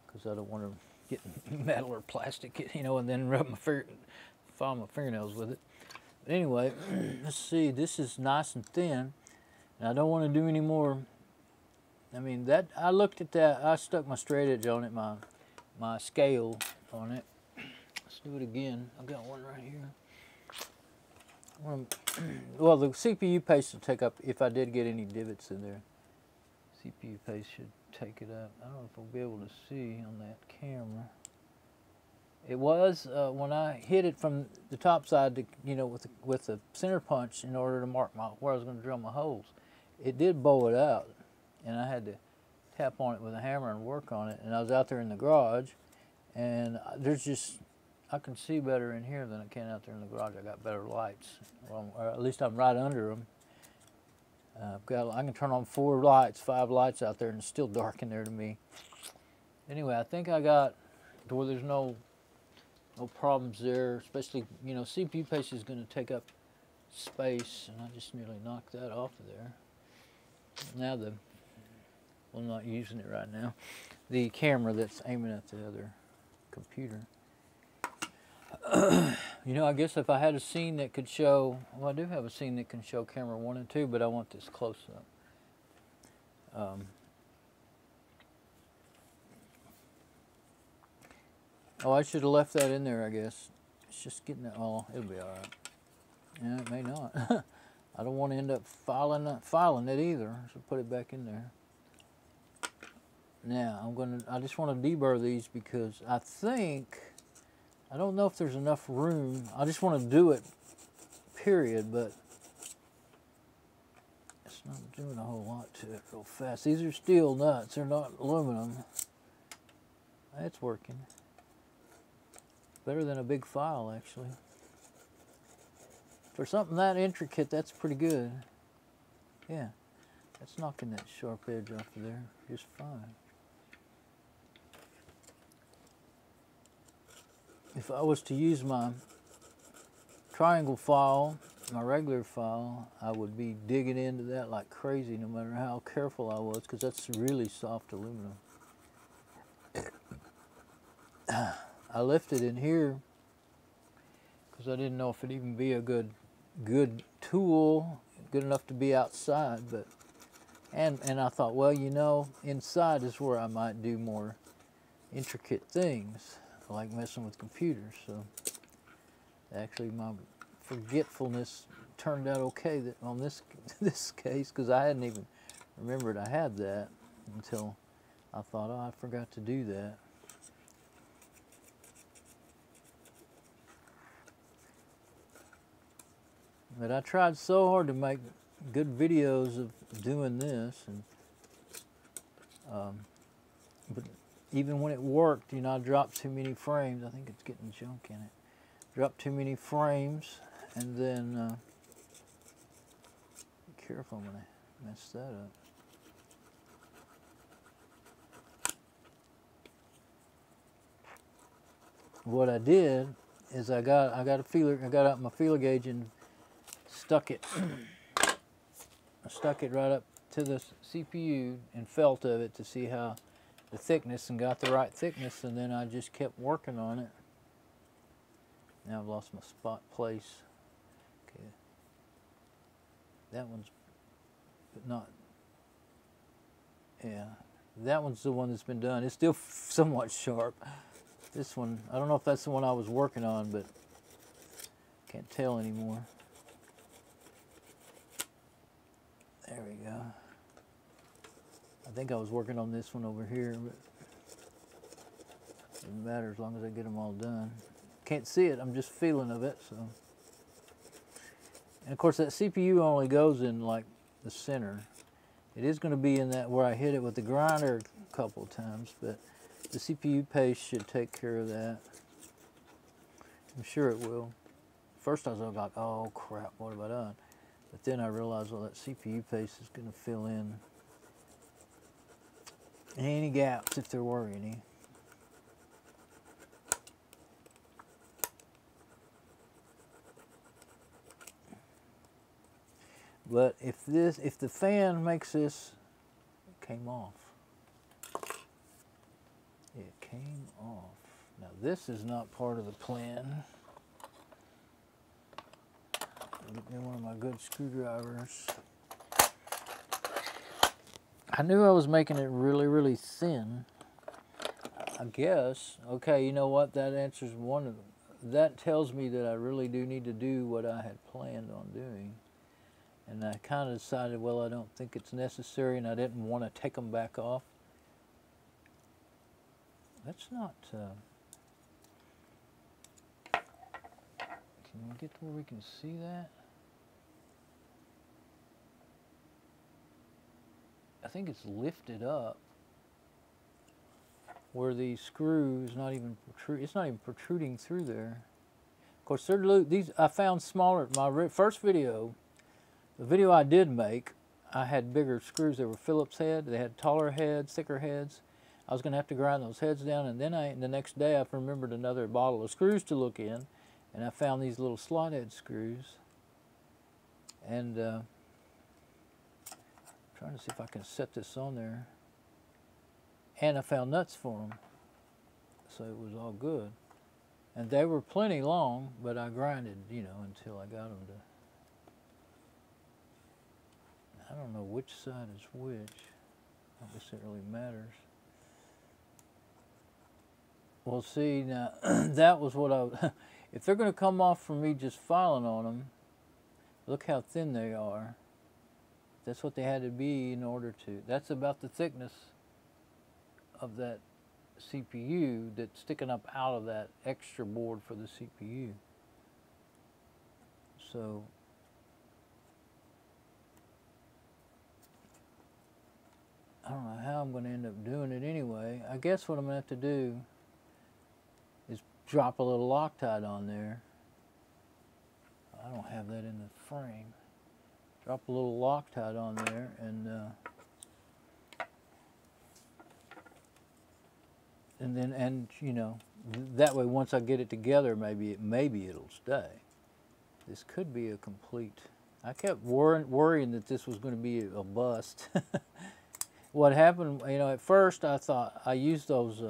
because I don't want to get metal or plastic, you know, and then rub file my fingernails with it. But anyway, let's see. This is nice and thin, and I don't want to do any more. I mean, that I looked at that. I stuck my straight edge on it, my scale on it. Let's do it again. I've got one right here. Well, the CPU paste will take up, if I did get any divots in there, CPU paste should take it up. I don't know if I'll be able to see on that camera. It was, when I hit it from the top side, to, you know, with the center punch in order to mark where I was going to drill my holes, it did bow it out. And I had to tap on it with a hammer and work on it. And I was out there in the garage, and there's just, I can see better in here than I can out there in the garage. I got better lights, or at least I'm right under them. I can turn on 4 lights, 5 lights out there, and it's still dark in there to me. Anyway, I think I got to where there's no problems there, especially, you know, CPU paste is going to take up space, and I just nearly knocked that off of there. Now I'm not using it right now. The camera that's aiming at the other computer. You know, I guess if I had a scene that could show, well, I do have a scene that can show camera 1 and 2, but I want this close up. Oh, I should have left that in there, I guess. It's just getting it all, it'll be all right. Yeah, it may not. I don't want to end up filing it either, so put it back in there. Now, I just want to deburr these because I don't know if there's enough room. I just want to do it, period, but it's not doing a whole lot to it real fast. These are steel nuts, they're not aluminum. It's working. Better than a big file, actually. For something that intricate, that's pretty good. Yeah, that's knocking that sharp edge off of there just fine. If I was to use my triangle file, my regular file, I would be digging into that like crazy no matter how careful I was, because that's really soft aluminum. I left it in here because I didn't know if it'd even be a good tool, good enough to be outside, but and I thought, well, you know, inside is where I might do more intricate things, like messing with computers. So actually, my forgetfulness turned out okay that on this case, because I hadn't even remembered I had that until I thought, oh, I forgot to do that. But I tried so hard to make good videos of doing this, and but even when it worked, you know, I dropped too many frames. I think it's getting junk in it. Dropped too many frames, and then be careful, I'm gonna mess that up. What I did is I got a feeler. I got out my feeler gauge and stuck it. I stuck it right up to the CPU and felt of it to see how the thickness, and got the right thickness, and then I just kept working on it. Now I've lost my spot place. Okay, that one's, but not. Yeah, that one's the one that's been done. It's still somewhat sharp. This one, I don't know if that's the one I was working on, but can't tell anymore. There we go. I think I was working on this one over here, but it doesn't matter as long as I get them all done. Can't see it, I'm just feeling of it. So, and of course that CPU only goes in like the center. It is going to be in that where I hit it with the grinder a couple of times, but the CPU paste should take care of that. I'm sure it will. First I was like, oh crap, what have I done? But then I realized, well, that CPU paste is going to fill in any gaps if there were any. But if the fan makes this, it came off. It came off. Now this is not part of the plan. Get me one of my good screwdrivers. I knew I was making it really, really thin. I guess. Okay, you know what? That answers one of them. That tells me that I really do need to do what I had planned on doing. And I kind of decided, well, I don't think it's necessary, and I didn't want to take them back off. That's not... Can we get to where we can see that? I think it's lifted up where the screw is not even protruding through there. Of course, these I found smaller. My first video, the video I did make, I had bigger screws. They were Phillips head. They had taller heads, thicker heads. I was going to have to grind those heads down, and then the next day I remembered another bottle of screws to look in, and I found these little slot head screws. And trying to see if I can set this on there. And I found nuts for them, so it was all good. And they were plenty long, but I grinded, you know, until I got them to. I don't know which side is which. I guess it really matters. Well, see, now, that was what I... If they're going to come off from me just filing on them, look how thin they are. That's what they had to be in order to... That's about the thickness of that CPU that's sticking up out of that extra board for the CPU. So... I don't know how I'm going to end up doing it anyway. I guess what I'm going to have to do is drop a little Loctite on there. I don't have that in the frame. Drop a little Loctite on there, and you know, that way once I get it together, maybe it'll stay. This could be a complete. I kept worrying that this was going to be a bust. What happened, you know, at first I thought I used those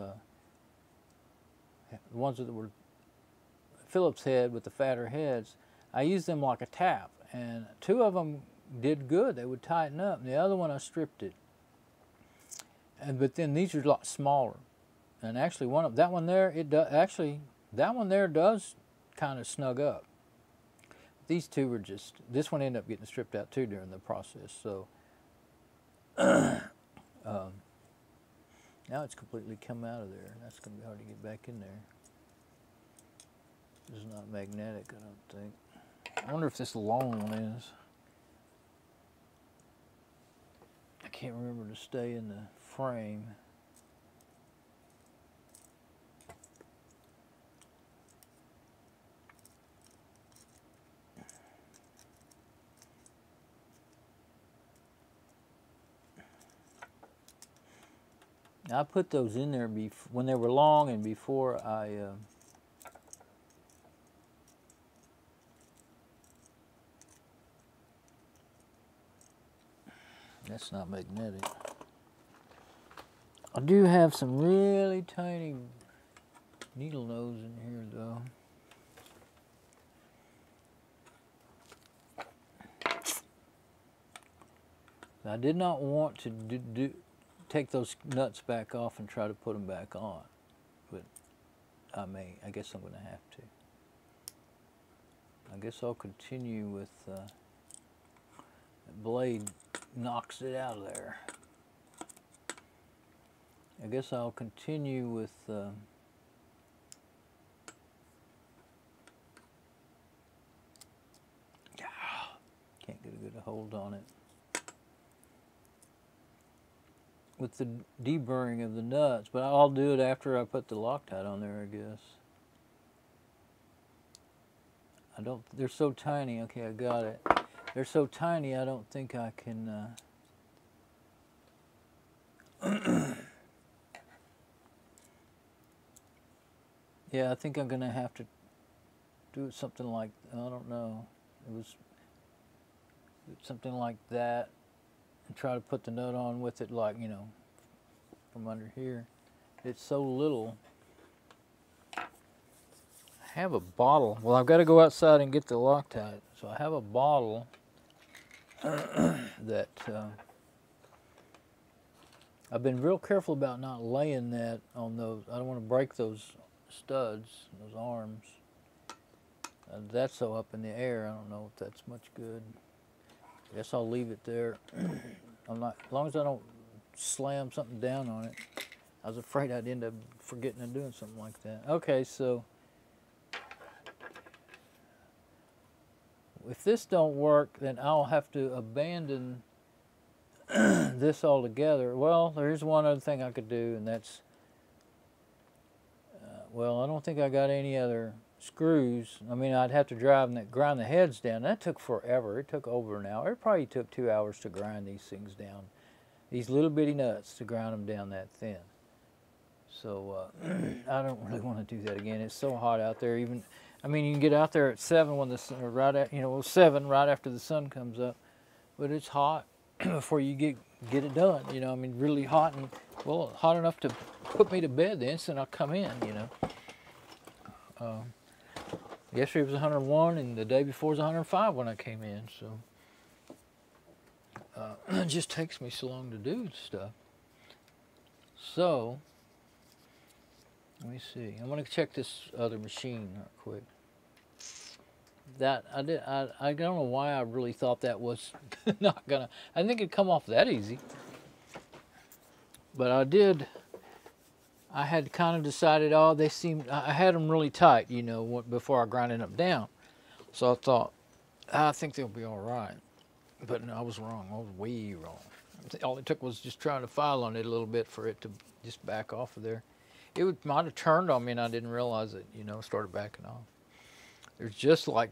ones that were Phillips head with the fatter heads. I used them like a tap, and two of them did good. They would tighten up. And the other one I stripped it. But then these are a lot smaller. And actually that one there, that one there does kind of snug up. These two were just, this one ended up getting stripped out too during the process. So now it's completely come out of there. That's going to be hard to get back in there. This is not magnetic, I don't think. I wonder if this long one is. I can't remember to stay in the frame. I put those in there when they were long and before I that's not magnetic. I do have some really tiny needle nose in here though. I did not want to take those nuts back off and try to put them back on, but I guess I'm going to have to. I guess I'll continue with the blade knocks it out of there. I guess I'll continue with can't get a good hold on it. With the deburring of the nuts, but I'll do it after I put the Loctite on there, I guess. They're so tiny. Okay, I got it. They're so tiny, I don't think I can yeah, I think I'm gonna have to do something like, I don't know, it was something like that. And try to put the nut on with it, like, you know, from under here. It's so little. I have a bottle. Well, I've got to go outside and get the Loctite. So I have a bottle that I've been real careful about not laying that on those. I don't want to break those studs, those arms. That's so up in the air. I don't know if that's much good. I guess I'll leave it there. I'm not, as long as I don't slam something down on it. I was afraid I'd end up forgetting and doing something like that. Okay, so if this don't work, then I'll have to abandon this altogether. Well, there's one other thing I could do, and that's, well, I don't think I got any other screws. I mean, I'd have to grind the heads down. That took forever. It took over an hour. It probably took 2 hours to grind these things down. These little bitty nuts, to grind them down that thin. So I don't really want to do that again. It's so hot out there. Even, I mean, you can get out there at 7 when the sun, or right at, 7 right after the sun comes up, but it's hot before you get it done. You know, I mean, really hot, and well, hot enough to put me to bed the instant I come in. You know. Yesterday was 101, and the day before was 105 when I came in, so it just takes me so long to do stuff. So, let me see. I'm going to check this other machine real quick. I don't know why I really thought that was not going to, I didn't think it'd come off that easy. But I had kind of decided, I had them really tight, you know, before I grinded them down. So I thought, I think they'll be all right. But no, I was wrong. I was way wrong. All it took was just trying to file on it a little bit for it to just back off of there. It might have turned on me and I didn't realize it, you know, started backing off. There's just like,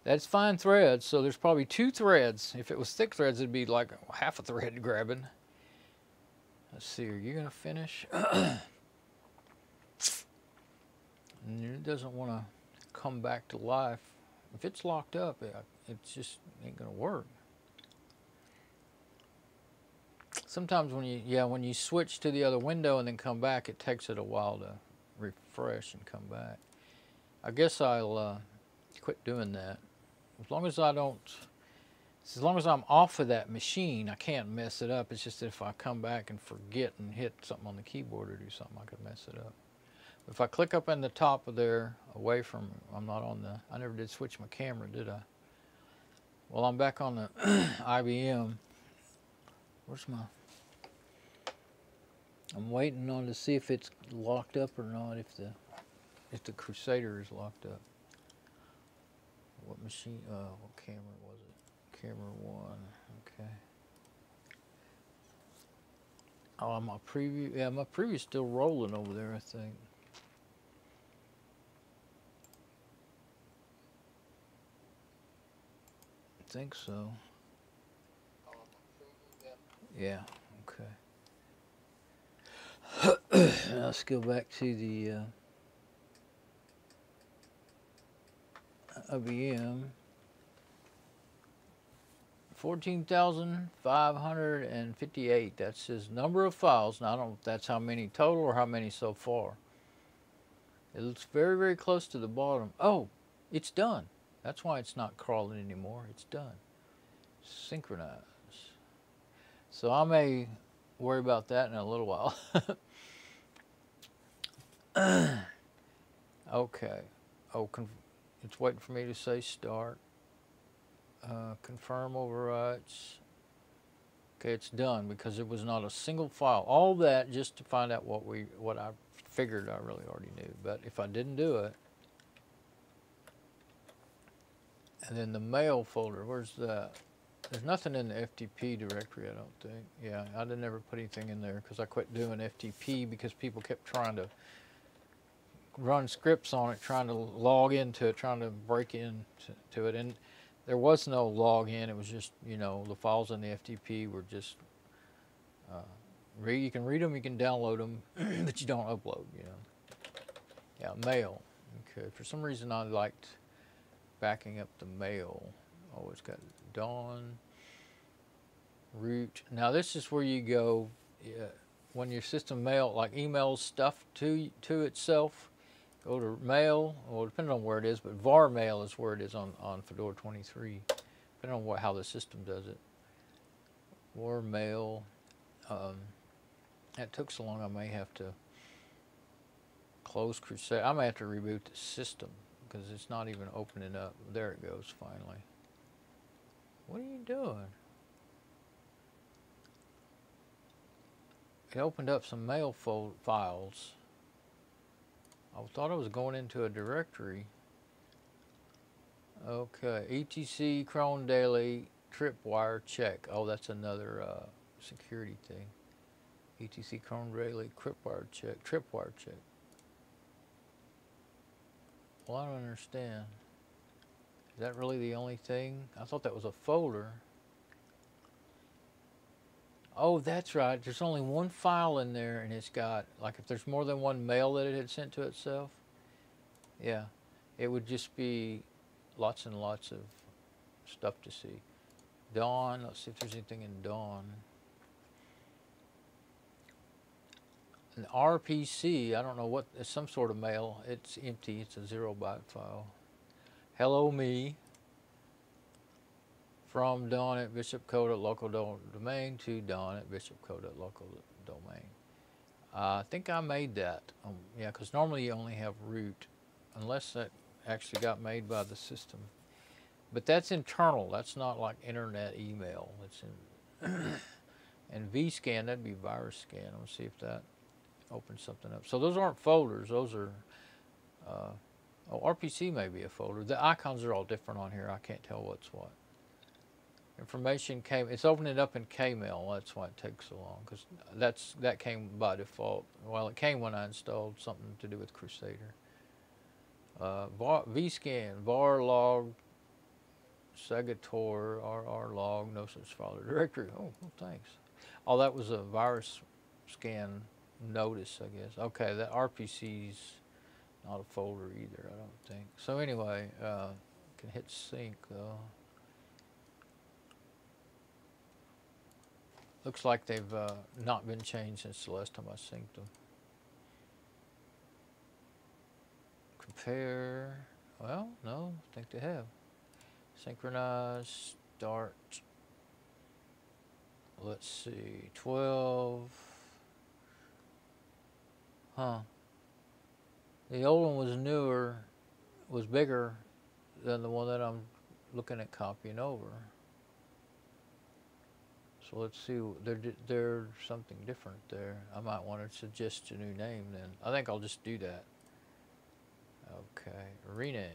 that's fine threads, so there's probably 2 threads. If it was thick threads, it'd be like half a thread grabbing. Let's see, are you going to finish? And it doesn't want to come back to life. If it's locked up, it just ain't going to work. Sometimes when you switch to the other window and then come back, it takes it a while to refresh and come back. I guess I'll quit doing that. As long as I don't As long as I'm off of that machine, I can't mess it up. It's just that if I come back and forget and hit something on the keyboard or do something, I could mess it up. If I click up in the top of there, away from, I'm not on the, I never did switch my camera, did I? Well, I'm back on the IBM. Where's my, I'm waiting on to see if it's locked up or not, if the Krusader is locked up. What machine, what camera was it? Camera 1, okay. Oh, my preview, yeah, my preview's still rolling over there, I think. I think so. Yeah, okay. Now let's go back to the IBM. 14,558. That's his number of files. Now I don't know if that's how many total or how many so far. It looks very, very close to the bottom. Oh, it's done. That's why it's not crawling anymore. It's done. Synchronize. So I may worry about that in a little while. Okay. Oh, it's waiting for me to say start. Confirm overwrites. Okay, it's done because it was not a single file. All that just to find out what I figured I really already knew. But if I didn't do it, and then the mail folder, where's that? There's nothing in the FTP directory, I don't think. Yeah, I didn't ever put anything in there because I quit doing FTP because people kept trying to run scripts on it, trying to log into it, trying to break into it. And there was no login. It was just, you know, the files in the FTP were just, you can read them, you can download them, but you don't upload, you know. Yeah, mail. Okay, for some reason I liked backing up the mail. Oh, it's got Dawn, root. Now this is where you go when your system mail, like emails stuff to itself. Go to mail, well, depending on where it is, but var mail is where it is on Fedora 23, depending on how the system does it. Var mail. That took so long I may have to close Krusader. I may have to reboot the system because it's not even opening up. There it goes finally. What are you doing? It opened up some mail files. I thought I was going into a directory. Okay, etc cron daily tripwire check. Oh, that's another security thing. etc cron daily tripwire check. Well, I don't understand. Is that really the only thing? I thought that was a folder. Oh, that's right. There's only one file in there, and it's got, like, if there's more than one mail that it had sent to itself, yeah, it would just be lots and lots of stuff to see. Dawn, let's see if there's anything in Dawn. An RPC, I don't know what, it's some sort of mail. It's empty, it's a 0-byte file. Hello me. From Dawn at bishopcode.local domain to Dawn at bishopcode.local domain. I think I made that. Yeah, because normally you only have root, unless that actually got made by the system. But that's internal. That's not like internet email. It's in and vscan, that'd be virus scan. Let's see if that opens something up. So those aren't folders. Those are. Oh, RPC may be a folder. The icons are all different on here. I can't tell what's what. Information came, it's opening up in Kmail, that's why it takes so long, because that came by default. Well, it came when I installed something to do with Krusader. vscan, var log, segator, rr log, no such file or directory. Oh, well, thanks. Oh, that was a virus scan notice, I guess. Okay, that RPC's not a folder either, I don't think. So anyway, can hit sync though. Looks like they've not been changed since the last time I synced them. Compare. Well, no, I think they have. Synchronize. start. Let's see, 12. Huh. The old one was newer, was bigger than the one that I'm looking at copying over. So let's see, there's something different there. I might want to suggest a new name then. I think I'll just do that. Okay, rename.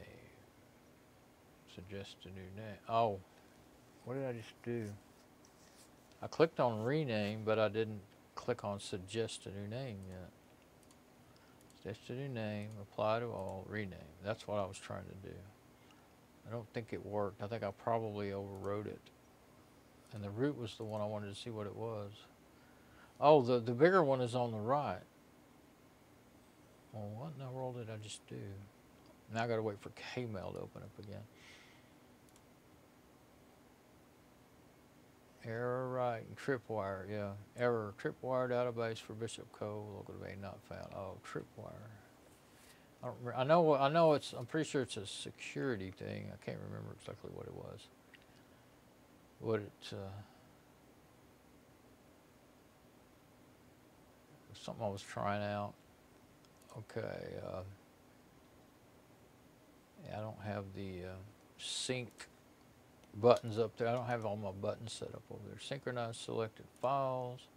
Suggest a new name. Oh, what did I just do? I clicked on rename, but I didn't click on suggest a new name yet. Suggest a new name, apply to all, rename. That's what I was trying to do. I don't think it worked. I think I probably overwrote it. And the root was the one I wanted to see what it was. Oh, the bigger one is on the right. Well, what in the world did I just do? Now I gotta wait for Kmail to open up again. Error right, Tripwire, yeah. Error, Tripwire database for Bishop Cove, local domain not found. Oh, Tripwire. I don't remember. I know it's, I'm pretty sure it's a security thing. I can't remember exactly what it was. What it, something I was trying out. Okay, yeah, I don't have the sync buttons up there. I don't have all my buttons set up over there. Synchronize selected files,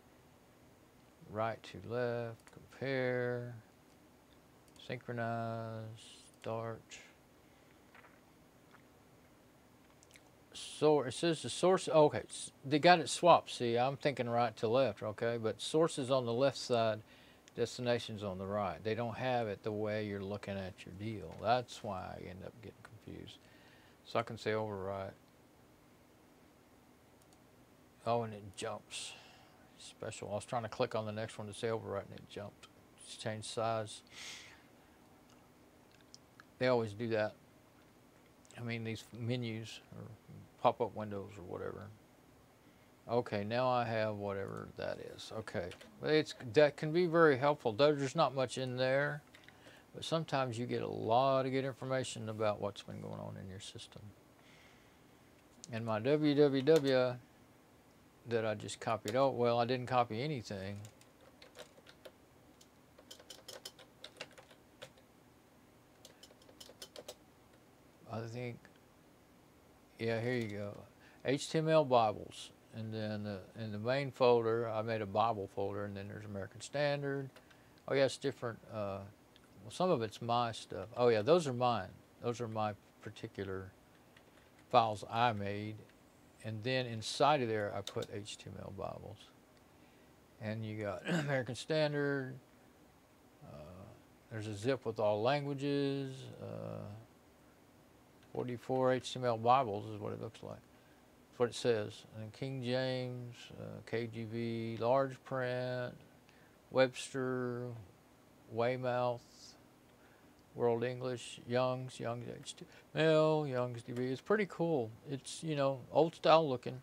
right to left, compare, synchronize, start. So it says the source, okay, they got it swapped. See, I'm thinking right to left, okay, but source is on the left side, destination's on the right. They don't have it the way you're looking at your deal. That's why I end up getting confused. So I can say overwrite. Oh, and it jumps. Special. I was trying to click on the next one to say overwrite and it jumped. Just change size. They always do that. I mean, these menus or pop-up windows or whatever. Okay, now I have whatever that is. Okay, that can be very helpful. There's not much in there, but sometimes you get a lot of good information about what's been going on in your system. And my www that I just copied, oh, well, I didn't copy anything. I think, yeah, here you go. HTML Bibles. And then in the main folder, I made a Bible folder, and then there's American Standard. Oh, yeah, it's different. Well, some of it's my stuff. Oh, yeah, those are mine. Those are my particular files I made. And then inside of there, I put HTML Bibles. And you got American Standard. There's a zip with all languages. 44 HTML Bibles is what it looks like. That's what it says. And King James, KJV, large print, Webster, Weymouth, World English, Young's HTML, Young's DB. It's pretty cool. It's, you know, old style looking,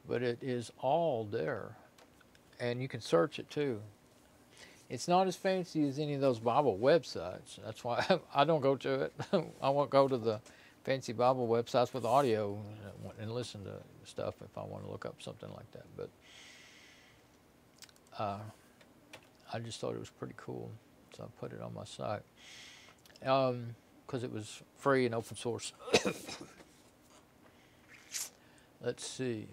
but it is all there. And you can search it too. It's not as fancy as any of those Bible websites. That's why I don't go to it. I won't go to the fancy Bible websites with audio and listen to stuff if I want to look up something like that. But I just thought it was pretty cool, so I put it on my site because it was free and open source. Let's see.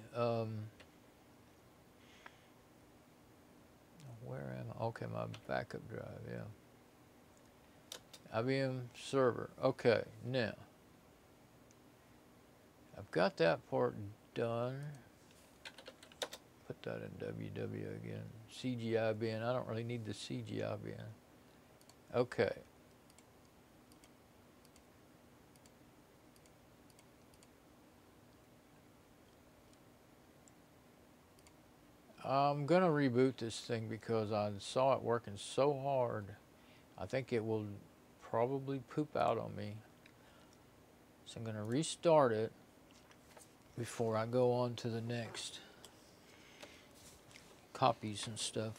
Where am I? Okay, my backup drive, yeah. IBM Server. Okay, now, I've got that part done. Put that in WW again. CGIBN. I don't really need the CGIBN. Okay. I'm going to reboot this thing because I saw it working so hard. I think it will probably poop out on me. So I'm going to restart it before I go on to the next copies and stuff.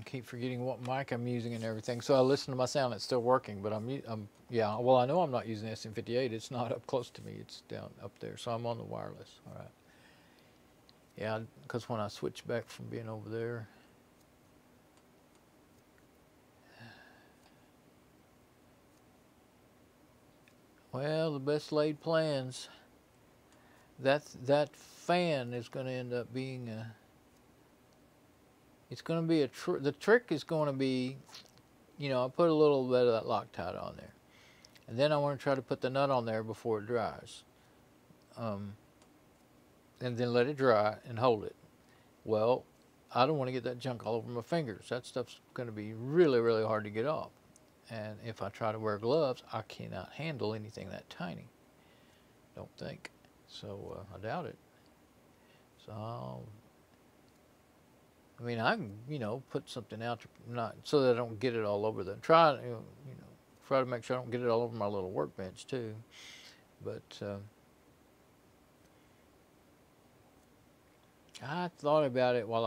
keep forgetting what mic I'm using and everything. So I listen to my sound. It's still working, but yeah. Well, I know I'm not using SM58. It's not up close to me. It's down up there. So I'm on the wireless. All right. Yeah, because when I switch back from being over there. Well, the best laid plans. That fan is going to end up being a. It's going to be the trick is going to be, you know, I put a little bit of that Loctite on there, and then I want to try to put the nut on there before it dries, and then let it dry and hold it. Well, I don't want to get that junk all over my fingers. That stuff's going to be really, really hard to get off, and if I try to wear gloves, I cannot handle anything that tiny. Don't think. So I doubt it. So I mean, I can, you know, put something out to not so that I don't get it all over the try to make sure I don't get it all over my little workbench too. But I thought about it while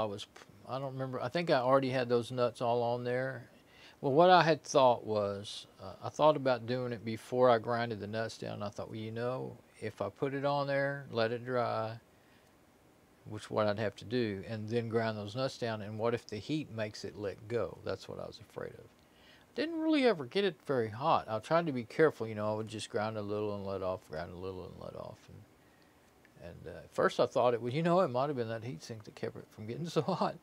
I don't remember. I think I already had those nuts all on there. Well, what I had thought was, I thought about doing it before I grinded the nuts down. I thought, well, you know, if I put it on there, let it dry, which is what I'd have to do, and then grind those nuts down, and what if the heat makes it let go? That's what I was afraid of. Didn't really ever get it very hot. I tried to be careful, you know, I would just grind a little and let off, grind a little and let off. And at first I thought it was, you know, it might have been that heat sink that kept it from getting so hot,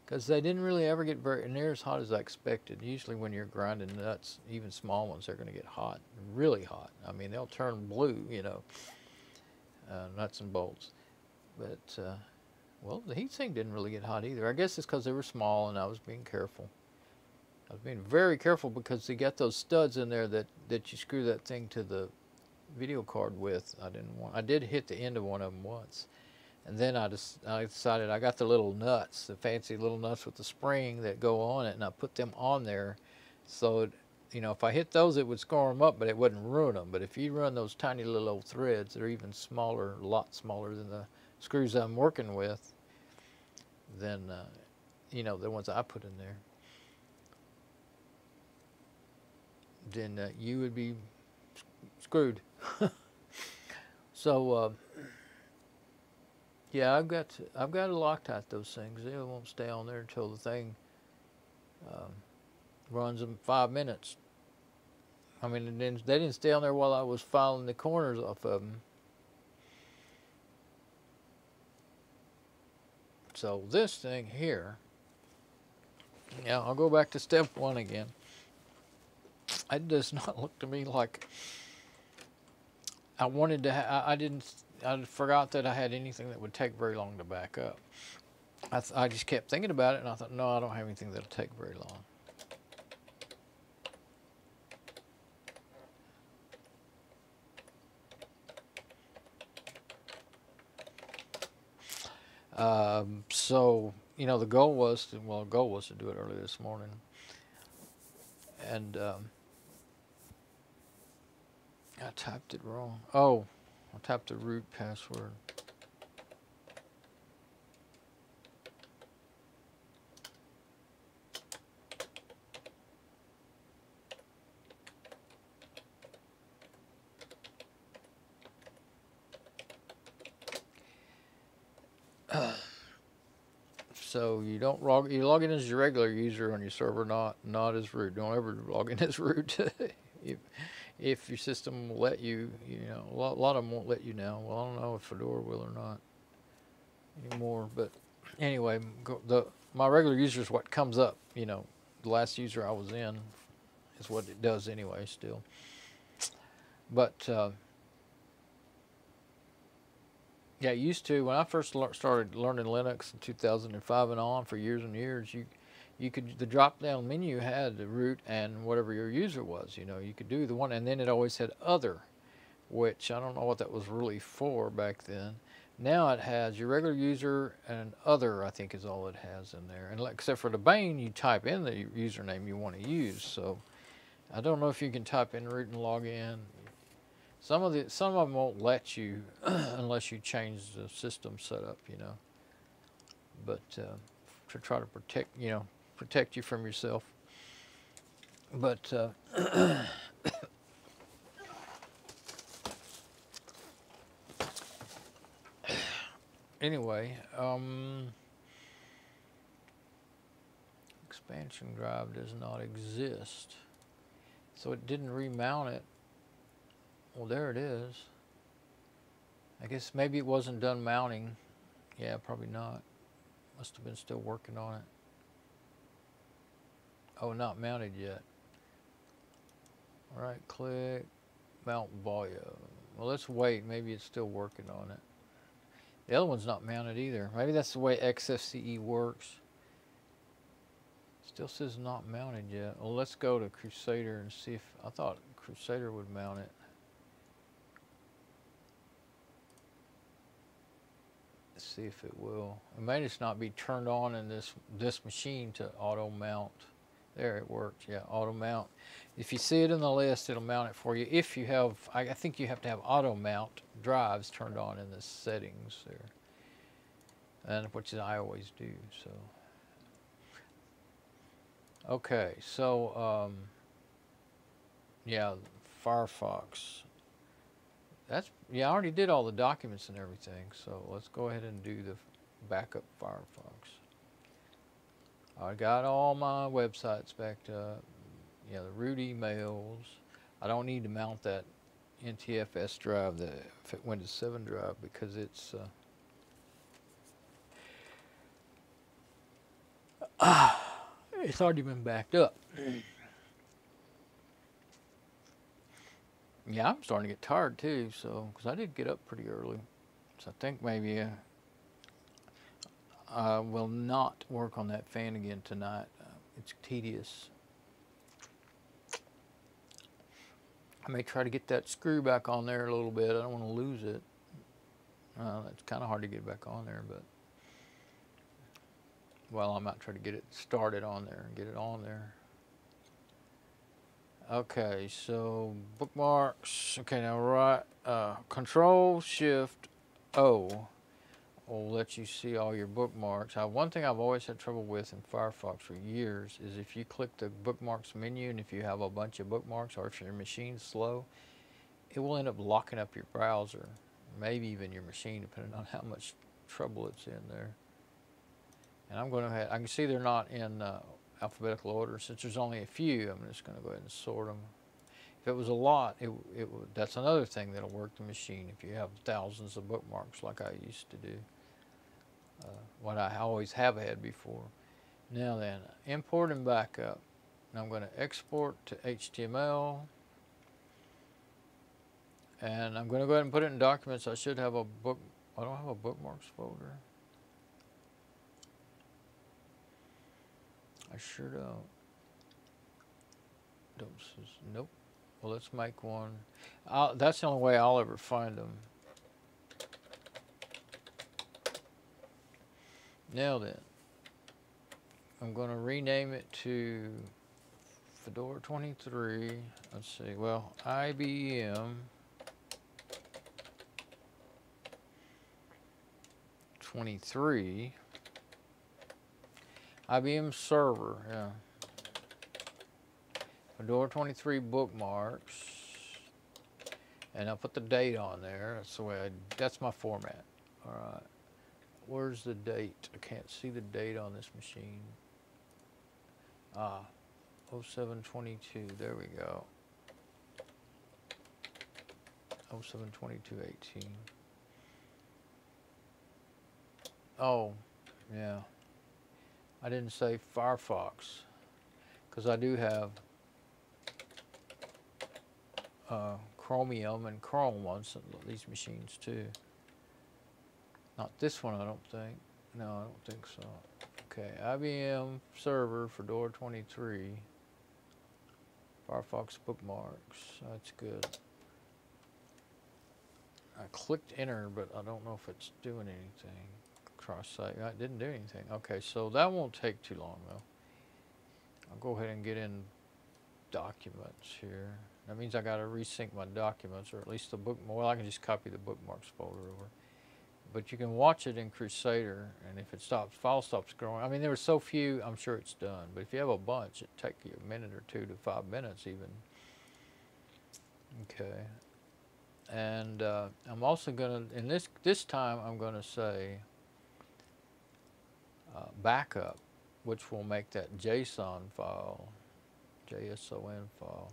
because they didn't really ever get very near as hot as I expected. Usually when you're grinding nuts, even small ones, they're going to get hot, really hot. I mean, they'll turn blue, you know, nuts and bolts. But, well, the heatsink didn't really get hot either. I guess it's because they were small and I was being careful. I was being very careful because they got those studs in there that you screw that thing to the video card with. I did hit the end of one of them once. And then I decided I got the little nuts, the fancy little nuts with the spring that go on it, and I put them on there so, you know, if I hit those, it would score them up, but it wouldn't ruin them. But if you run those tiny little old threads, they're even smaller, a lot smaller than the screws I'm working with, then, you know, the ones I put in there, then you would be screwed. So, yeah, I've got to Loctite those things. They won't stay on there until the thing runs them 5 minutes. I mean, they didn't stay on there while I was filing the corners off of them. So this thing here, yeah, I'll go back to step one again. It does not look to me like I wanted to. I forgot that I had anything that would take very long to back up. I just kept thinking about it, and I thought, no, I don't have anything that'll take very long. So, you know, the goal was to do it early this morning. And I typed it wrong. Oh, I typed the root password. So you log in as your regular user on your server, not as root. Don't ever log in as root. if your system will let you, you know, a lot of them won't let you now. Well, I don't know if Fedora will or not anymore. But anyway, my regular user is what comes up. You know, the last user I was in is what it does anyway still. But yeah, I used to, when I first started learning Linux in 2005 and on, for years and years, you could, the drop down menu had the root and whatever your user was, you know, you could do the one, and then it always had other, which I don't know what that was really for back then. Now it has your regular user and other, I think is all it has in there. And except for the main, you type in the username you want to use. So I don't know if you can type in root and log in. Some of them won't let you unless you change the system setup, you know. But to try to protect, you know, protect you from yourself. But anyway, expansion drive does not exist. So it didn't remount it. Well, there it is. I guess maybe it wasn't done mounting. Yeah, probably not. Must have been still working on it. Oh, not mounted yet. Right click, mount volume. Well, let's wait. Maybe it's still working on it. The other one's not mounted either. Maybe that's the way XFCE works. Still says not mounted yet. Well, let's go to Krusader and see if, I thought Krusader would mount it. Let's see if it will. It may just not be turned on in this machine to auto mount. There, it works. Yeah, auto mount. If you see it in the list, it'll mount it for you. If you have, I think you have to have auto mount drives turned on in the settings there, and which I always do. So, okay, so yeah, Firefox. That's, yeah, I already did all the documents and everything. So let's go ahead and do the backup Firefox. I got all my websites backed up. Yeah, the root emails. I don't need to mount that NTFS drive, the Windows 7 drive, because it's it's already been backed up. Yeah, I'm starting to get tired too. So, because I did get up pretty early, so I think maybe I will not work on that fan again tonight. It's tedious. I may try to get that screw back on there a little bit. I don't want to lose it. It's kind of hard to get back on there, but well, I might try to get it started on there and get it on there. Okay, so bookmarks. Okay, now right, Control Shift O will let you see all your bookmarks. One thing I've always had trouble with in Firefox for years is if you click the bookmarks menu and if you have a bunch of bookmarks, or if your machine's slow, it will end up locking up your browser, maybe even your machine, depending on how much trouble it's in there. And I'm going to have, I can see they're not in alphabetical order. Since there's only a few, I'm just going to go ahead and sort them. If it was a lot, it would, that's another thing that'll work the machine if you have thousands of bookmarks like I used to do. What I always have had before. Now then, import and backup. Now I'm going to export to HTML. And I'm going to go ahead and put it in documents. I should have a book. I don't have a bookmarks folder. I sure don't. Nope. Well, let's make one. That's the only way I'll ever find them. Now then, I'm going to rename it to Fedora 23. Let's see. Well, IBM 23. IBM Server, yeah. Fedora 23 bookmarks, and I'll put the date on there. That's the way that's my format. All right, where's the date? I can't see the date on this machine. 0722. There we go. 072218. Oh, yeah. I didn't say Firefox, because I do have Chromium and Chrome on some of these machines too. Not this one, I don't think. No, I don't think so. Okay, IBM Server, Fedora 23, Firefox Bookmarks. That's good. I clicked enter, but I don't know if it's doing anything. Cross-site, it didn't do anything. Okay, so that won't take too long though. I'll go ahead and get in documents here. That means I got to resync my documents, or at least the book. Well, I can just copy the bookmarks folder over. but you can watch it in Krusader, and if it stops, file stops growing. I mean, there were so few, I'm sure it's done. But if you have a bunch, it take you a minute or 2 to 5 minutes even. Okay. And I'm also going to, in this time, I'm going to say backup, which will make that JSON file, JSON file.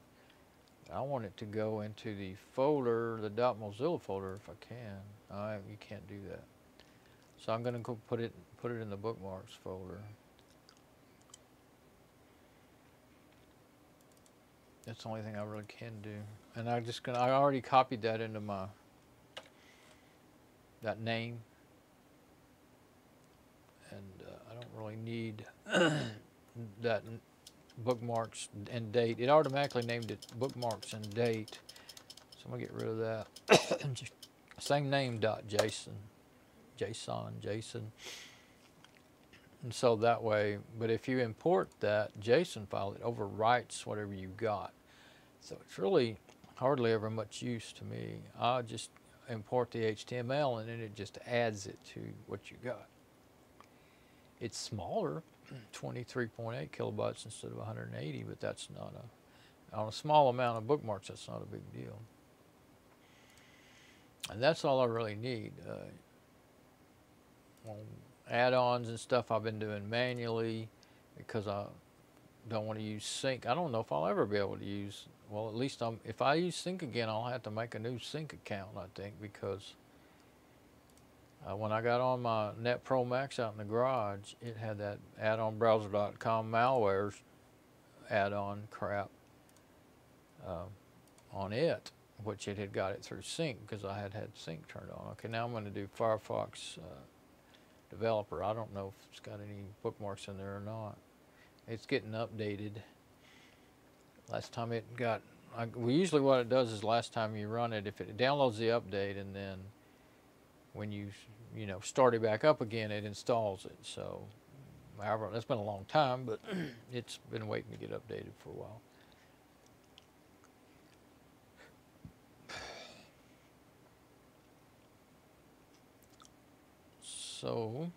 I want it to go into the folder, the .mozilla folder, if I can. You can't do that. So I'm going to go put it in the bookmarks folder. That's the only thing I really can do. And I already copied that into that name. And I don't really need that bookmarks and date. It automatically named it bookmarks and date. So I'm gonna get rid of that. Just same name .json. And so that way, but if you import that JSON file, it overwrites whatever you got. So it's really hardly ever much use to me. I'll just import the HTML and then it just adds it to what you got. It's smaller, 23.8 kilobytes instead of 180, but that's not on a small amount of bookmarks, that's not a big deal. And that's all I really need. Add-ons and stuff I've been doing manually because I don't want to use Sync. I don't know if I'll ever be able to use, well, at least if I use Sync again, I'll have to make a new Sync account, I think, because when I got on my Net Pro Max out in the garage, it had that add-on browser.com malwares add-on crap on it, which it had got it through Sync because I had Sync turned on. Okay, now I'm going to do Firefox Developer. I don't know if it's got any bookmarks in there or not. It's getting updated. Last time it got, usually what it does is last time you run it, if it downloads the update and then when you start it back up again, it installs it. So, however, that's been a long time, but it's been waiting to get updated for a while. So,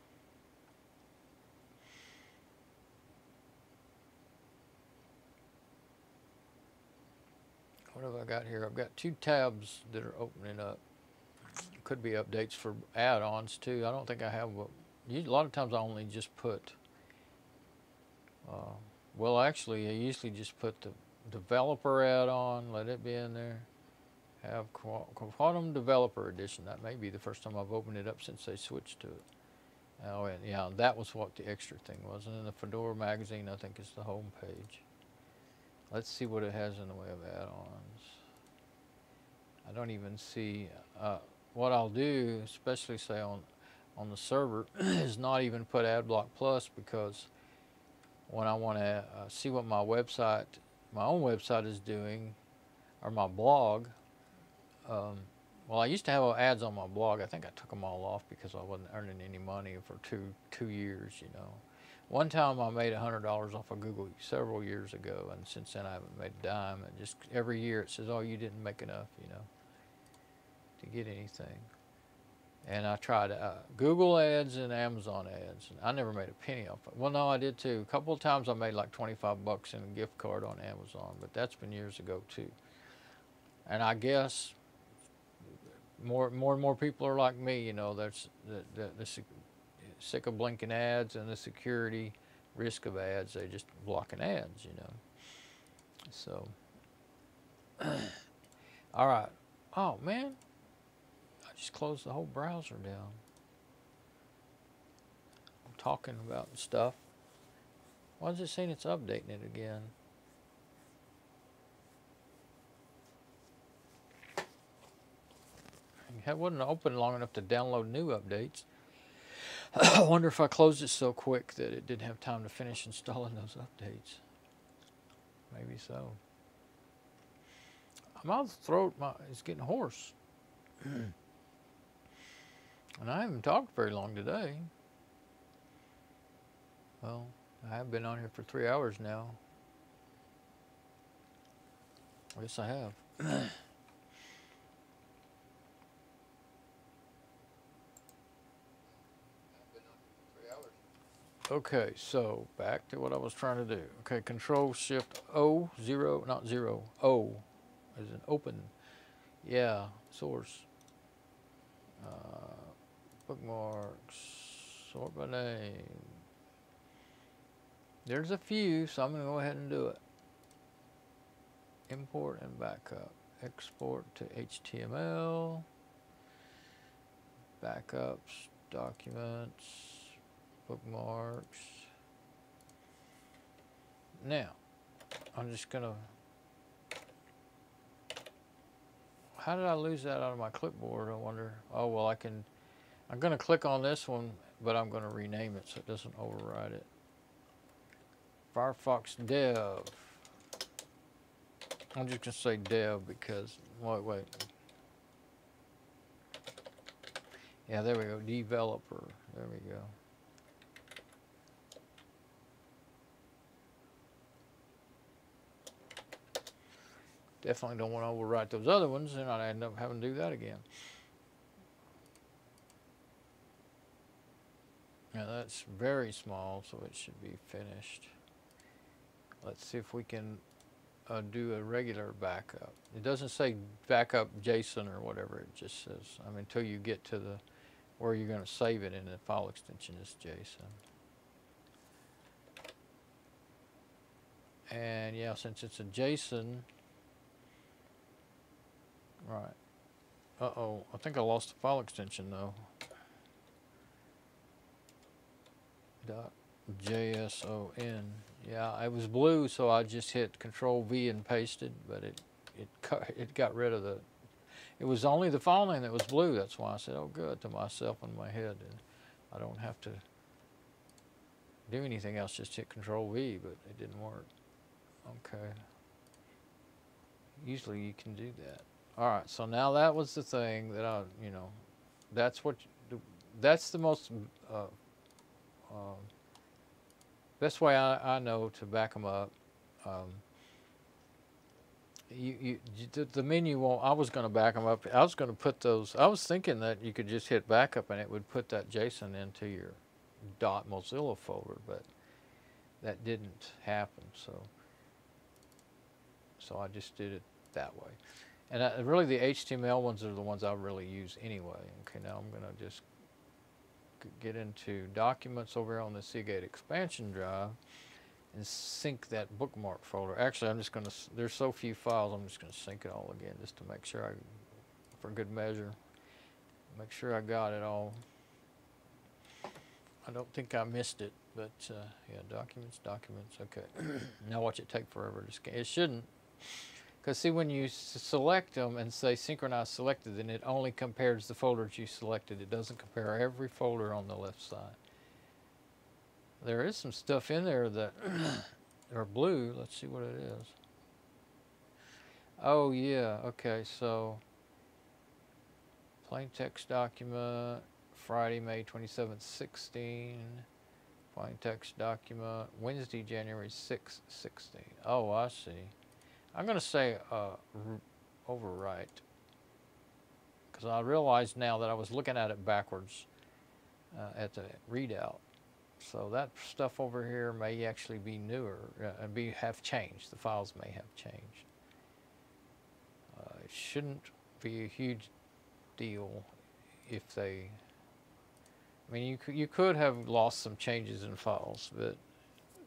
what have I got here? I've got 2 tabs that are opening up. Could be updates for add-ons too. I don't think I have. A lot of times I only just put. Well, actually, I usually just put the developer add-on. Let it be in there. Have Quantum Developer Edition. That may be the first time I've opened it up since they switched to it. Oh, and yeah, that was what the extra thing was. And then the Fedora magazine, I think, is the home page. Let's see what it has in the way of add-ons. I don't even see. What I'll do, especially say on the server, is not even put AdBlock Plus, because when I want to see what my own website is doing, or my blog, well, I used to have ads on my blog. I think I took them all off because I wasn't earning any money for two years, One time I made $100 off of Google several years ago, and since then I haven't made a dime. And just every year it says, oh, you didn't make enough, to get anything. And I tried Google ads and Amazon ads, and I never made a penny off it. Well, no, I did too. A couple of times I made like 25 bucks in a gift card on Amazon, but that's been years ago too. And I guess more and more people are like me, there's the sick of blinking ads and the security risk of ads. They just blocking ads, So, all right. Oh man, I just closed the whole browser down. I'm talking about stuff. Why is it saying it's updating it again? It wasn't open long enough to download new updates. I wonder if I closed it so quick that it didn't have time to finish installing those updates. Maybe so. My throat is getting hoarse. And I haven't talked very long today. Well, I have been on here for 3 hours now. I guess I have. Okay, so back to what I was trying to do. Okay, Control Shift O, 0, not 0, O, as in open. Yeah, source. Bookmarks, sort by name. There's a few, so I'm going to go ahead and do it. Import and backup. Export to HTML. Backups, documents, bookmarks. Now, I'm just going to... How did I lose that out of my clipboard, I wonder? Oh, well, I'm going to click on this one, but I'm going to rename it so it doesn't override it. Firefox Dev. I'm just going to say Dev because, wait. Yeah, there we go, developer. There we go. Definitely don't want to overwrite those other ones, and I end up having to do that again. Now that's very small, so it should be finished. Let's see if we can do a regular backup. It doesn't say backup JSON or whatever. It just says, I mean, until you get to the where you're going to save it, and the file extension is JSON. And yeah, since it's a JSON, right. Uh-oh, I think I lost the file extension though. .json. Yeah, it was blue, so I just hit Control V and pasted, but it got rid of the. It was only the file name that was blue. That's why I said, "Oh, good," to myself in my head, and I don't have to do anything else. Just hit Control V, but it didn't work. Okay. Usually you can do that. All right. So now that was the thing that that's what. That's the most. Best way I know to back them up. The menu won't. I was going to back them up. I was going to put those. I was thinking that you could just hit backup and it would put that JSON into your .mozilla folder, but that didn't happen. So I just did it that way. And really, the HTML ones are the ones I really use anyway. Okay, now I'm going to just get into documents over on the Seagate expansion drive and sync that bookmark folder. Actually, I'm just going to, there's so few files, I'm just going to sync it all again just to make sure for good measure, make sure I got it all. I don't think I missed it, but yeah, documents, okay. Now watch it take forever to scan. It shouldn't, because see, when you select them and say synchronize selected, then it only compares the folders you selected. It doesn't compare every folder on the left side. There is some stuff in there that are blue. Let's see what it is. Oh yeah, okay, so plain text document, Friday, May 27th, 16. Plain text document, Wednesday, January 6th, 16. Oh, I see. I'm going to say overwrite, because I realize now that I was looking at it backwards at the readout. So that stuff over here may actually be newer and have changed. The files may have changed. It shouldn't be a huge deal if they. I mean, you could have lost some changes in files, but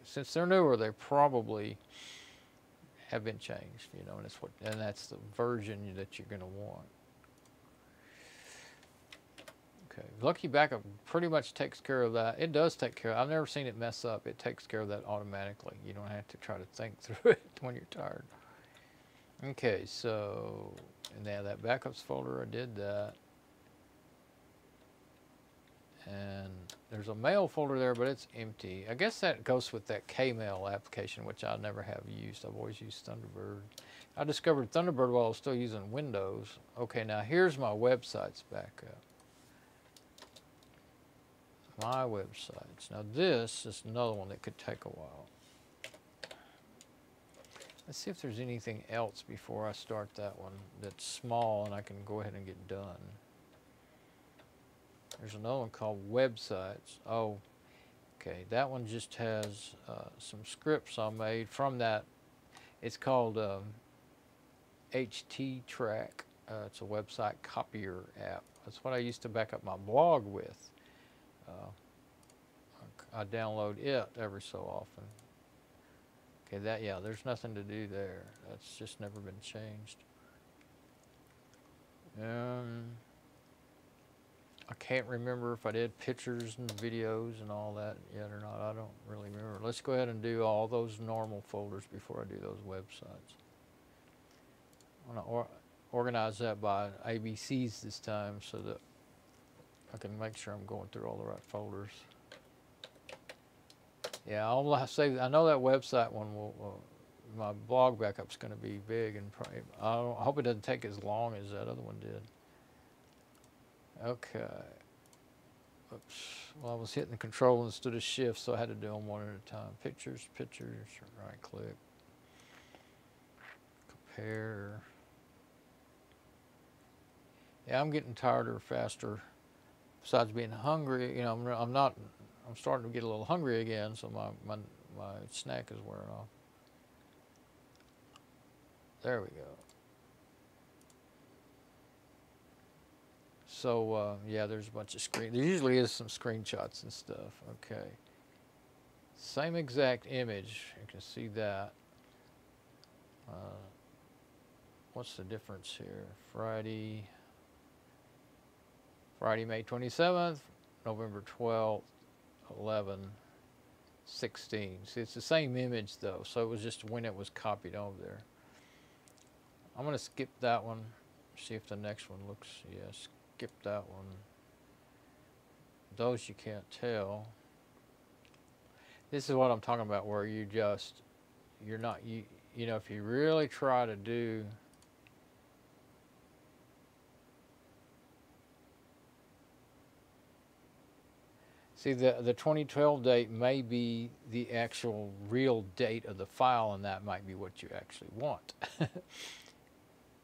since they're newer, they probably have been changed, and that's the version that you're going to want. Okay, Lucky Backup pretty much takes care of that. It does take care of. I've never seen it mess up. It takes care of that automatically. You don't have to try to think through it when you're tired. Okay, so and now that backups folder, I did that. And there's a mail folder there, but it's empty. I guess that goes with that Kmail application, which I never have used. I've always used Thunderbird. I discovered Thunderbird while I was still using Windows. Okay, now here's my websites backup. My websites. Now this is another one that could take a while. Let's see if there's anything else before I start that one that's small and I can go ahead and get done. There's another one called websites. Oh, Okay, that one just has some scripts I made from that. It's called HT Track. It's a website copier app. That's what I used to back up my blog with. I download it every so often. Okay, yeah, there's nothing to do there. That's just never been changed. I can't remember if I did pictures and videos and all that yet or not. I don't really remember. Let's go ahead and do all those normal folders before I do those websites. I'm going to organize that by ABCs this time so that I can make sure I'm going through all the right folders. Yeah, I'll say I know that website one will. My blog backup's going to be big, and probably, I hope it doesn't take as long as that other one did. Okay. Oops. Well, I was hitting the control instead of shift, so I had to do them one at a time. Pictures, right click. Compare. Yeah, I'm getting tired or faster. Besides being hungry, you know, I'm starting to get a little hungry again, so my snack is wearing off. There we go. So, yeah, there's a bunch of there usually is some screenshots and stuff. Okay. Same exact image. You can see that. What's the difference here? Friday, May 27th, November 12th, 11/16. See, it's the same image, though, so it was just when it was copied over there. I'm going to skip that one, see if the next one looks, yeah, skip that one. Those you can't tell. This is what I'm talking about, where you know, if you really try to do, see, the 2012 date may be the actual real date of the file, and that might be what you actually want.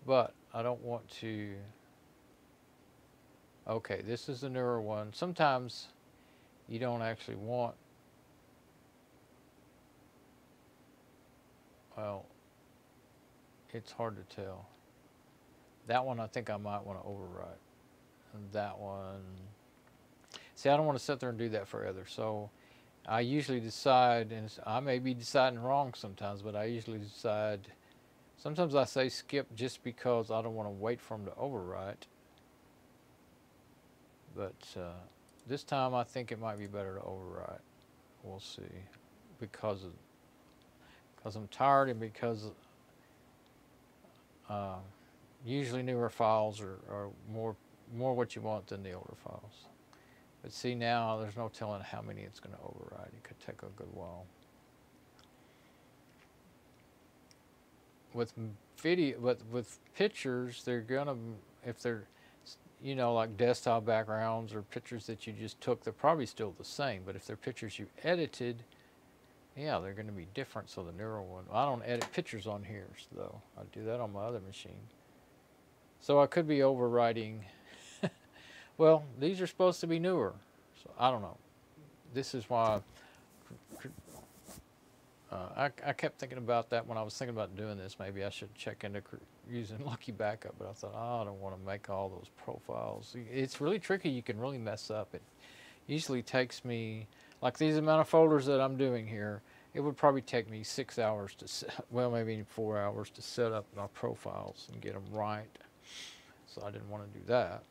But I don't want to. Okay, this is the newer one. Sometimes you don't actually want, well, it's hard to tell. That one I think I might want to overwrite. And that one, see, I don't want to sit there and do that forever. So I usually decide, and I may be deciding wrong sometimes, but I usually decide, sometimes I say skip just because I don't want to wait for them to overwrite. But this time I think it might be better to overwrite. We'll see. Because I'm tired, and because usually newer files are more what you want than the older files. But see, now there's no telling how many it's going to overwrite. It could take a good while. With video, with pictures, they're gonna, if they're, you know, like desktop backgrounds or pictures that you just took, they're probably still the same. But if they're pictures you edited, yeah, they're going to be different. So the newer one, I don't edit pictures on here, though. I do that on my other machine. So I could be overwriting. Well, these are supposed to be newer, so I don't know. This is why I kept thinking about that when I was thinking about doing this. Maybe I should check into using Lucky Backup, but I thought, oh, I don't want to make all those profiles. It's really tricky. You can really mess up. It usually takes me, like these amount of folders that I'm doing here, it would probably take me 6 hours to set, well, maybe 4 hours to set up my profiles and get them right. So I didn't want to do that.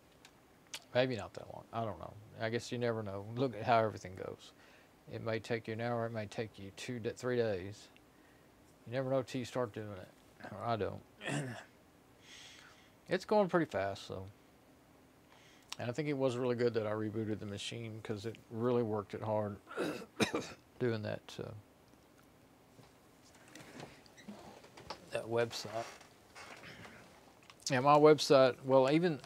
Maybe not that long. I don't know. I guess you never know. Look at how everything goes. It may take you an hour. It may take you 2 to 3 days. You never know till you start doing it. Or I don't. It's going pretty fast, so. And I think it was really good that I rebooted the machine, because it really worked it hard doing that that website. Yeah, my website, well, even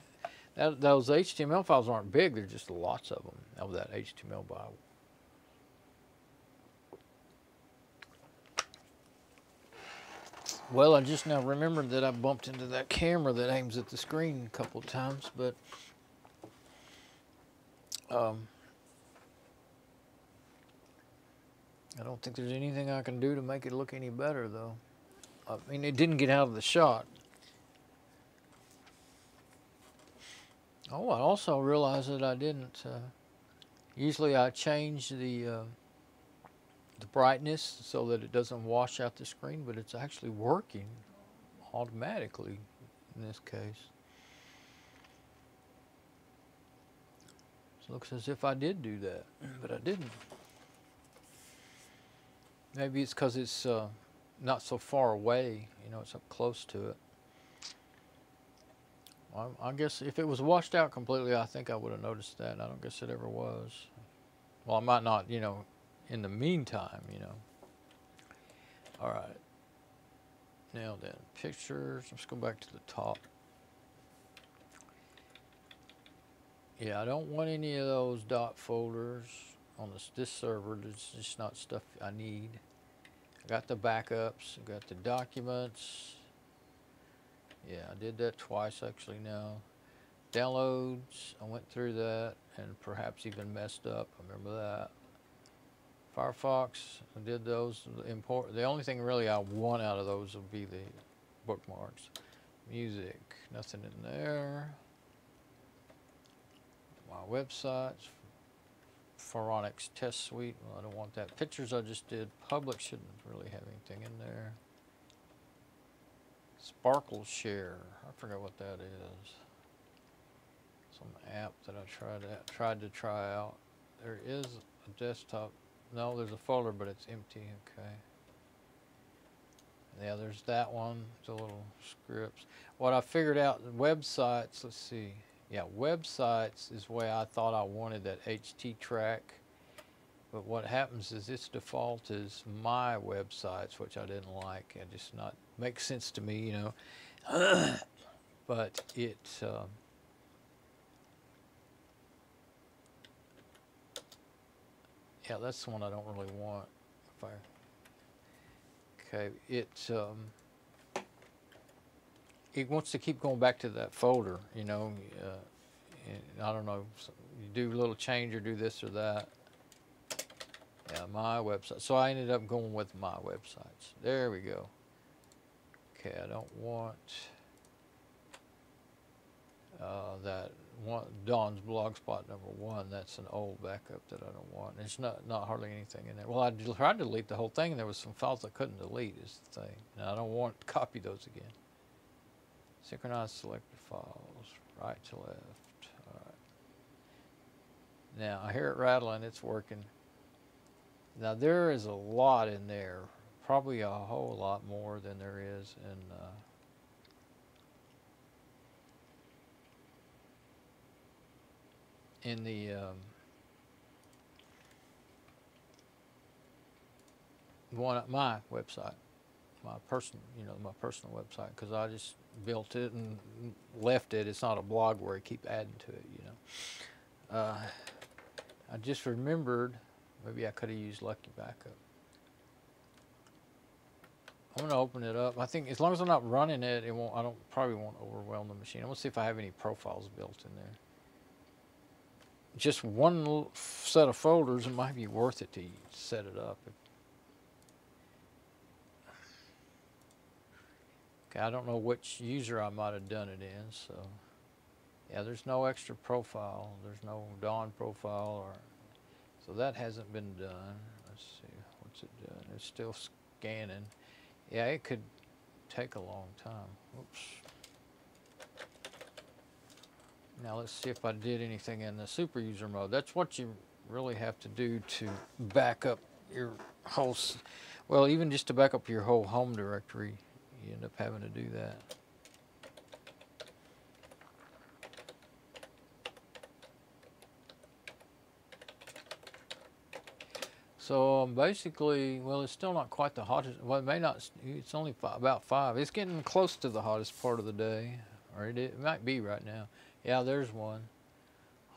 those HTML files aren't big. There's just lots of them of that HTML file. Well, I just now remembered that I bumped into that camera that aims at the screen a couple of times, but I don't think there's anything I can do to make it look any better, though. I mean, it didn't get out of the shot. Oh, I also realized that I didn't. Usually I change the brightness so that it doesn't wash out the screen, but it's actually working automatically in this case. So it looks as if I did do that, but I didn't. Maybe it's because it's not so far away, you know, it's up close to it. Well, I guess if it was washed out completely, I think I would have noticed that. I don't guess it ever was. Well, I might not, you know, in the meantime, you know. All right. Now then, pictures. Let's go back to the top. Yeah, I don't want any of those dot folders on this server. It's just not stuff I need. I got the backups. I got the documents. Yeah, I did that twice actually now. Downloads, I went through that and perhaps even messed up. I remember that. Firefox, I did those. The only thing really I want out of those would be the bookmarks. Music, nothing in there. My websites, Phoronix test suite, well, I don't want that. Pictures I just did. Public shouldn't really have anything in there. Sparkle Share, I forgot what that is. Some app that I tried to try out. There is a desktop. No, there's a folder, but it's empty. Okay. Yeah, there's that one. The little scripts. What I figured out, websites. Let's see. Yeah, websites is the way I thought I wanted that HT track. But what happens is its default is my websites, which I didn't like. It just not makes sense to me, you know. But it. Yeah, that's the one I don't really want. Okay, it wants to keep going back to that folder, you know. I don't know, you do a little change or do this or that. Yeah, my website. So I ended up going with my websites. There we go. Okay, I don't want that one, Don's Blogspot #1. That's an old backup that I don't want. There's not hardly anything in there. Well, I tried to delete the whole thing, and there was some files I couldn't delete. Is the thing, and I don't want to copy those again. Synchronize selected files, right to left. All right. Now I hear it rattling. It's working. Now there is a lot in there, probably a whole lot more than there is in the one my website, my personal website, because I just built it and left it. It's not a blog where I keep adding to it, you know. I just remembered. Maybe I could have used Lucky Backup. I'm going to open it up. I think as long as I'm not running it, it won't. Probably won't overwhelm the machine. I'm going to see if I have any profiles built in there. Just one set of folders, it might be worth it to set it up. Okay, I don't know which user I might have done it in. So, yeah, there's no extra profile. There's no Don profile or. So that hasn't been done. Let's see, what's it doing? It's still scanning. Yeah, it could take a long time. Oops. Now let's see if I did anything in the super user mode. That's what you really have to do to back up your whole, well, even just to back up your whole home directory, you end up having to do that. So basically, well, it's still not quite the hottest. Well, it may not. It's only about 5. It's getting close to the hottest part of the day, or it might be right now. Yeah, there's one.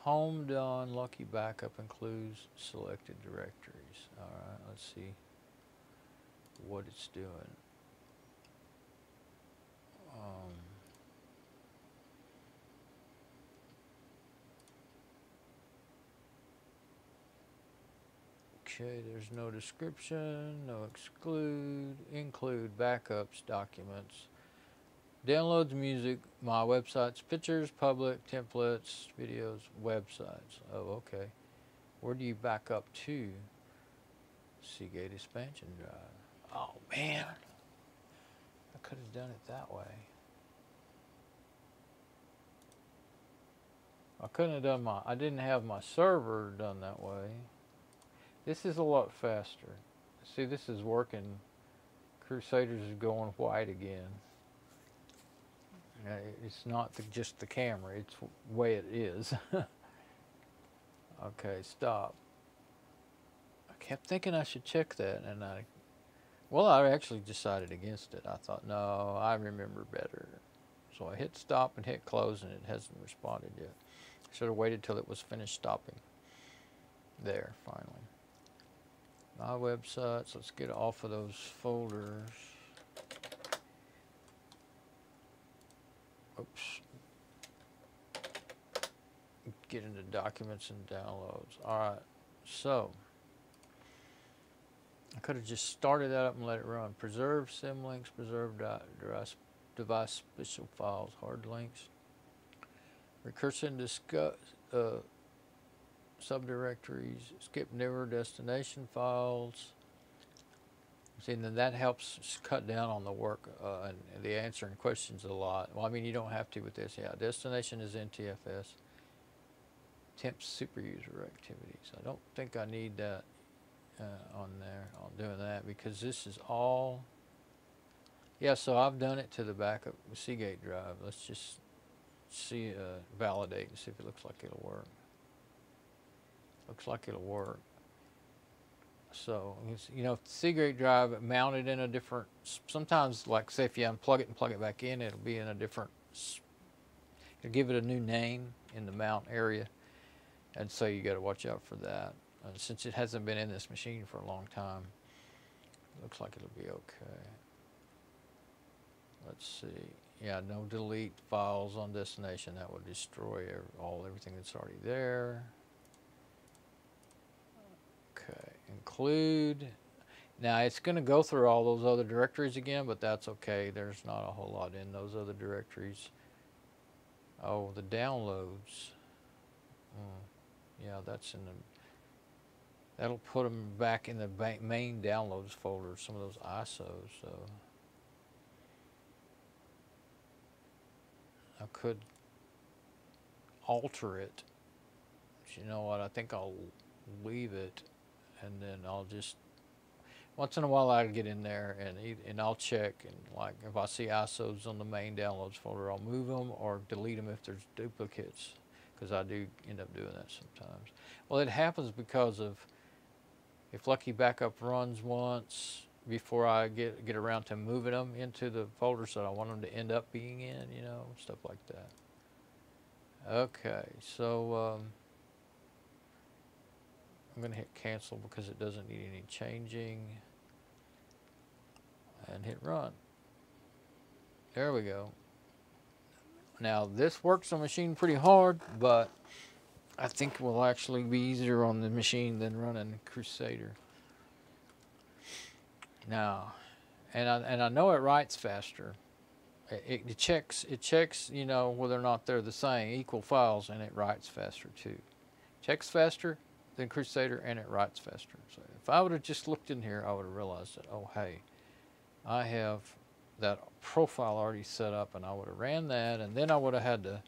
Home Don Lucky Backup includes selected directories. All right, let's see what it's doing. Okay, there's no description, no exclude, include, backups, documents, downloads, music, my websites, pictures, public, templates, videos, websites. Oh, okay. Where do you back up to? Seagate expansion drive. Oh man, I could have done it that way. I couldn't have done I didn't have my server done that way. This is a lot faster. See, this is working. Krusader's is going white again. It's not just the camera, it's the way it is. Okay, stop. I kept thinking I should check that, and I actually decided against it. I thought, no, I remember better. So I hit stop and hit close, and it hasn't responded yet. I should have waited till it was finished stopping. There, finally. My websites, let's get off of those folders. Oops. Get into documents and downloads. Alright, so I could have just started that up and let it run. Preserve symlinks, preserve device special files, hard links. Recursion discuss subdirectories, skip never destination files. See, and then that helps cut down on the work and the answering questions a lot. Well, I mean, you don't have to with this. Yeah, destination is NTFS. Temp super user activities. I don't think I need that on there. I'm doing that because this is all. Yeah, so I've done it to the backup Seagate drive. Let's just see, validate and see if it looks like it'll work. Looks like it'll work. So, you know, if the Seagate drive mounted in a different, sometimes, like say if you unplug it and plug it back in, it'll be in a different, it'll give it a new name in the mount area. And so you got to watch out for that. Since it hasn't been in this machine for a long time, looks like it'll be okay. Let's see. Yeah, no delete files on destination. That would destroy everything that's already there. Okay, include. Now it's going to go through all those other directories again, but that's okay. There's not a whole lot in those other directories. Oh, the downloads. Yeah, that's in the. That'll put them back in the main downloads folder. Some of those ISOs. So I could alter it. But you know what? I think I'll leave it, and then I'll just once in a while I'll get in there and I'll check, and like if I see ISOs on the main downloads folder, I'll move them or delete them if there's duplicates, because I do end up doing that sometimes. Well, it happens because of if Lucky Backup runs once before I get around to moving them into the folders that I want them to end up being in, you know, stuff like that. Okay, so I'm going to hit cancel because it doesn't need any changing, and hit run. There we go. Now this works on the machine pretty hard, but I think it will actually be easier on the machine than running Krusader. Now, and I know it writes faster. It checks, you know, whether or not they're the same, equal files, and it writes faster too. Checks faster than Krusader, and it writes faster. So if I would have just looked in here, I would have realized that, oh hey, I have that profile already set up, and I would have ran that, and then I would have had to.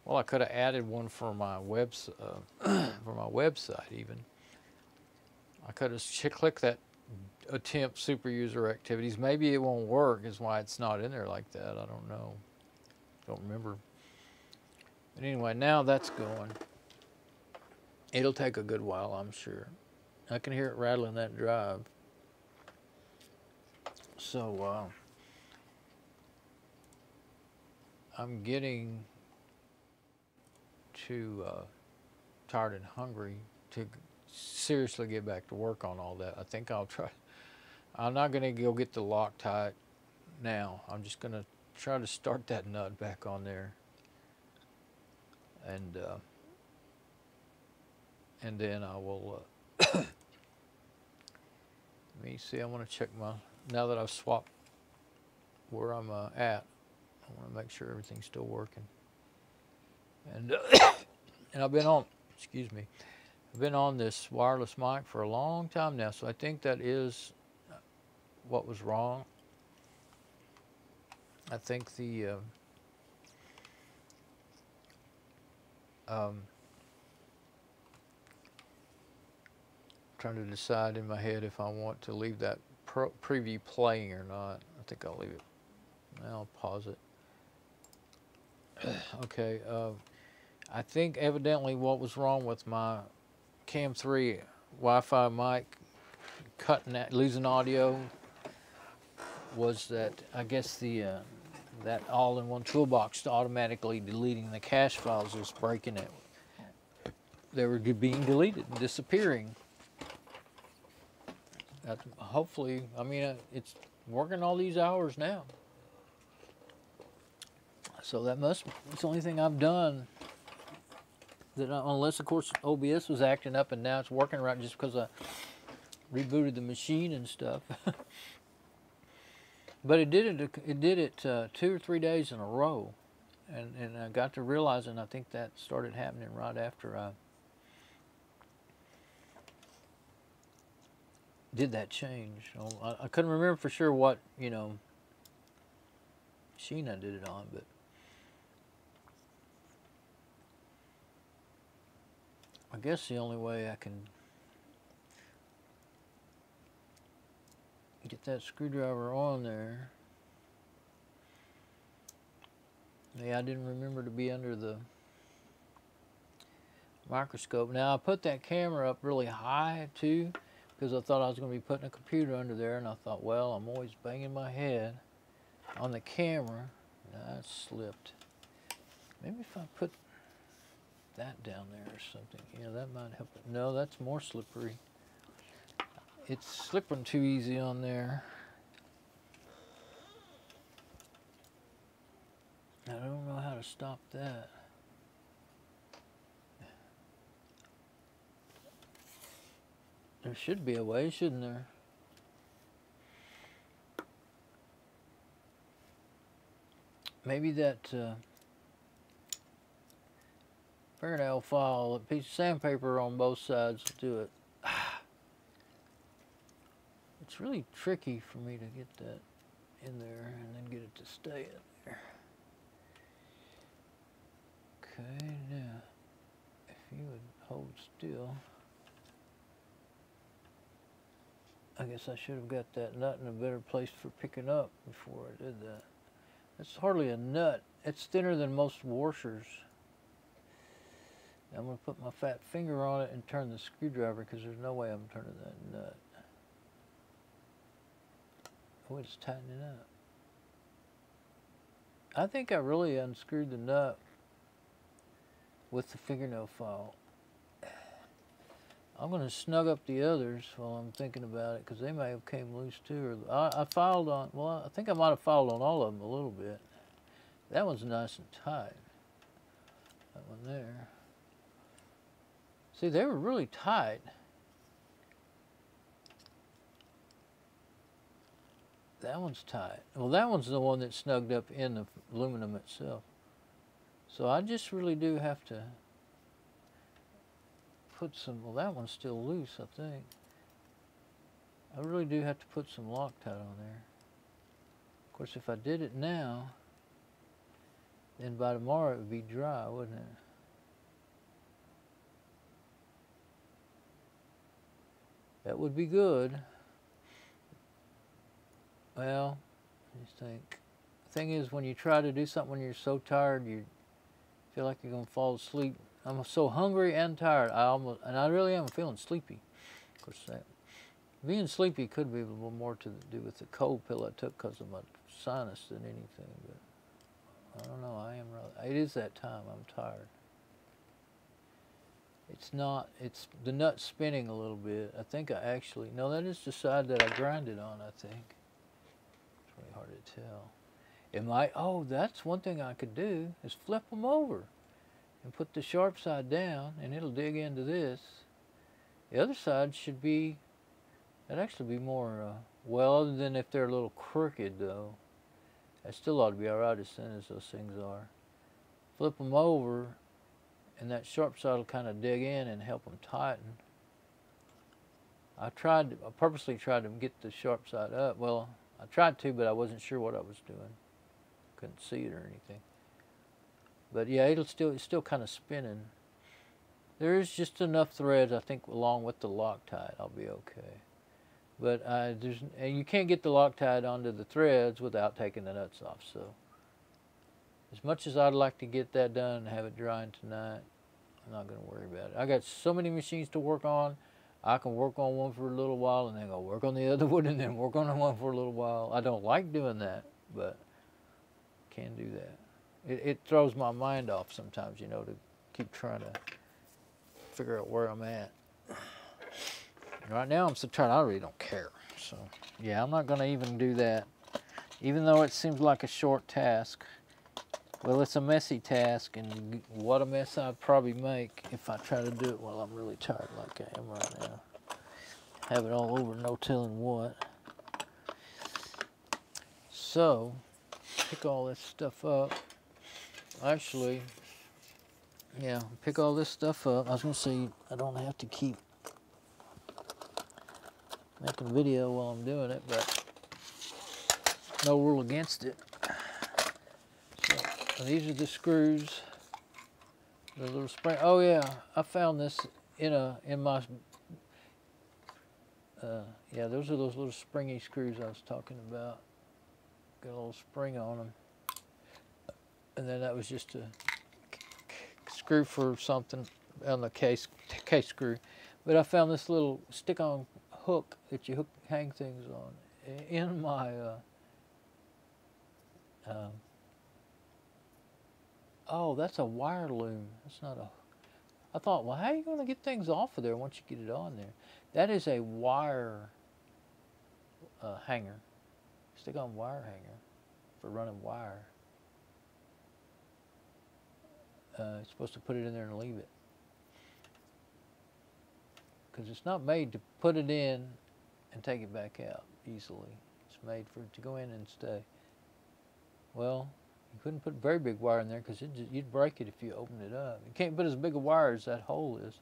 Well, I could have added one for my website even. I could have clicked that attempt super user activities. Maybe it won't work is why it's not in there like that. I don't know. Don't remember. But anyway, now that's going. It'll take a good while, I'm sure. I can hear it rattling that drive. So I'm getting too tired and hungry to seriously get back to work on all that. I think I'll try. I'm not going to go get the Loctite now. I'm just going to try to start that nut back on there, and then I will Let me see, I want to check my, now that I've swapped where I'm at, I want to make sure everything's still working. And, and I've been on, excuse me, I've been on this wireless mic for a long time now, so I think that is what was wrong. I think the trying to decide in my head if I want to leave that preview playing or not. I think I'll leave it. I'll pause it. Okay. I think evidently what was wrong with my Cam 3 Wi-Fi mic cutting that, losing audio, was that I guess the that all-in-one toolbox automatically deleting the cache files was breaking it. They were being deleted and disappearing. Hopefully, I mean, it's working all these hours now. So that it's the only thing I've done that, unless of course OBS was acting up and now it's working right just because I rebooted the machine and stuff. But it did it 2 or 3 days in a row, and I got to realizing, I think that started happening right after I did that change. I couldn't remember for sure what, you know, machine I did it on, but I guess the only way I can get that screwdriver on there. Yeah, I didn't remember to be under the microscope. Now I put that camera up really high too, because I thought I was going to be putting a computer under there, and I thought, well, I'm always banging my head on the camera. That slipped. Maybe if I put that down there or something, you know, that might help it. No, that's more slippery. It's slipping too easy on there. I don't know how to stop that. There should be a way, shouldn't there? Maybe that fingernail file, a piece of sandpaper on both sides will do it. It's really tricky for me to get that in there and then get it to stay in there. Okay, now, if you would hold still. I guess I should have got that nut in a better place for picking up before I did that. It's hardly a nut. It's thinner than most washers. I'm going to put my fat finger on it and turn the screwdriver, because there's no way I'm turning that nut. Oh, it's tightening up. I think I really unscrewed the nut with the fingernail file. I'm going to snug up the others while I'm thinking about it, because they may have came loose too. Or I filed on, well, I think I might have filed on all of them a little bit. That one's nice and tight. That one there. See, they were really tight. That one's tight. Well, that one's the one that's snugged up in the aluminum itself. So I just really do have to put some, well, that one's still loose, I think. I really do have to put some Loctite on there. Of course, if I did it now, then by tomorrow it would be dry, wouldn't it? That would be good. Well, I just think, the thing is, when you try to do something when you're so tired, you feel like you're going to fall asleep. I'm so hungry and tired. I really am feeling sleepy. Of course, being sleepy could be a little more to do with the cold pill I took because of my sinus than anything. But I don't know. I am really. It is that time. I'm tired. It's not. It's the nut spinning a little bit. I think I actually. No, that is the side that I grinded on, I think. It's really hard to tell. It might. Oh, that's one thing I could do is flip them over and put the sharp side down, and it'll dig into this. The other side should be That'd actually be more, well, other than if they're a little crooked, though. That still ought to be alright as thin as those things are. Flip them over, and that sharp side will kind of dig in and help them tighten. I purposely tried to get the sharp side up. Well, I tried to, but I wasn't sure what I was doing. Couldn't see it or anything. But yeah, it's still kind of spinning. There is just enough threads, I think, along with the Loctite, I'll be okay. But and you can't get the Loctite onto the threads without taking the nuts off. So, as much as I'd like to get that done and have it drying tonight, I'm not going to worry about it. I got so many machines to work on. I can work on one for a little while and then go work on the other one and then work on the one for a little while. I don't like doing that, but can do that. It throws my mind off sometimes, you know, to keep trying to figure out where I'm at. Right now I'm so tired, I really don't care. So, yeah, I'm not going to even do that. Even though it seems like a short task. Well, it's a messy task, and what a mess I'd probably make if I try to do it while I'm really tired like I am right now. Have it all over, no telling what. So, pick all this stuff up. Actually, yeah, pick all this stuff up. I was going to say, I don't have to keep making a video while I'm doing it, but no rule against it. So, these are the screws, the little spring. Oh yeah, I found this in my. Yeah, those are those little springy screws I was talking about. Got a little spring on them, and then that was just a screw for something on the case screw. But I found this little stick-on hook that you hang things on in my. Oh, that's a wire loom. That's not a. I thought, well, how are you going to get things off of there once you get it on there? That is a wire hanger, stick-on wire hanger for running wire. You're supposed to put it in there and leave it, because it's not made to put it in and take it back out easily. It's made for it to go in and stay. Well, you couldn't put very big wire in there because you'd break it if you opened it up. You can't put as big a wire as that hole is.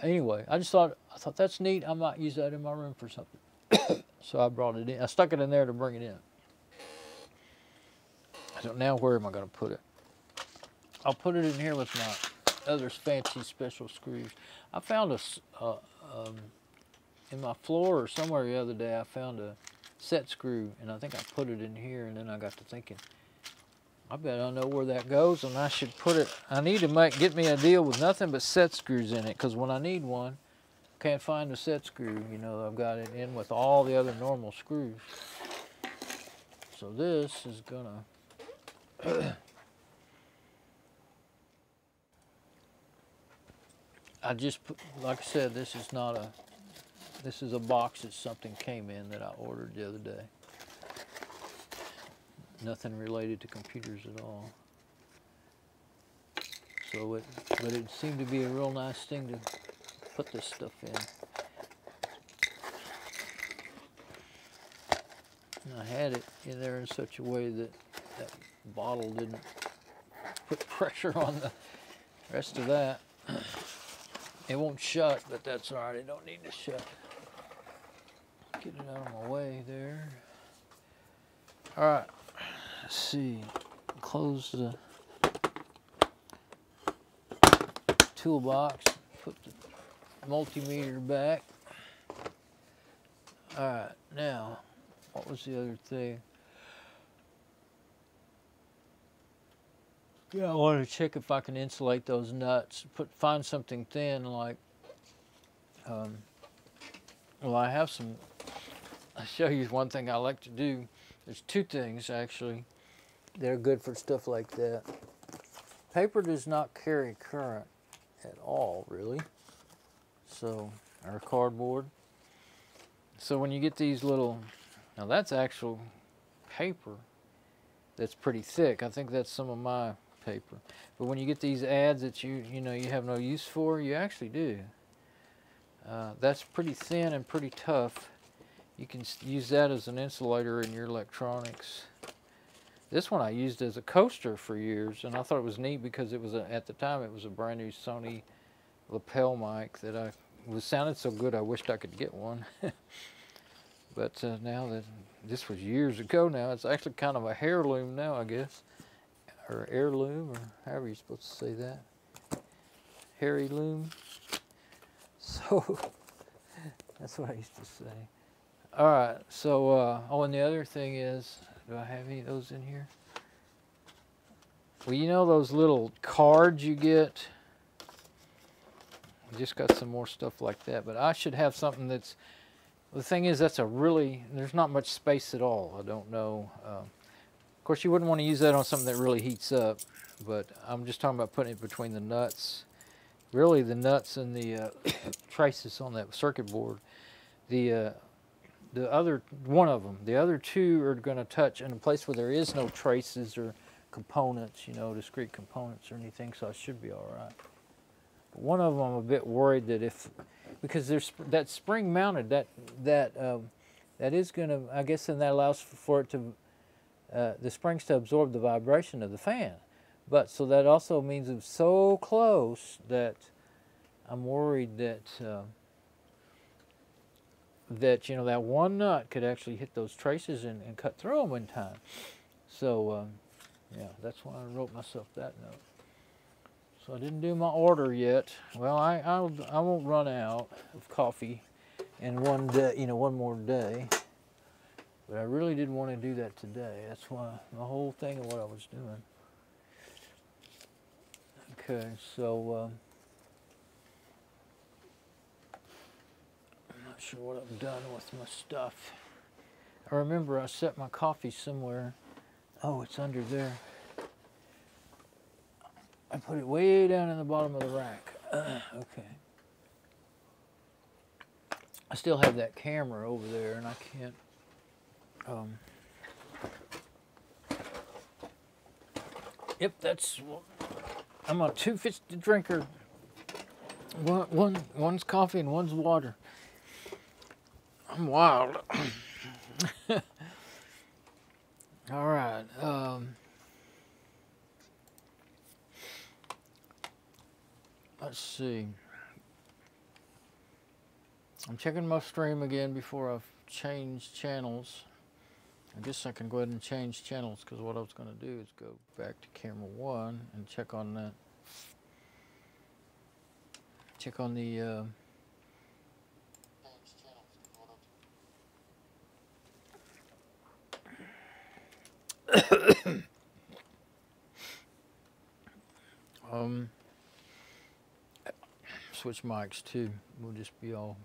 Anyway, I thought that's neat. I might use that in my room for something. So I brought it in. I stuck it in there to bring it in. So now where am I going to put it? I'll put it in here with my other fancy special screws. I found in my floor or somewhere the other day, I found a set screw, and I think I put it in here, and then I got to thinking, I bet I know where that goes, and I should put it, I need to get me a deal with nothing but set screws in it, because when I need one, can't find a set screw, you know, I've got it in with all the other normal screws. So this is gonna, I just put, like I said, this is a box that something came in that I ordered the other day. Nothing related to computers at all. So but it seemed to be a real nice thing to put this stuff in. And I had it in there in such a way that that bottle didn't put pressure on the rest of that. It won't shut, but that's all right. It don't need to shut. Get it out of my way there. All right. Let's see. Close the toolbox. Put the multimeter back. All right. Now, what was the other thing? Yeah, I wanted to check if I can insulate those nuts. Find something thin, like. Well, I have some. I'll show you one thing I like to do. There's two things actually that are good for stuff like that. Paper does not carry current at all, really. So, or cardboard. So when you get these little, now that's actual paper that's pretty thick. I think that's some of my paper. But when you get these ads that you know you have no use for, you actually do. That's pretty thin and pretty tough. You can use that as an insulator in your electronics. This one I used as a coaster for years, and I thought it was neat because it was at the time it was a brand new Sony lapel mic that sounded so good I wished I could get one. But now that this was years ago now, it's actually kind of a heirloom now, I guess, or heirloom, or however you're supposed to say that. Hairy loom. So that's what I used to say. All right, so oh, and the other thing is, do I have any of those in here? Well, you know those little cards you get? I just got some more stuff like that, but I should have something that's, the thing is, there's not much space at all. I don't know. Of course, you wouldn't want to use that on something that really heats up, but I'm just talking about putting it between the nuts. Really, the nuts and the traces on that circuit board. The other one of them, the other two are going to touch in a place where there is no traces or components, you know, discrete components or anything, so I should be all right. But one of them I'm a bit worried that because there's that spring mounted, that is going to, I guess, then that allows for it to, the springs to absorb the vibration of the fan. But so that also means it's so close that I'm worried that you know, that one nut could actually hit those traces and cut through them in time. So yeah, that's why I wrote myself that note. So I didn't do my order yet. Well, I won't run out of coffee in one day, you know, one more day. But I really didn't want to do that today. That's why the whole thing of what I was doing. Okay, so I'm not sure what I've done with my stuff. I remember I set my coffee somewhere. Oh, it's under there. I put it way down in the bottom of the rack. Okay. I still have that camera over there, and I can't. Yep, that's. I'm a two-fisted drinker. One's coffee and one's water. I'm wild. All right. Let's see. I'm checking my stream again before I've changed channels. I guess I can go ahead and change channels, because what I was going to do is go back to camera 1 and check on that. Check on the switch mics too. We'll just be all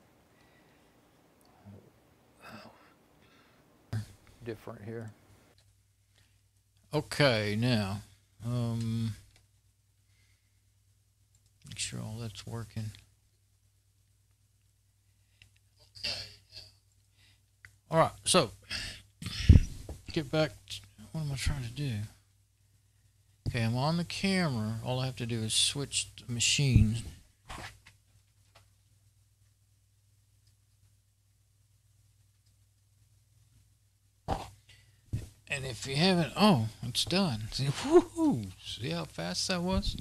different here. Okay, now make sure all that's working. Okay. All right, so get back to, what am I trying to do? Okay, I'm on the camera. All I have to do is switch the machine. And if you haven't, oh, it's done. See, woohoo! See how fast that was?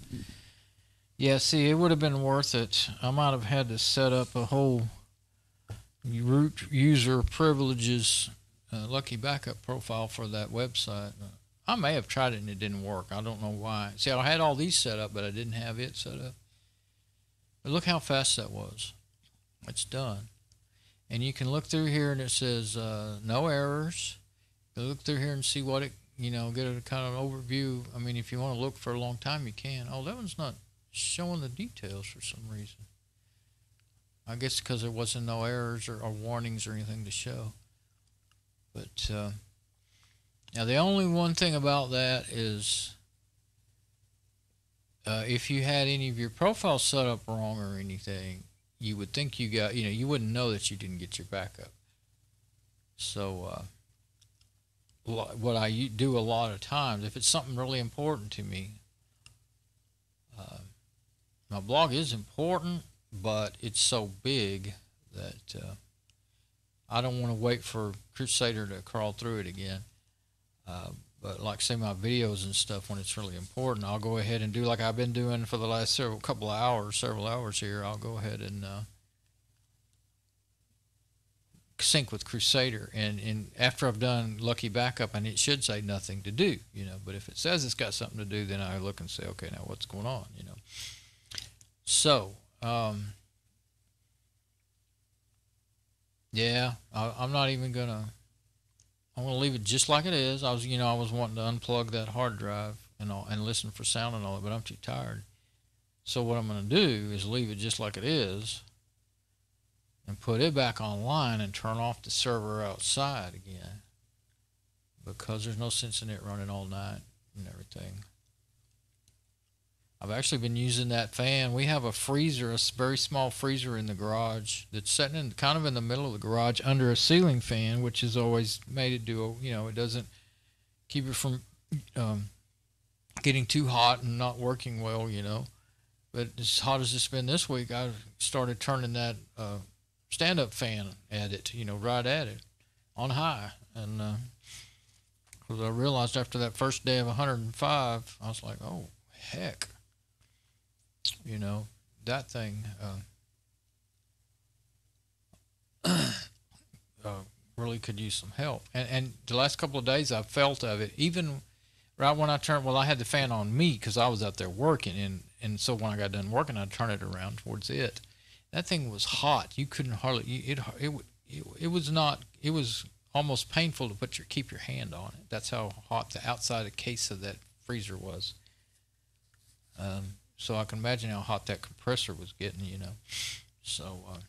Yeah, see, it would have been worth it. I might have had to set up a whole root user privileges Lucky Backup profile for that website. I may have tried it and it didn't work. I don't know why. See, I had all these set up, but I didn't have it set up. But look how fast that was. It's done. And you can look through here and it says no errors. You look through here and see what it, you know, get a kind of overview. I mean, if you want to look for a long time, you can. Oh, that one's not showing the details for some reason. I guess because there wasn't no errors or warnings or anything to show. But now the only one thing about that is if you had any of your profiles set up wrong or anything, you would think you got, you know, you wouldn't know that you didn't get your backup. So what I do a lot of times, if it's something really important to me, my blog is important, but it's so big that I don't want to wait for Krusader to crawl through it again. But like say my videos and stuff, when it's really important, I'll go ahead and do like I've been doing for the last several hours here. I'll go ahead and sync with Krusader, and after I've done Lucky Backup, and it should say nothing to do, but if it says it's got something to do, then I look and say, okay, now what's going on, So, yeah, I'm not even gonna. I'm gonna leave it just like it is. I was wanting to unplug that hard drive and listen for sound and all that, but I'm too tired. So what I'm gonna do is leave it just like it is, and put it back online and turn off the server outside again, because there's no sense in it running all night and everything. I've actually been using that fan. We have a freezer, a very small freezer in the garage that's sitting in kind of in the middle of the garage under a ceiling fan, which has always made it do, it doesn't keep it from getting too hot and not working well, But as hot as it's been this week, I started turning that stand-up fan at it, right at it, on high. And because I realized after that first day of 105, I was like, oh, heck. That thing really could use some help. And the last couple of days I've felt of it, even right when I I had the fan on me because I was out there working, and so when I got done working, I'd turn it around towards it. That thing was hot. You couldn't hardly, it was almost painful to keep your hand on it. That's how hot the outside case of that freezer was. So I can imagine how hot that compressor was getting, So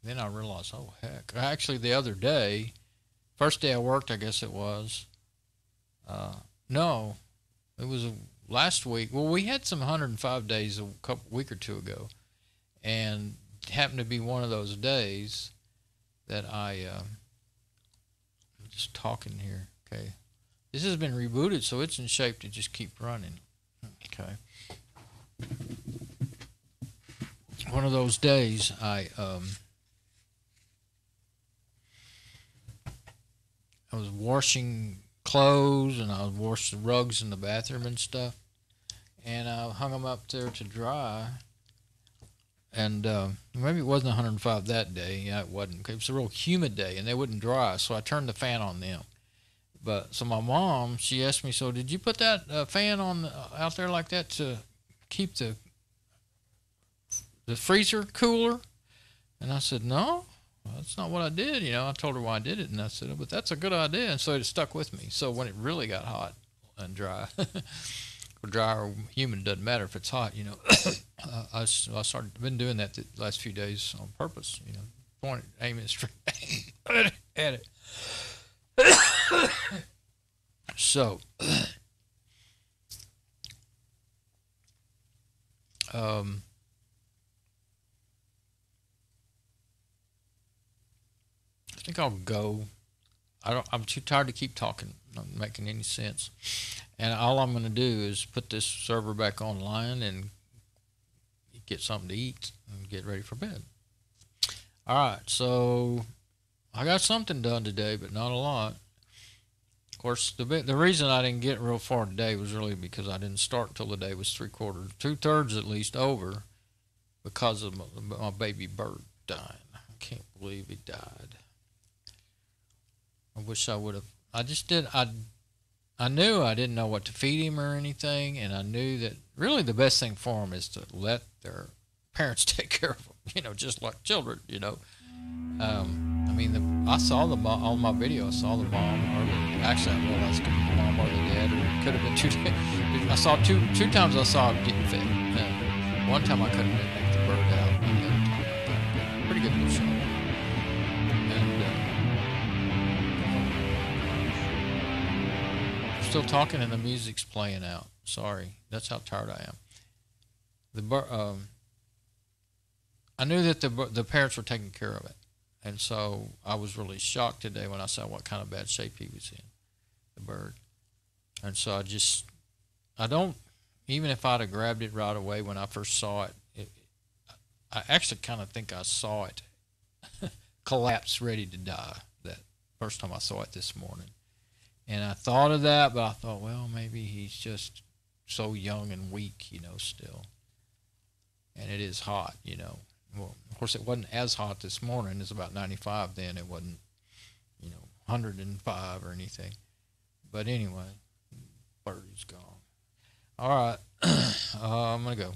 then I realized, oh, heck. Actually, the other day, first day I worked, I guess it was. No, it was last week. Well, we had some 105 days a week or two ago. And it happened to be one of those days that I'm just talking here. Okay. This has been rebooted, so it's in shape to just keep running. Okay. One of those days I was washing clothes, and I was washing the rugs in the bathroom and stuff, and I hung them up there to dry, and maybe it wasn't 105 that day. Yeah, it wasn't. It was a real humid day, and they wouldn't dry, so I turned the fan on them. But so my mom, she asked me, so did you put that fan on out there like that to keep the freezer cooler? And I said, no, that's not what I did. I told her why I did it, and I said, oh, but that's a good idea. And so it stuck with me. So when it really got hot and dry, or dry or humid, doesn't matter if it's hot, I been doing that the last few days on purpose, aiming straight at it. So, I think I'll go. I'm too tired to keep talking. Not making any sense. And all I'm going to do is put this server back online and get something to eat and get ready for bed. All right, so I got something done today, but not a lot. Of course, the reason I didn't get real far today was really because I didn't start until the day was 2/3 at least over, because of my baby bird dying. I can't believe he died. I wish I would have. I just did. I knew I didn't know what to feed him or anything, and I knew that really the best thing for them is to let their parents take care of them. Just like children. I saw on my video. I saw the mom, actually I realized it could be the mom or the dad, or it could have been two. I saw two times. I saw him getting fed. One time I couldn't make the bird out. And the other time, pretty good little shot. Still talking and the music's playing out. Sorry, that's how tired I am. I knew that the parents were taking care of it, and so I was really shocked today when I saw what kind of bad shape he was in, the bird. And so I don't, even if I'd have grabbed it right away when I first saw it, I actually kind of think I saw it collapse, ready to die, that first time I saw it this morning. And I thought of that, but I thought, well, maybe he's just so young and weak, still. And it is hot, Well, of course, it wasn't as hot this morning. It's about 95 then. It wasn't, 105 or anything. But anyway, birdie's gone. All right, I'm going to go.